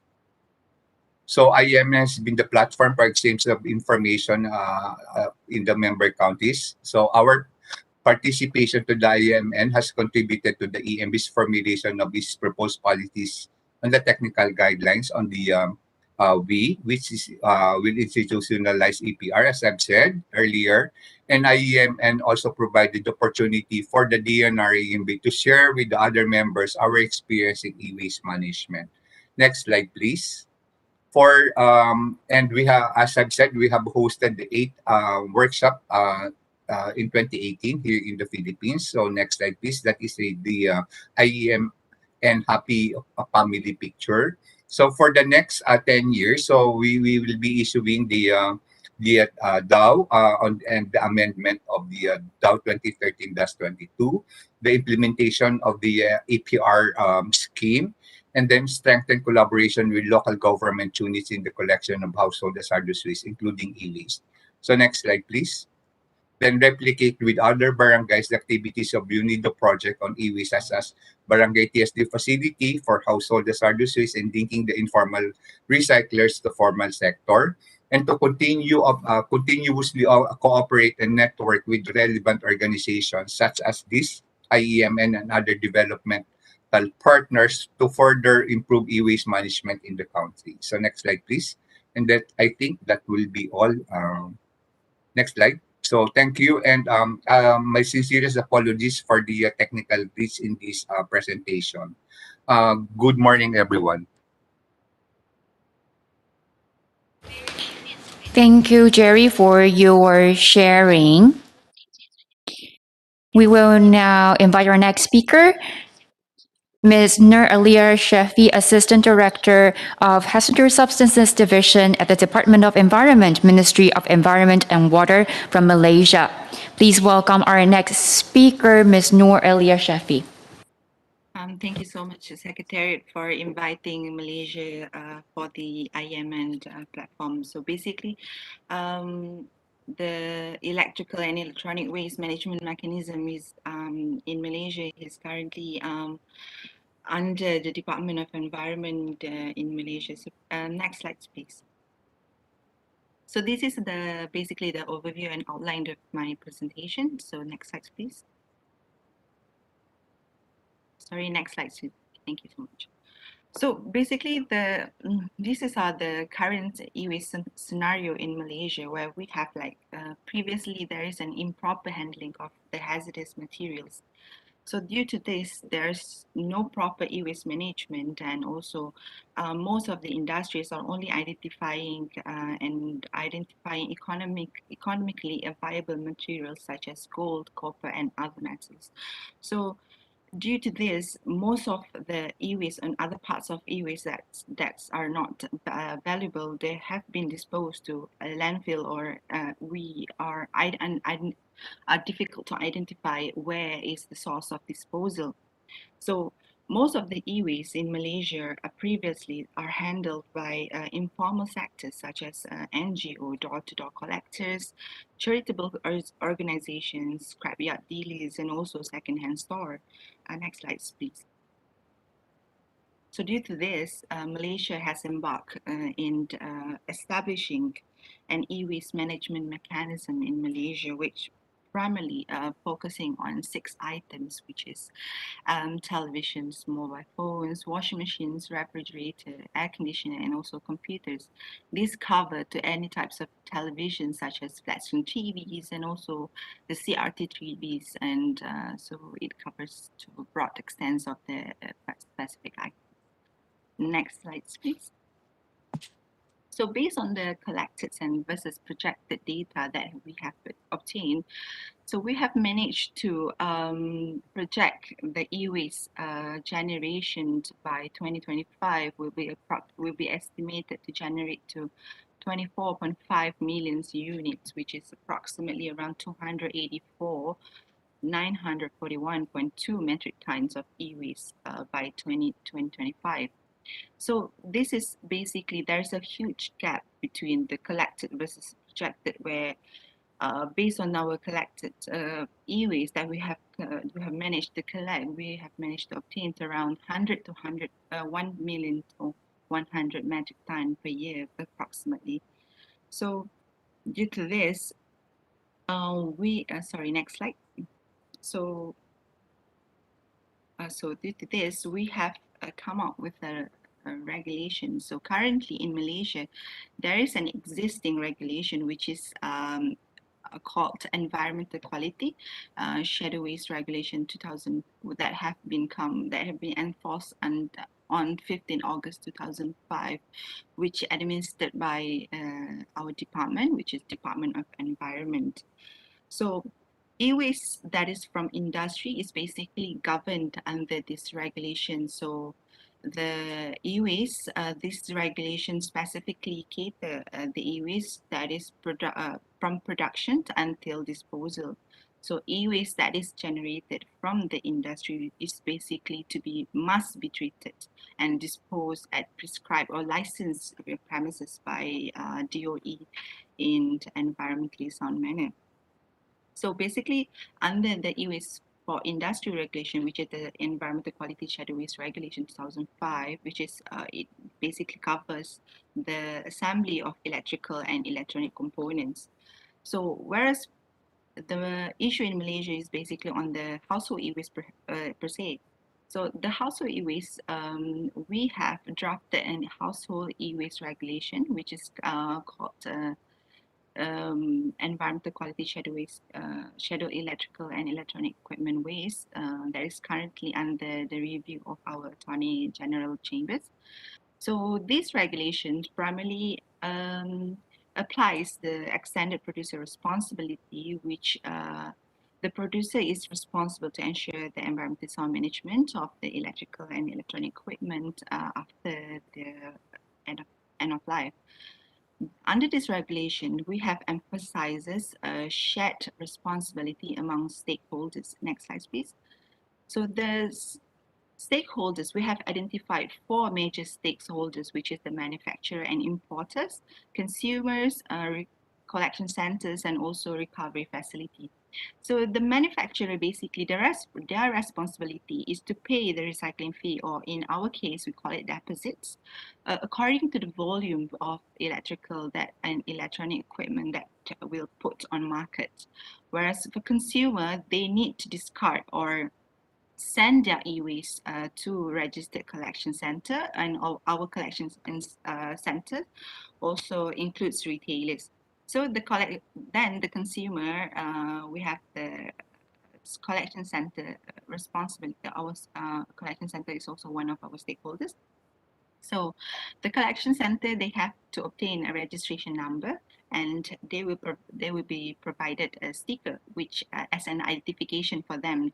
So IEMN has been the platform for exchange of information in the member counties. So our participation to the IEMN has contributed to the EMB's formulation of these proposed policies and the technical guidelines on the which is will institutionalize EPR, as I've said earlier. And IEMN also provided the opportunity for the DNR EMB to share with the other members our experience in e-waste management. Next slide, please. And we have, as I've said, we have hosted the 8th workshop in 2018 here in the Philippines. So next slide, please. That is the IEM and Happy Family picture. So for the next 10 years, so we will be issuing the DAO and the amendment of the DAO 2013-22, the implementation of the APR scheme, and then strengthen collaboration with local government units in the collection of household hazardous waste, including e-waste. So next slide, please. Then replicate with other barangays the activities of UNIDO project on e-waste as Barangay TSD facility for household hazardous waste and linking the informal recyclers to formal sector, and to continue continuously cooperate and network with relevant organizations such as this IEMN and other developmental partners to further improve e-waste management in the country. So next slide, please. And that, I think that will be all. Next slide. So thank you, and my sincerest apologies for the technical glitch in this presentation. Good morning, everyone. Thank you, Jerry, for your sharing. We will now invite our next speaker, Ms. Nur Alia Shafi, Assistant Director of Hazardous Substances Division at the Department of Environment, Ministry of Environment and Water from Malaysia. Please welcome our next speaker, Ms. Nur Alia Shafi. Thank you so much, Secretariat, for inviting Malaysia for the IEMN platform. So basically, the electrical and electronic waste management mechanism is in Malaysia is currently under the Department of Environment in Malaysia. So, next slide, please. So this is basically the overview and outline of my presentation. So next slide, please. Sorry, next slide, please. Thank you so much. So basically, this is the current e-waste scenario in Malaysia, where we have previously there is an improper handling of the hazardous materials. So due to this, there's no proper e-waste management, and also most of the industries are only identifying economically viable materials such as gold, copper, and other metals. So due to this, most of the e-waste and other parts of e-waste that are not valuable, they have been disposed to a landfill, or are difficult to identify where is the source of disposal. So most of the e-waste in Malaysia previously are handled by informal sectors such as NGO, door-to-door collectors, charitable organizations, scrapyard dealers, and also second-hand store. Next slide, please. So due to this, Malaysia has embarked in establishing an e-waste management mechanism in Malaysia, which primarily focusing on 6 items, which is televisions, mobile phones, washing machines, refrigerator, air conditioner, and also computers. These cover to any types of television, such as flat screen TVs and also the CRT TVs, and so it covers to a broad extent of the specific items. Next slide, please. So based on the collected and versus projected data that we have obtained, so we have managed to project the e-waste generation by 2025 will be estimated to generate to 24.5 million units, which is approximately around 941.2 metric tons of e-waste by 2025. So this is basically, there's a huge gap between the collected versus projected, where based on our collected e-waste that we have managed to collect, we have managed to obtain around 1 million to 100 metric ton per year approximately. So due to this, sorry, next slide. So due to this, we have come up with a regulation. So currently in Malaysia, there is an existing regulation which is called Environmental Quality Shadow Waste Regulation 2000 that have been enforced on 15 August 2005, which administered by our department, which is Department of Environment. So e-waste that is from industry is basically governed under this regulation. So the e-waste, this regulation specifically cater the e-waste that is from production until disposal. So e-waste that is generated from the industry is basically must be treated and disposed at prescribed or licensed premises by DOE in environmentally sound manner. So basically, under the e-waste for industry regulation, which is the Environmental Quality Shadow Waste Regulation 2005, which is it basically covers the assembly of electrical and electronic components. So whereas the issue in Malaysia is basically on the household e-waste per se. So the household e-waste, we have drafted a household e-waste regulation, which is called Environmental Quality Shadow Waste, Shadow Electrical and Electronic Equipment Waste that is currently under the review of our Attorney General Chambers. So these regulations primarily applies the extended producer responsibility, which the producer is responsible to ensure the environmental sound management of the electrical and electronic equipment after the end of life. Under this regulation, we have emphasizes a shared responsibility among stakeholders. Next slide, please. So the stakeholders, we have identified 4 major stakeholders, which is the manufacturer and importers, consumers, collection centers, and also recovery facility. So the manufacturer, basically, their responsibility is to pay the recycling fee, or in our case, we call it deposits, according to the volume of electrical and electronic equipment that we'll put on market. Whereas for consumer, they need to discard or send their e-waste to registered collection center, and our collection center also includes retailers. So then the consumer, we have the collection center responsibility. Our collection center is also one of our stakeholders. So the collection center, they have to obtain a registration number, and they will be provided a sticker, which as an identification for them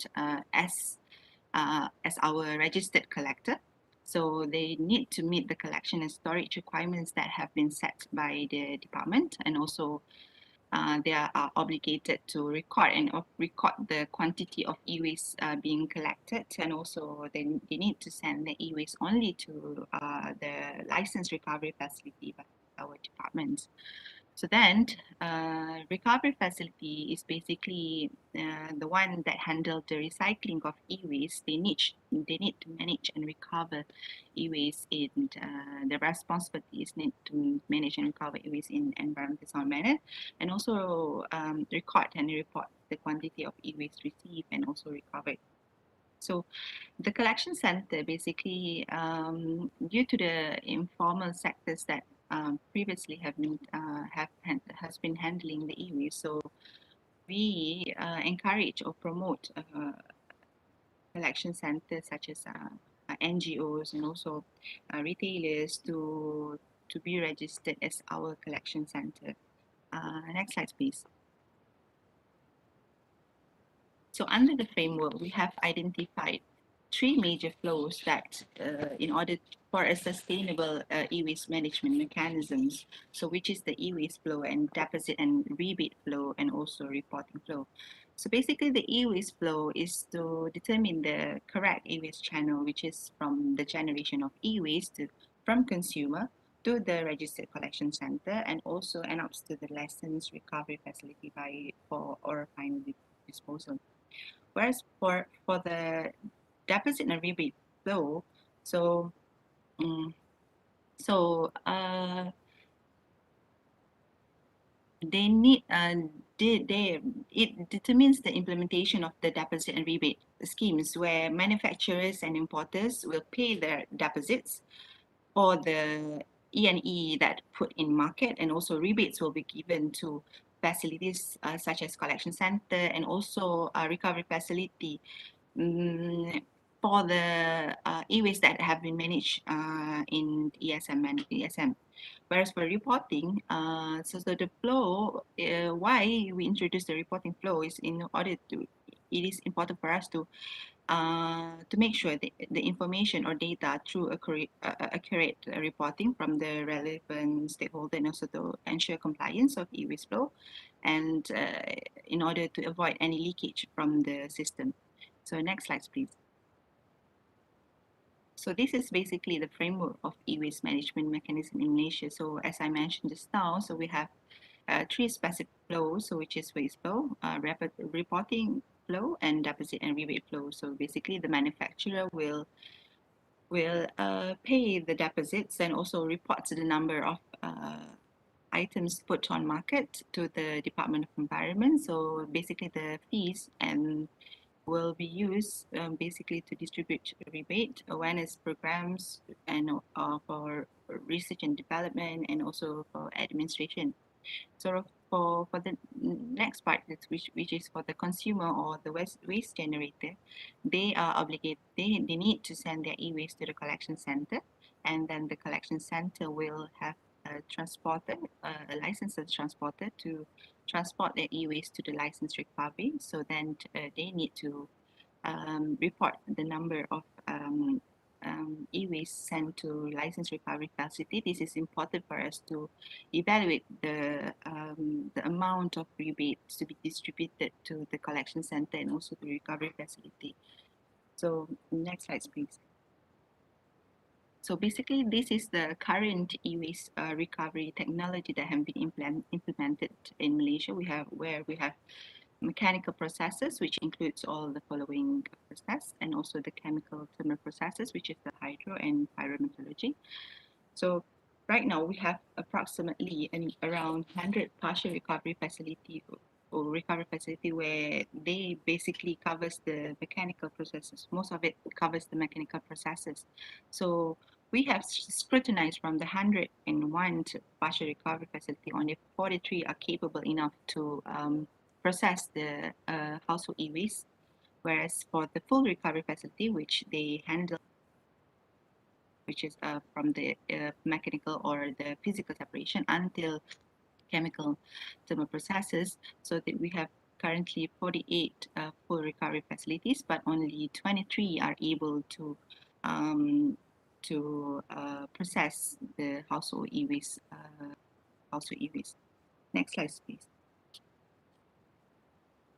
as our registered collector. So they need to meet the collection and storage requirements that have been set by the department, and also they are obligated to record the quantity of e-waste being collected, and also they need to send the e-waste only to the licensed recovery facility by our department. So then, recovery facility is basically the one that handles the recycling of e-waste. They need to manage and recover e-waste in the responsibilities need to manage and recover e-waste in environmentally sound manner, and also record and report the quantity of e-waste received and also recovered. So the collection center basically, due to the informal sectors that previously has been handling the e-waste, so we encourage or promote collection centers such as NGOs and also retailers to be registered as our collection center. Next slide, please. So under the framework, we have identified 3 major flows that in order for a sustainable e-waste management mechanisms, so which is the e-waste flow and deposit and rebate flow and also reporting flow. So basically the e-waste flow is to determine the correct e-waste channel, which is from the generation of e-waste from consumer to the registered collection center and also end up to the licensed recovery facility for final disposal. Whereas for the deposit and rebate flow, they need it determines the implementation of the deposit and rebate schemes where manufacturers and importers will pay their deposits for the E&E that put in market, and also rebates will be given to facilities such as collection center and also recovery facility for the e-waste that have been managed in ESM and ESM. Whereas for reporting, so the flow, why we introduce the reporting flow is in order to, it is important for us to make sure that the information or data through accurate reporting from the relevant stakeholder and also to ensure compliance of e-waste flow and in order to avoid any leakage from the system. So next slide, please. So this is basically the framework of e-waste management mechanism in Malaysia. So as I mentioned just now, so we have 3 specific flows, so which is waste flow, rapid reporting flow, and deposit and rebate flow. So basically the manufacturer will pay the deposits and also report the number of items put on market to the Department of Environment. So basically the fees and will be used basically to distribute rebate awareness programs and for research and development and also for administration. So for the next part, which is for the consumer or the waste generator, they are obligated, they need to send their e-waste to the collection center, and then the collection center will have a transporter, a licensed transporter to transport their e-waste to the licensed recovery. So then they need to report the number of e-waste sent to licensed recovery facility. This is important for us to evaluate the amount of rebates to be distributed to the collection center and also the recovery facility. So next slide, please. So basically, this is the current e-waste recovery technology that have been implemented in Malaysia. We have mechanical processes, which includes all the following process, and also the chemical thermal processes, which is the hydro and pyrometallurgy. So right now we have approximately around 100 partial recovery facility or recovery facility where they basically covers the mechanical processes. Most of it covers the mechanical processes. So we have scrutinized from the 101 partial recovery facility, only 43 are capable enough to process the household e-waste, whereas for the full recovery facility, which they handle, which is from the mechanical or the physical separation until chemical thermal processes, so that we have currently 48 full recovery facilities, but only 23 are able to process the household e-waste. Next slide, please.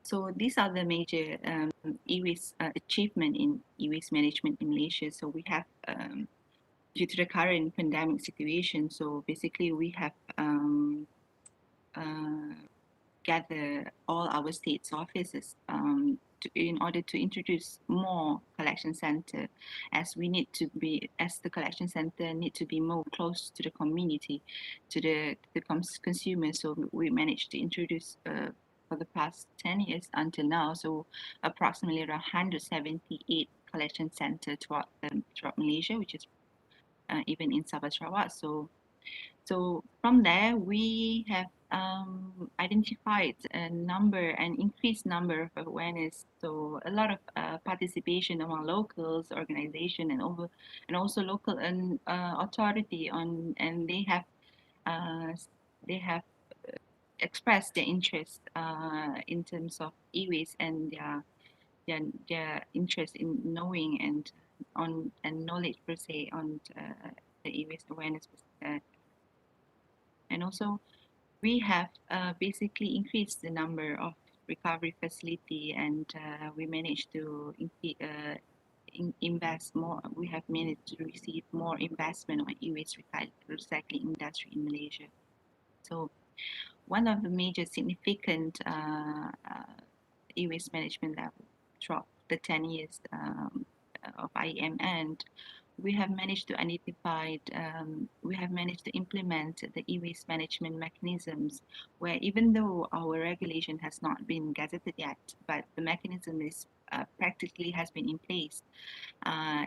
So these are the major e-waste achievement in e-waste management in Malaysia. So we have, due to the current pandemic situation, so basically we have gather all our state's offices in order to introduce more collection center, as the collection center need to be more close to the community, to the consumers. So we managed to introduce for the past 10 years until now, so approximately around 178 collection center throughout Malaysia, which is even in Sabah Sarawak. So from there, we have identified an increased number of awareness. So a lot of participation among locals, organization, and also local authority and they have expressed their interest in terms of e-waste and their interest in knowing and knowledge per se on the e-waste awareness. And also, we have basically increased the number of recovery facility, and we managed to invest more. We have managed to receive more investment on e-waste recycling industry in Malaysia. So one of the major significant e-waste management that throughout the 10 years of IEMN, we have managed to implement the e-waste management mechanisms, where even though our regulation has not been gazetted yet, but the mechanism is practically has been in place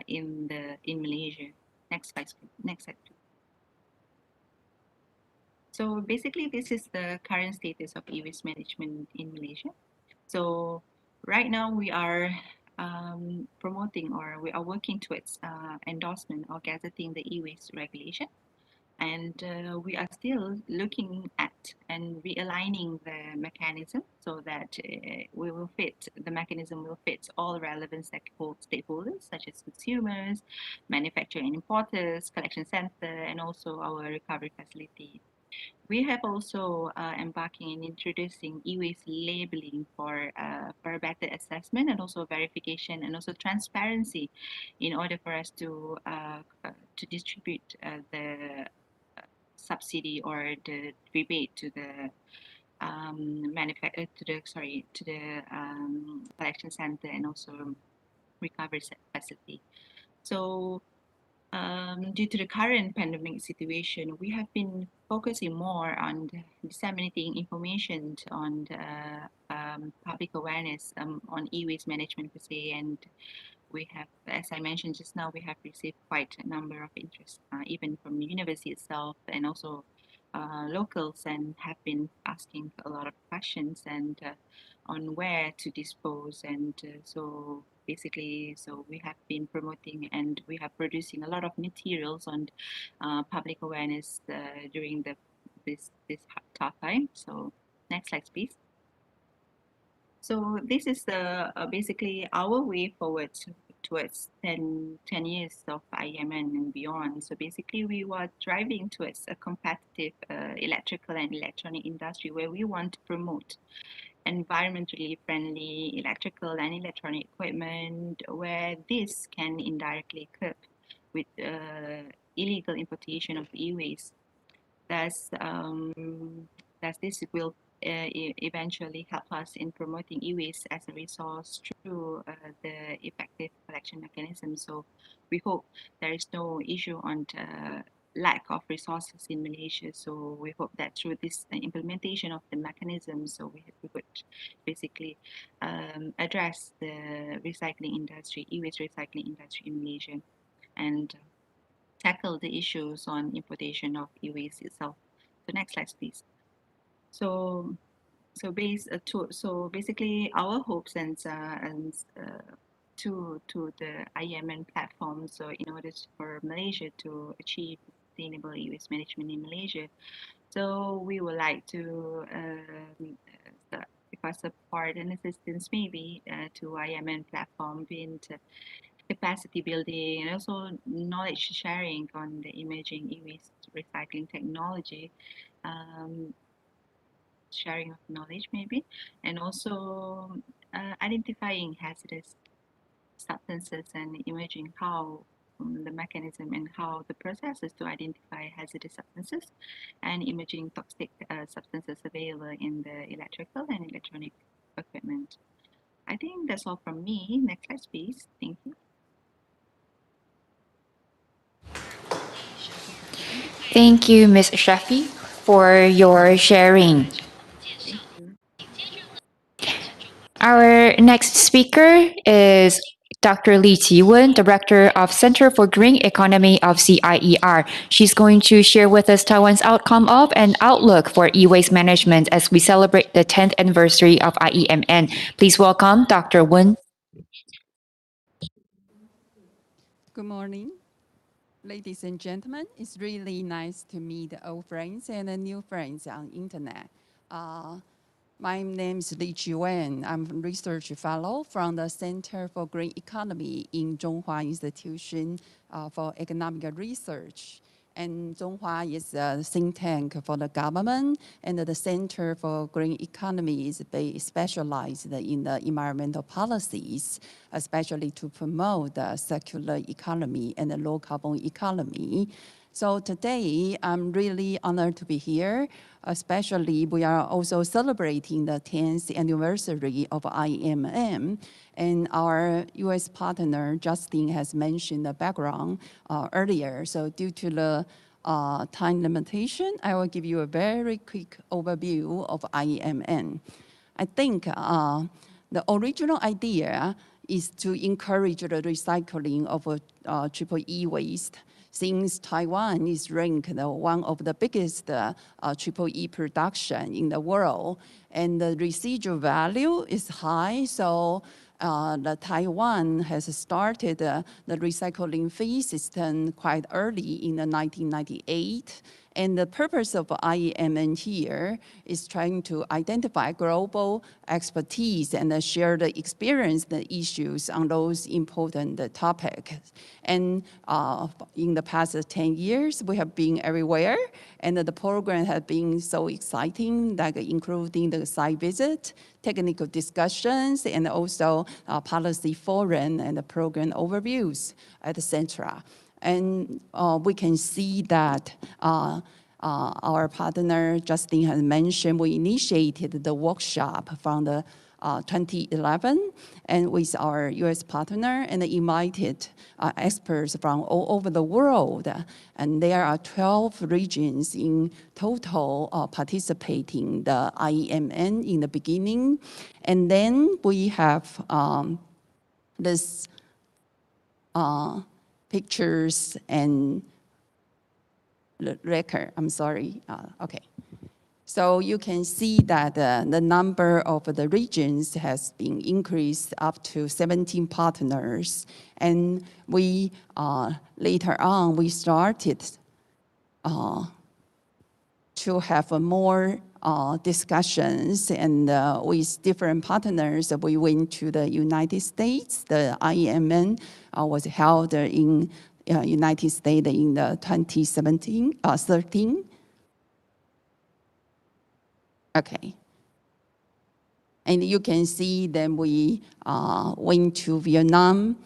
in Malaysia. Next slide, please. So basically, this is the current status of e-waste management in Malaysia. So right now we are promoting, or we are working towards endorsement or gazetting the e-waste regulation, and we are still looking at and realigning the mechanism so that the mechanism will fit all relevant stakeholders such as consumers, manufacturers and importers, collection center, and also our recovery facility. We have also embarking in introducing e-waste labeling for a better assessment and also verification and also transparency, in order for us to distribute the subsidy or the rebate to the collection center and also recovery facility. So due to the current pandemic situation, we have been focusing more on disseminating information on the public awareness on e-waste management per se, and we have, as I mentioned just now, we have received quite a number of interest, even from the university itself and also locals, and have been asking a lot of questions and on where to dispose. And so basically, so we have been promoting and we are producing a lot of materials on public awareness during this tough time. So next slide, please. So this is basically our way forward towards 10 years of IEMN and beyond. So basically, we were driving towards a competitive electrical and electronic industry, where we want to promote environmentally friendly electrical and electronic equipment, where this can indirectly curb with illegal importation of e-waste. Thus this will eventually help us in promoting e-waste as a resource through the effective collection mechanism. So we hope there is no issue on the lack of resources in Malaysia. So we hope that through this implementation of the mechanism, so we could basically address the recycling industry, e-waste recycling industry in Malaysia, and tackle the issues on importation of e-waste itself. So next slide, please. So basically, our hopes and to the IEMN platform. So in order for Malaysia to achieve sustainable e-waste management in Malaysia, so we would like to request support and assistance maybe to IEMN platform in capacity building and also knowledge sharing on the emerging e-waste recycling technology. Sharing of knowledge maybe, and also identifying hazardous substances and imaging how the mechanism and how the processes to identify hazardous substances and emerging toxic substances available in the electrical and electronic equipment. I think that's all from me. Next slide, please. Thank you. Thank you, Ms. Shafi, for your sharing. Thank you. Our next speaker is Dr. Lee Ji-wen, Director of Center for Green Economy of CIER. She's going to share with us Taiwan's outcome of and outlook for e-waste management as we celebrate the 10th anniversary of IEMN. Please welcome Dr. Wen. Good morning. Ladies and gentlemen, it's really nice to meet old friends and new friends on internet. My name is Lee Ji-wen. I'm a research fellow from the Center for Green Economy in Zhonghua Institution for Economic Research. And Zhonghua is a think tank for the government, and the Center for Green Economy is specialized in the environmental policies, especially to promote the circular economy and the low carbon economy. So today, I'm really honored to be here, especially we are also celebrating the 10th anniversary of IEMN. And our US partner, Justin, has mentioned the background earlier. So due to the time limitation, I will give you a very quick overview of IEMN. I think the original idea is to encourage the recycling of triple E waste, since Taiwan is ranked one of the biggest triple E production in the world, and the residual value is high, so the Taiwan has started the recycling fee system quite early in the 1998. And the purpose of IEMN here is trying to identify global expertise and share the experience, the issues on those important topics. And in the past 10 years, we have been everywhere, and the program has been so exciting, like including the site visit, technical discussions, and also policy forum and the program overviews, etc. And we can see that our partner, Justin, has mentioned we initiated the workshop from the 2011 and with our US partner and invited experts from all over the world. And there are 12 regions in total participating the IEMN in the beginning. And then we have this pictures and record, I'm sorry, okay. So you can see that the number of the regions has been increased up to 17 partners. And we, later on, we started to have more discussions, and with different partners, we went to the United States. The IEMN was held in United States in the 2013. Okay. And you can see then we went to Vietnam.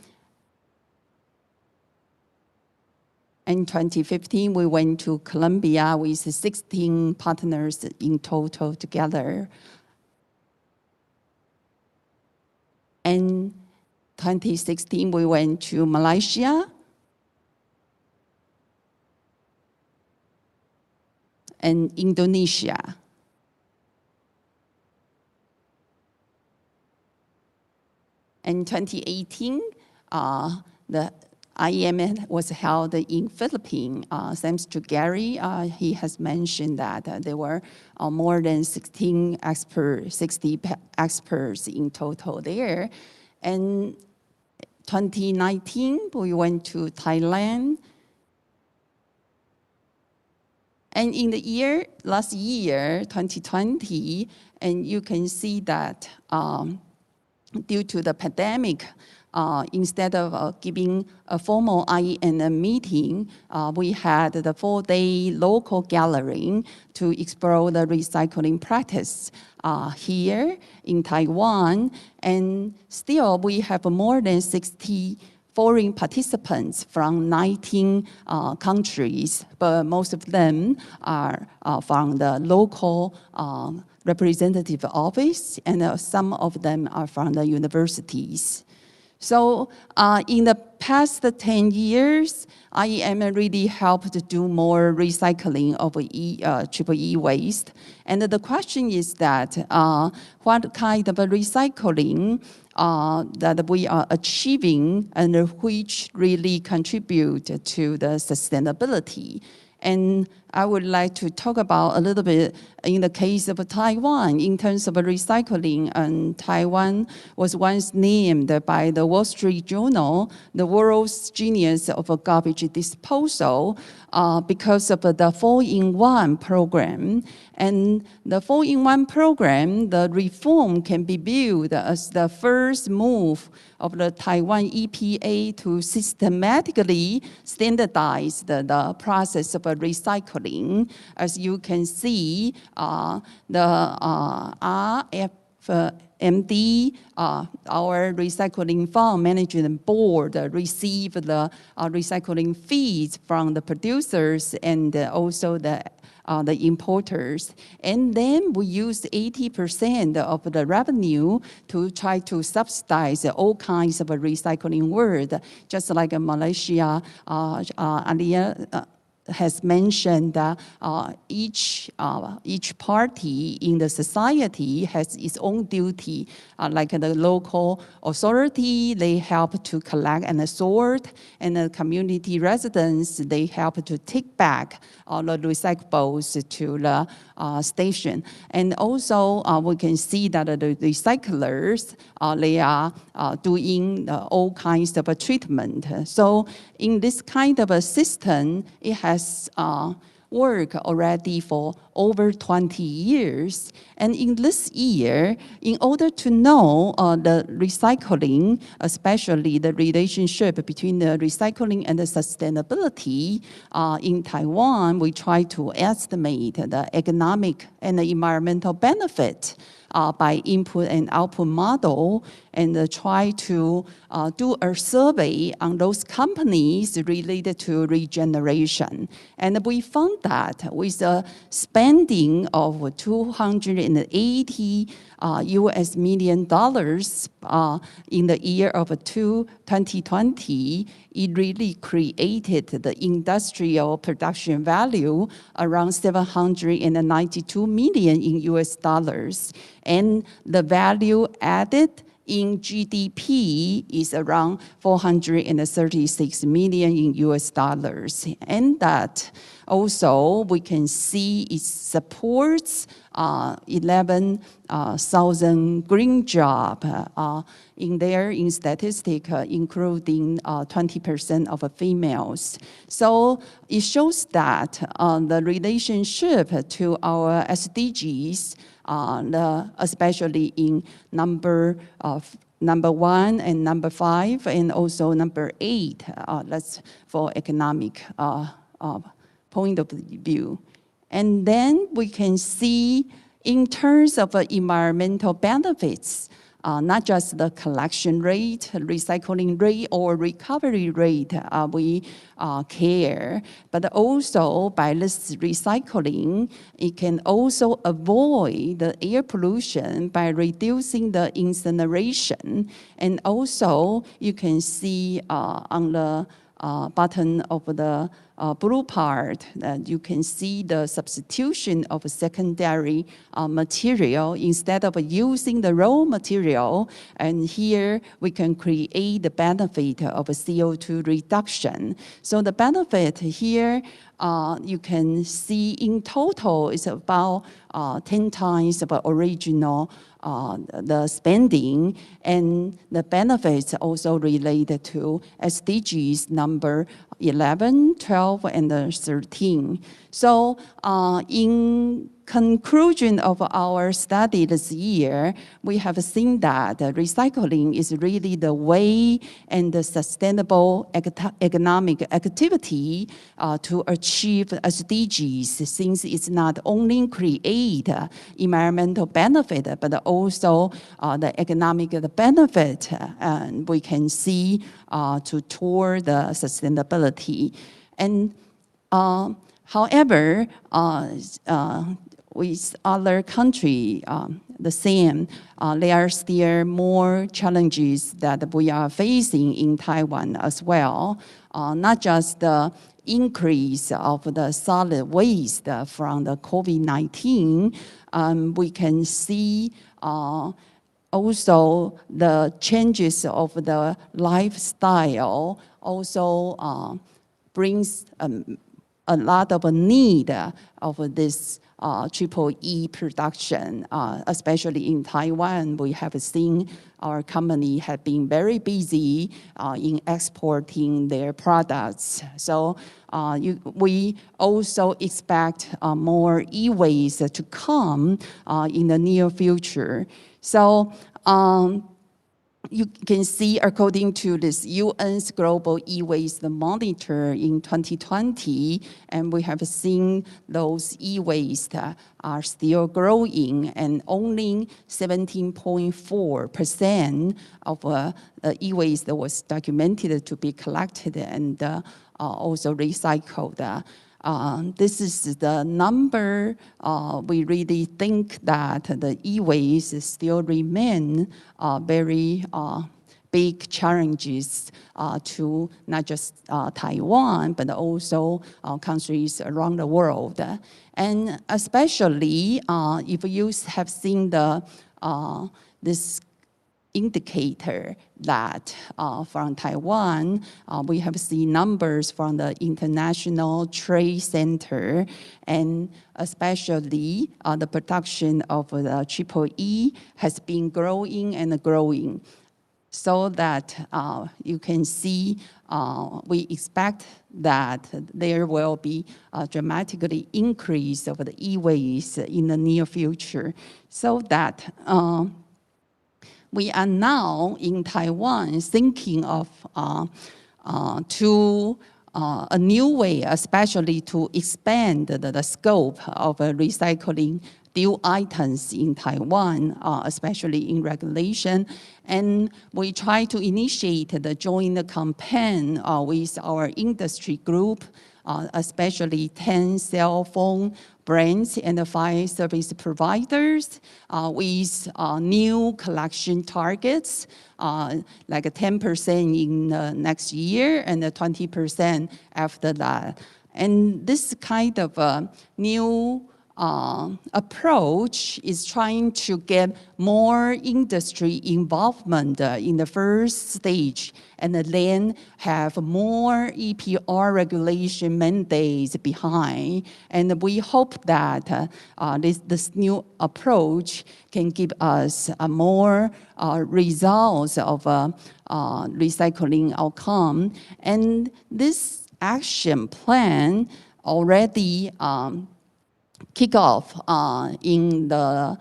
In 2015, we went to Colombia with 16 partners in total together. And 2016, we went to Malaysia. And Indonesia. In 2018, the IEMN was held in Philippines. Thanks to Gary, he has mentioned that there were more than 60 experts in total there. And 2019, we went to Thailand. And in the last year, 2020, and you can see that due to the pandemic, instead of giving a formal IEMN meeting, we had the 4-day local gathering to explore the recycling practice here in Taiwan. And still, we have more than 60 foreign participants from 19 countries, but most of them are from the local representative office, and some of them are from the universities. So in the past 10 years, IEM really helped to do more recycling of triple E waste. And the question is that what kind of a recycling that we are achieving and which really contribute to the sustainability. And I would like to talk about a little bit in the case of Taiwan in terms of recycling. And Taiwan was once named by the Wall Street Journal the world's genius of garbage disposal because of the 4-in-1 program. And the 4-in-1 program, the reform can be viewed as the first move of the Taiwan EPA to systematically standardize the process of recycling. As you can see, the RFMD, our Recycling Fund Management Board, receive the recycling fees from the producers and also the importers. And then we use 80% of the revenue to try to subsidize all kinds of recycling work, just like Malaysia, Alia has mentioned that each party in the society has its own duty. Like the local authority, they help to collect and sort, and the community residents, they help to take back the recyclables to the station. And also we can see that the recyclers, they are doing all kinds of treatment. So in this kind of a system, it has worked already for over 20 years. And in this year, in order to know the recycling, especially the relationship between the recycling and the sustainability in Taiwan, we try to estimate the economic and the environmental benefit by input and output model, and try to do a survey on those companies related to regeneration. And we found that with a spending of $280 US million in the year of 2020, it really created the industrial production value around $792 million in US dollars. And the value added in GDP is around 436 million in US dollars. And that also we can see it supports 11,000 green jobs in there in statistic, including 20% of females. So it shows that the relationship to our SDGs, especially in number 1 and number 5, and also number 8, that's for economic point of view. And then we can see in terms of environmental benefits, not just the collection rate, recycling rate, or recovery rate we care, but also by this recycling, it can also avoid the air pollution by reducing the incineration. And also, you can see on the bottom of the blue part, you can see the substitution of a secondary material instead of using the raw material. And here we can create the benefit of a CO2 reduction. So the benefit here, you can see in total is about 10 times of original the spending, and the benefits also related to SDGs number 11, 12, and 13. So in conclusion of our study this year, we have seen that recycling is really the way and the sustainable economic activity to achieve SDGs, since it's not only create environmental benefit, but also the economic benefit, and we can see toward the sustainability. And however, with other countries, the same, there are still more challenges that we are facing in Taiwan as well. Not just the increase of the solid waste from the COVID-19, we can see also the changes of the lifestyle also brings a lot of need of this triple E production, especially in Taiwan. We have seen our company have been very busy in exporting their products. So we also expect more e-waste to come in the near future. So you can see, according to this UN's Global E-Waste Monitor in 2020, and we have seen those e-waste are still growing, and only 17.4% of the e-waste was documented to be collected and also recycled. This is the number. We really think that the e-waste still remain very big challenges to not just Taiwan, but also countries around the world. And especially if you have seen this indicator that from Taiwan, we have seen numbers from the International Trade Center, and especially the production of the triple E has been growing and growing. So that you can see, we expect that there will be a dramatically increase of the e-waste in the near future. So that we are now in Taiwan thinking of a new way, especially to expand the scope of recycling due items in Taiwan, especially in regulation. And we try to initiate the joint campaign with our industry group, especially 10 cell phone brands and 5 service providers with new collection targets, like 10% in next year and 20% after that. And this kind of new approach is trying to get more industry involvement in the first stage, and then have more EPR regulation mandates behind. And we hope that this new approach can give us more results of recycling outcome. And this action plan already kick off in the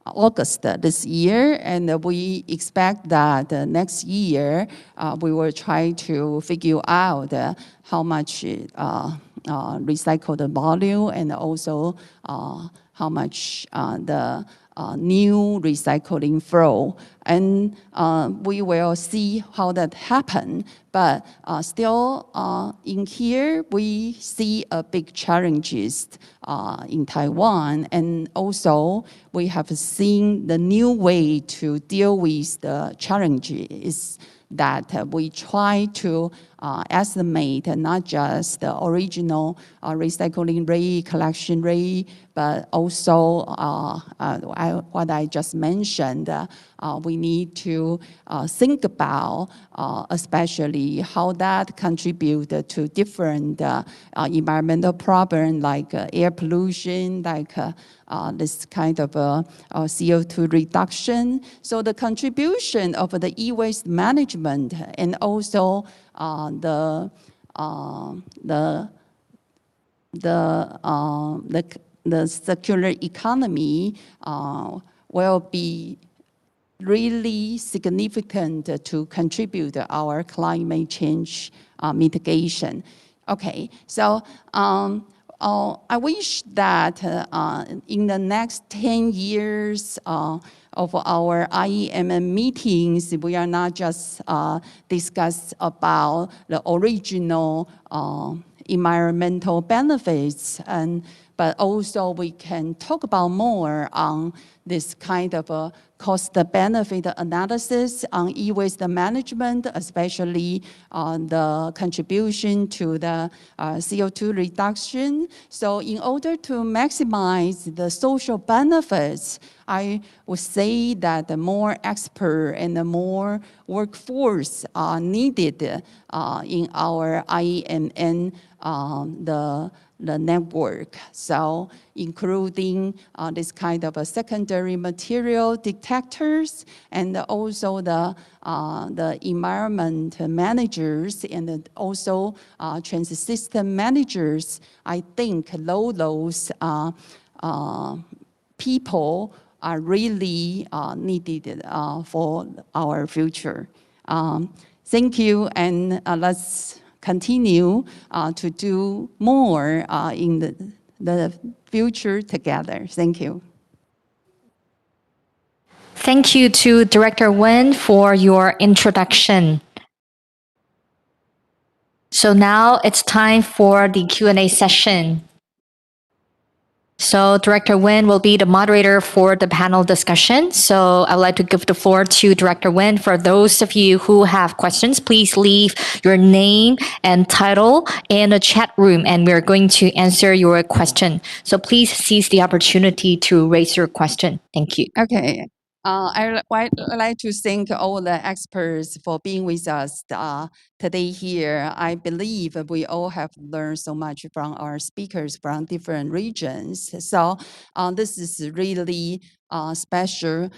August this year, and we expect that next year we will try to figure out how much recycled volume, and also how much the new recycling flow. And we will see how that happen. But still in here, we see a big challenges in Taiwan. And also we have seen the new way to deal with the challenges that we try to estimate not just the original recycling rate, collection rate, but also what I just mentioned. We need to think about especially how that contribute to different environmental problems like air pollution, like this kind of CO2 reduction. So the contribution of the e-waste management, and also the the circular economy will be really significant to contribute to our climate change mitigation. Okay, so I wish that in the next 10 years of our IEMM meetings, we are not just discuss about the original environmental benefits, but also we can talk about more on this kind of cost-benefit analysis on e-waste management, especially the contribution to the CO2 reduction. So in order to maximize the social benefits, I would say that the more expert and the more workforce are needed in our IEMN, the network. So including this kind of a secondary material detectors and also the environment managers and also transit system managers. I think those people are really needed for our future. Thank you, and let's continue to do more in the future together. Thank you. Thank you to Director Wen for your introduction. So now it's time for the Q&A session. So Director Wen will be the moderator for the panel discussion. So I would like to give the floor to Director Wen. For those of you who have questions, please leave your name and title in the chat room, and we're going to answer your question. So please seize the opportunity to raise your question. Thank you. Okay. I would like to thank all the experts for being with us today here. I believe we all have learned so much from our speakers from different regions. So this is really special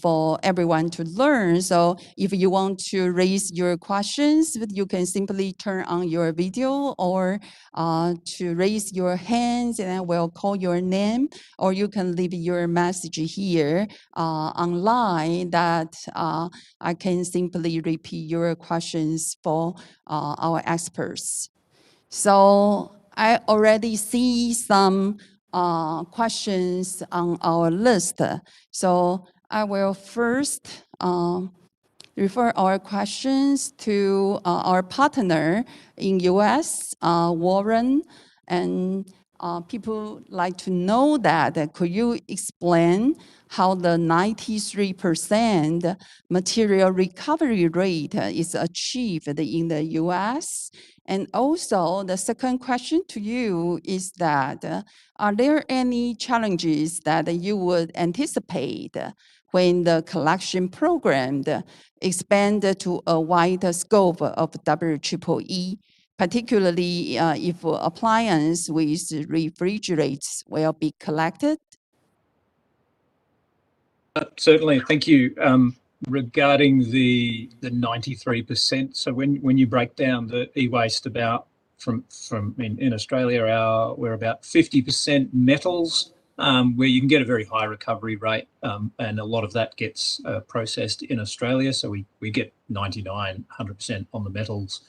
for everyone to learn. So if you want to raise your questions, you can simply turn on your video or to raise your hands, and I will call your name, or you can leave your message here online that I can simply repeat your questions for our experts. So I already see some questions on our list. So I will first refer our questions to our partner in US, Warren, and people like to know that. Could you explain how the 93% material recovery rate is achieved in the US? And also, the second question to you is that, are there any challenges that you would anticipate when the collection program expanded to a wider scope of WEEE, particularly if appliance with refrigerators will be collected? Certainly, thank you. Regarding the 93%, so when you break down the e-waste about from in Australia, we're about 50% metals, where you can get a very high recovery rate, and a lot of that gets processed in Australia. So we get 99, 100% on the metals.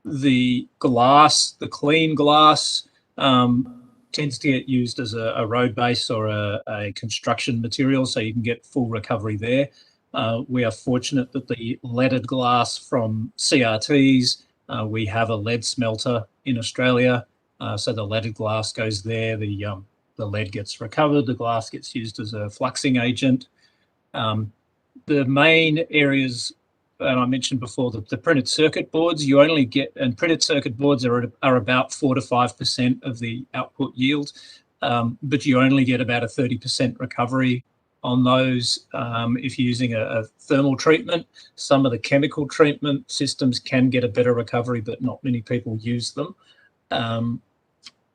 The glass, the clean glass, tends to get used as a road base or a construction material, so you can get full recovery there. We are fortunate that the leaded glass from CRTs, we have a lead smelter in Australia, so the leaded glass goes there, the lead gets recovered, the glass gets used as a fluxing agent. The main areas, and I mentioned before, the printed circuit boards, you only get, and printed circuit boards are about 4 to 5% of the output yield, but you only get about a 30% recovery on those if you're using a thermal treatment. Some of the chemical treatment systems can get a better recovery, but not many people use them.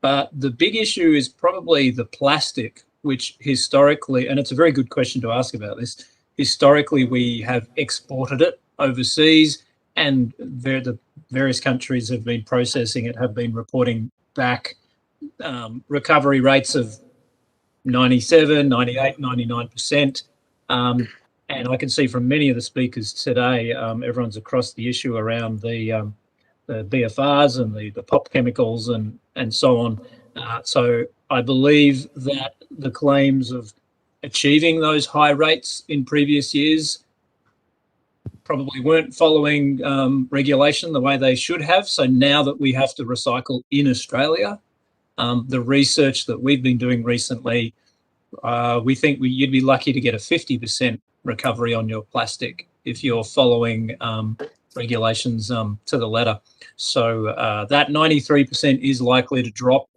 But the big issue is probably the plastic, which historically, and it's a very good question to ask about this, historically we have exported it overseas, and the various countries have been processing it, have been reporting back recovery rates of 97, 98, 99%. And I can see from many of the speakers today, everyone's across the issue around the BFRs and the pop chemicals and so on. So I believe that the claims of achieving those high rates in previous years probably weren't following regulation the way they should have. So now that we have to recycle in Australia, the research that we've been doing recently, we think you'd be lucky to get a 50% recovery on your plastic if you're following regulations to the letter. So that 93% is likely to drop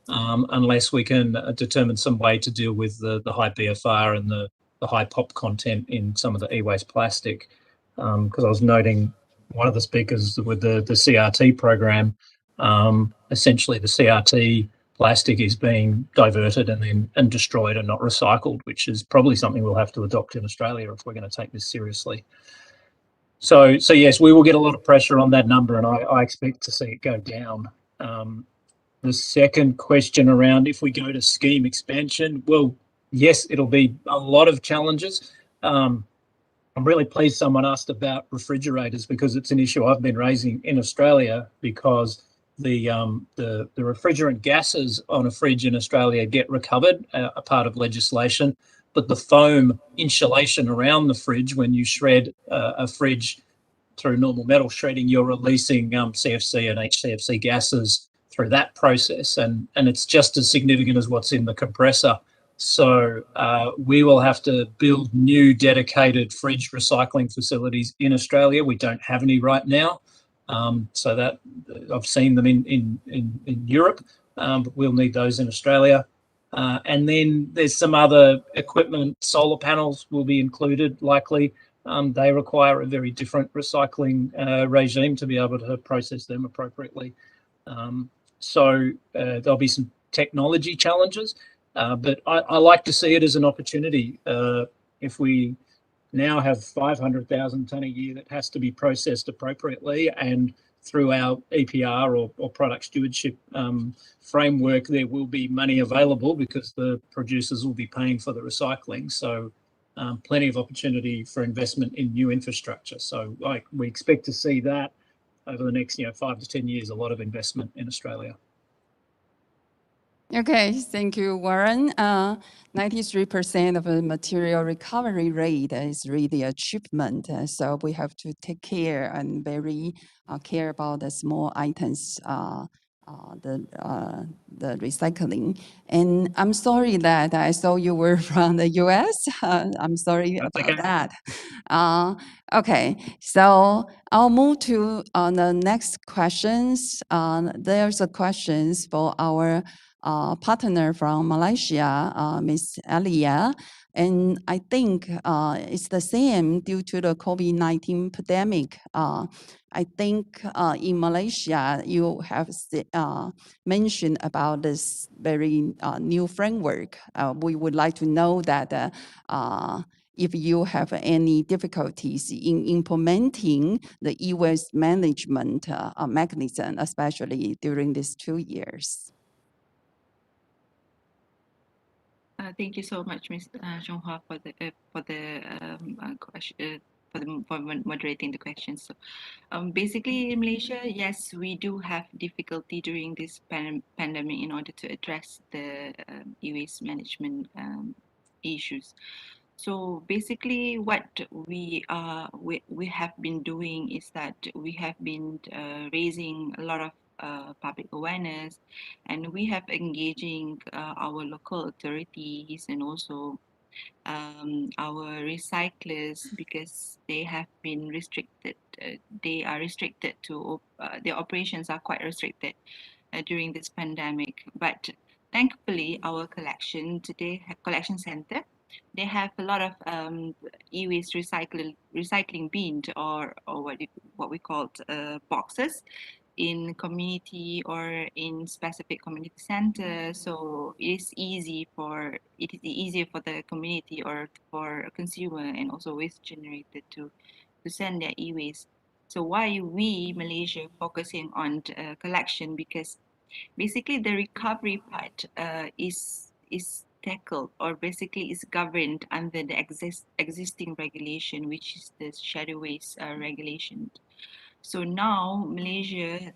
unless we can determine some way to deal with the high BFR and the high pop content in some of the e-waste plastic. Because I was noting one of the speakers with the CRT program, essentially the CRT plastic is being diverted and destroyed and not recycled, which is probably something we'll have to adopt in Australia if we're going to take this seriously. So yes, we will get a lot of pressure on that number, and I expect to see it go down. The second question around if we go to scheme expansion, well, yes, it'll be a lot of challenges. I'm really pleased someone asked about refrigerators because it's an issue I've been raising in Australia because the refrigerant gases on a fridge in Australia get recovered, a part of legislation, but the foam insulation around the fridge, when you shred a fridge through normal metal shredding, you're releasing CFC and HCFC gases through that process, and it's just as significant as what's in the compressor. So we will have to build new dedicated fridge recycling facilities in Australia. We don't have any right now. So that I've seen them in Europe, but we'll need those in Australia. And then there's some other equipment. Solar panels will be included likely. They require a very different recycling regime to be able to process them appropriately. So there'll be some technology challenges, but I like to see it as an opportunity. If we now have 500,000 tonne a year that has to be processed appropriately, and through our EPR or product stewardship framework, there will be money available because the producers will be paying for the recycling. So plenty of opportunity for investment in new infrastructure. So we expect to see that over the next 5 to 10 years, a lot of investment in Australia. Okay, thank you, Warren. 93% of the material recovery rate is really achievement. So we have to take care and very care about the small items, the recycling. And I'm sorry that I saw you were from the US. I'm sorry about that. Okay, so I'll move to the next questions. There's a questions for our partner from Malaysia, Ms. Alia. And I think it's the same due to the COVID-19 pandemic. I think in Malaysia, you have mentioned about this very new framework. We would like to know that if you have any difficulties in implementing the e-waste management mechanism, especially during these 2 years. Thank you so much, Ms. Zhonghua, for moderating the questions. So, basically, in Malaysia, yes, we do have difficulty during this pandemic in order to address the e-waste management issues. So basically, what we have been doing is that we have been raising a lot of public awareness, and we have engaging our local authorities and also our recyclers, because they have been restricted. They are restricted to their operations are quite restricted during this pandemic. But thankfully, our collection center, they have a lot of e-waste recycling bins or what we call boxes in community or in specific community center. So it is easier for the community or for a consumer and also waste generated to send their e-waste. So why we Malaysia focusing on collection? Because basically the recovery part is tackled or basically is governed under the existing regulation, which is the shadow waste regulation. So now Malaysia,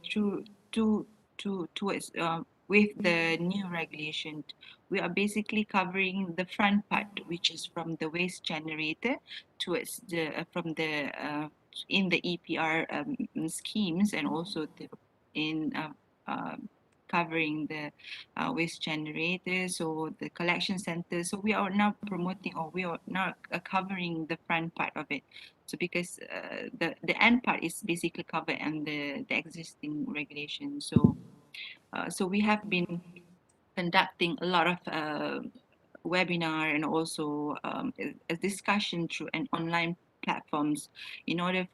with the new regulation, we are basically covering the front part, which is from the waste generator towards the in the EPR schemes, and also in covering the waste generators or the collection centers. So we are now promoting, or we are now covering the front part of it. So because the end part is basically covered under the existing regulation. So so we have been conducting a lot of webinar and also a discussion through an online platforms in order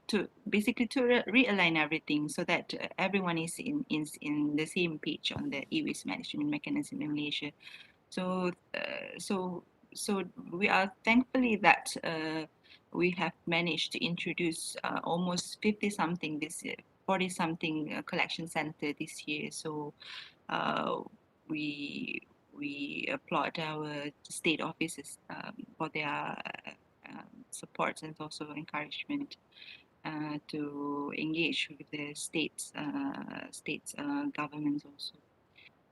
to basically realign everything so that everyone is in the same page on the e-waste management mechanism in Malaysia. So so we are thankfully that we have managed to introduce almost 50 something this year, 40 something collection center this year. So we applaud our state offices for their support and also encouragement to engage with the states governments also.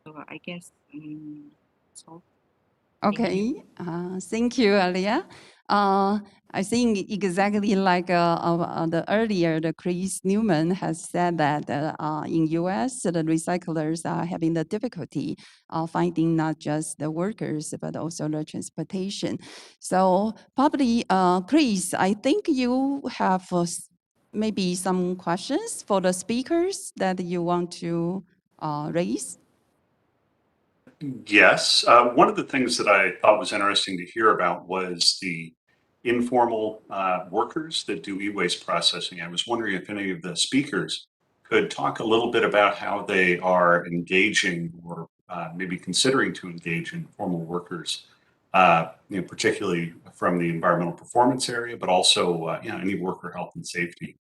So I guess that's all. Okay, thank you, Alia. I think exactly like the Chris Newman has said that in US, the recyclers are having the difficulty finding not just the workers, but also the transportation. So probably, Chris, I think you have maybe some questions for the speakers that you want to raise. Yes. One of the things that I thought was interesting to hear about was the informal workers that do e-waste processing. I was wondering if any of the speakers could talk a little bit about how they are engaging or maybe considering to engage in informal workers, particularly from the environmental performance area, but also any worker health and safety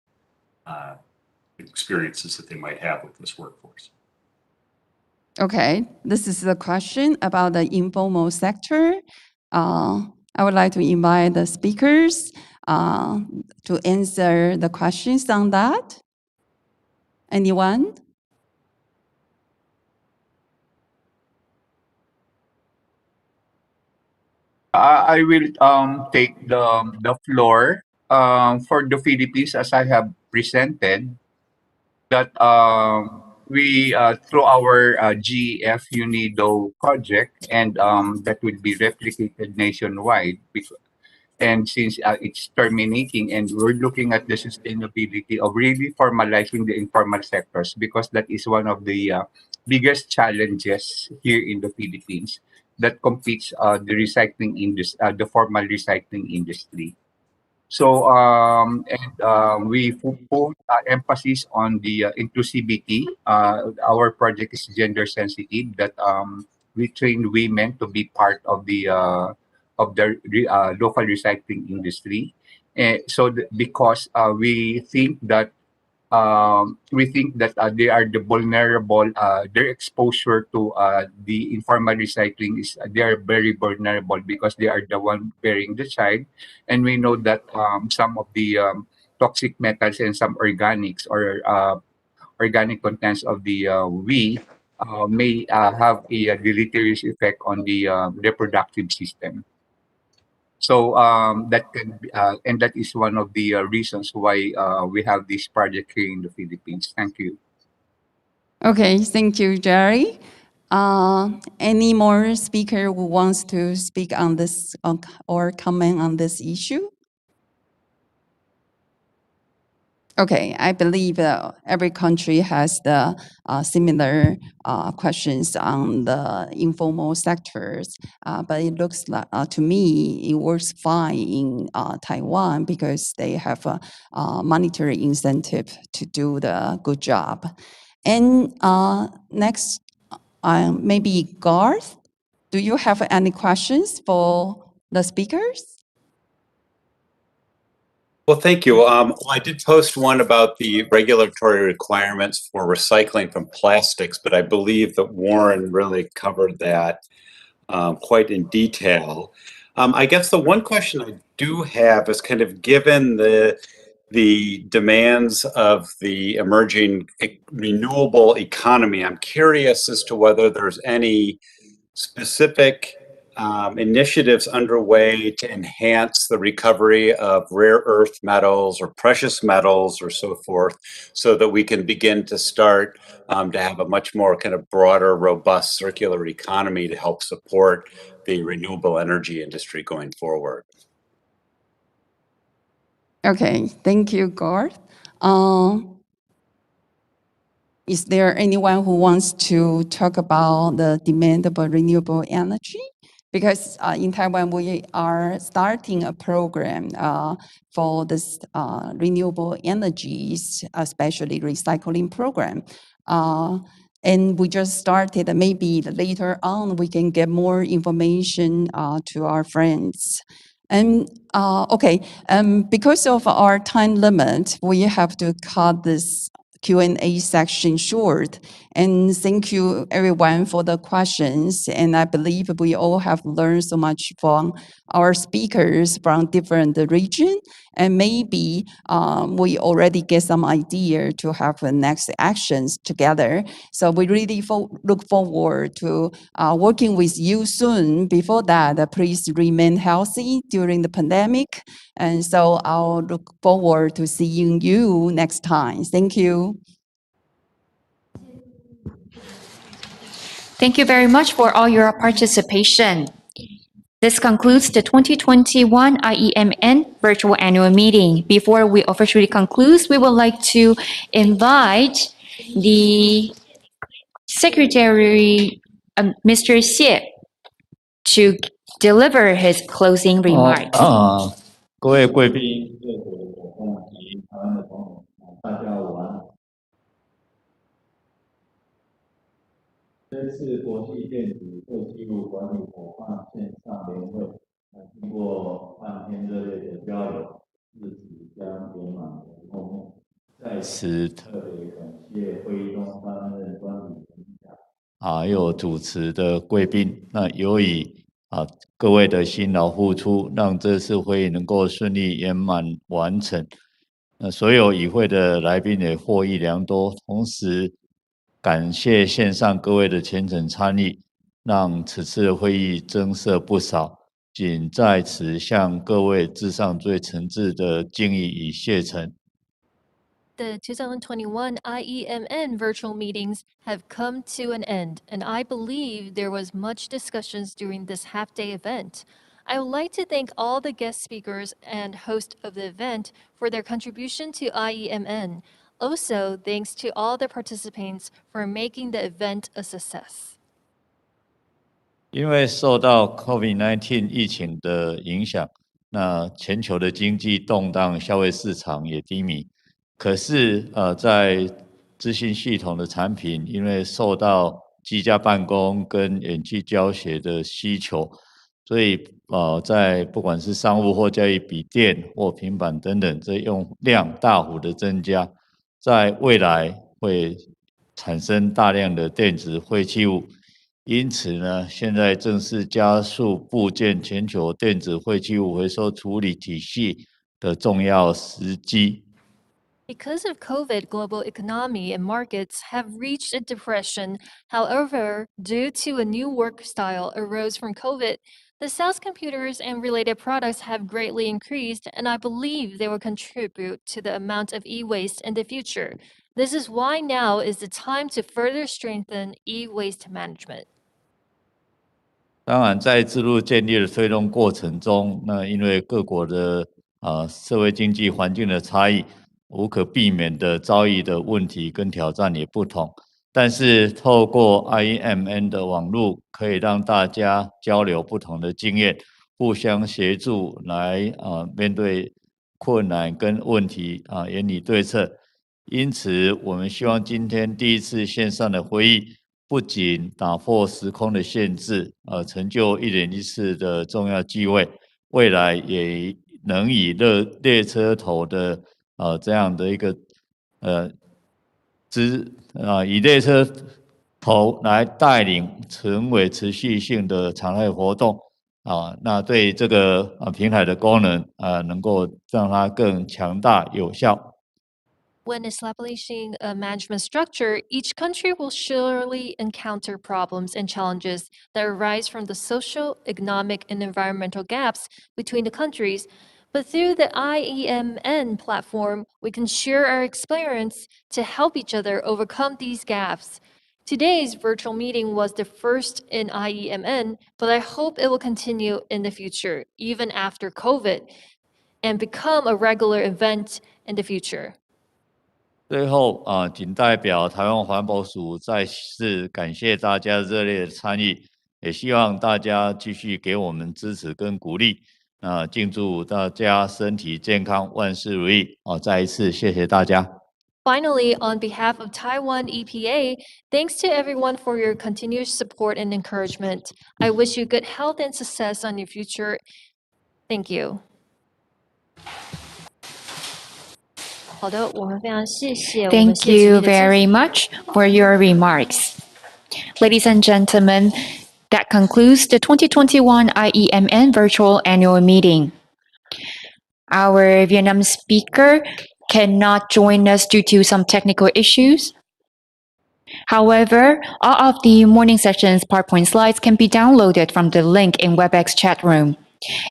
experiences that they might have with this workforce. Okay, this is the question about the informal sector. I would like to invite the speakers to answer the questions on that. Anyone? I will take the floor for the Philippines, as I have presented that we through our GEF UNIDO project, and that will be replicated nationwide. And since it's terminating, and we're looking at the sustainability of really formalizing the informal sectors, because that is one of the biggest challenges here in the Philippines that competes the recycling industry, the formal recycling industry. So we put emphasis on the inclusivity. Our project is gender sensitive. That we train women to be part of the local recycling industry. Because we think that they are the vulnerable. Their exposure to the informal recycling is they are very vulnerable because they are the one bearing the child, and we know that some of the toxic metals and some organics or organic contents of the may have a deleterious effect on the reproductive system. So that can be, and that is one of the reasons why we have this project here in the Philippines. Thank you. Okay, thank you, Jerry. Any more speaker who wants to speak on this or comment on this issue? Okay, I believe every country has the similar questions on the informal sectors, but it looks like to me it works fine in Taiwan because they have a monetary incentive to do the good job. And next, maybe Garth, do you have any questions for the speakers? Well, thank you. I did post one about the regulatory requirements for recycling from plastics, but I believe that Warren really covered that. quite in detail. I guess the one question I do have is kind of given the demands of the emerging renewable economy, I'm curious as to whether there's any specific initiatives underway to enhance the recovery of rare earth metals or precious metals or so forth, so that we can begin to start to have a much more kind of broader, robust circular economy to help support the renewable energy industry going forward. Okay, thank you, Garth. Is there anyone who wants to talk about the demand of renewable energy? Because in Taiwan, we are starting a program for this renewable energies, especially recycling program. And we just started, maybe later on, we can get more information to our friends. And because of our time limit, we have to cut this Q&A section short. And thank you everyone for the questions. And I believe we all have learned so much from our speakers from different regions. And maybe we already get some idea to have the next actions together. So we really look forward to working with you soon. Before that, please remain healthy during the pandemic. And so I'll look forward to seeing you next time. Thank you. Thank you very much for all your participation. This concludes the 2021 IEMN Virtual Annual Meeting. Before we officially conclude, we would like to invite the Secretary, Mr. Xie, to deliver his closing remarks. 各位贵宾、热火的伙伴及台湾的朋友，大家午安。这次国际电子废弃物管理伙伴线上年会，经过半天热烈的交流，日子将圆满的落幕。在此特别感谢会议中担任专题演讲还有主持的贵宾。那由于各位的辛劳付出，让这次会议能够顺利圆满完成。所有与会的来宾也获益良多，同时感谢线上各位的虔诚参与，让此次的会议增色不少。仅在此向各位致上最诚挚的敬意与谢忱。The 2021 IEMN virtual meetings have come to an end, and I believe there was much discussions during this half-day event. I would like to thank all the guest speakers and host of the event for their contribution to IEMN. Also, thanks to all the participants for making the event a success. 因为受到 COVID-19 疫情的影响，那全球的经济动荡，消费市场也低迷。可是在资讯系统的产品，因为受到居家办公跟远距教学的需求，所以在不管是商务或教育笔电或平板等等，这用量大幅的增加，在未来会产生大量的电子废弃物。因此呢，现在正是加速布建全球电子废弃物回收处理体系的重要时机。Because of COVID, global economy and markets have reached a depression. However, due to a new work style arose from COVID, the sales computers and related products have greatly increased, and I believe they will contribute to the amount of e-waste in the future. This is why now is the time to further strengthen e-waste management. 当然，在制度建立的推动过程中，那因为各国的社会经济环境的差异，无可避免的遭遇的问题跟挑战也不同。但是透过 IEMN 的网络，可以让大家交流不同的经验，互相协助来面对困难跟问题研拟对策。因此，我们希望今天第一次线上的会议，不仅打破时空的限制，成就1年1次的重要机会，未来也能以列车头的这样的一个以列车头来带领成为持续性的常态活动啊，那对这个平台的功能能够让它更强大有效。When establishing a management structure, each country will surely encounter problems and challenges that arise from the social, economic, and environmental gaps between the countries. But through the IEMN platform, we can share our experience to help each other overcome these gaps. Today's virtual meeting was the first in IEMN, but I hope it will continue in the future, even after COVID, and become a regular event in the future. 最后仅代表台湾环保署再次感谢大家热烈的参与，也希望大家继续给我们支持跟鼓励。敬祝大家身体健康，万事如意。再一次谢谢大家。Finally, on behalf of Taiwan EPA, thanks to everyone for your continuous support and encouragement. I wish you good health and success on your future. Thank you. 好的，我们非常谢谢。 Thank you very much for your remarks. Ladies and gentlemen, that concludes the 2021 IEMN Virtual Annual Meeting. Our Vietnam speaker cannot join us due to some technical issues. However, all of the morning session's PowerPoint slides can be downloaded from the link in WebEx chat room.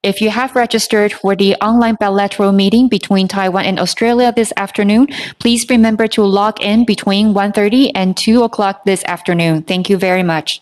If you have registered for the online bilateral meeting between Taiwan and Australia this afternoon, please remember to log in between 1:30 and 2 o'clock this afternoon. Thank you very much.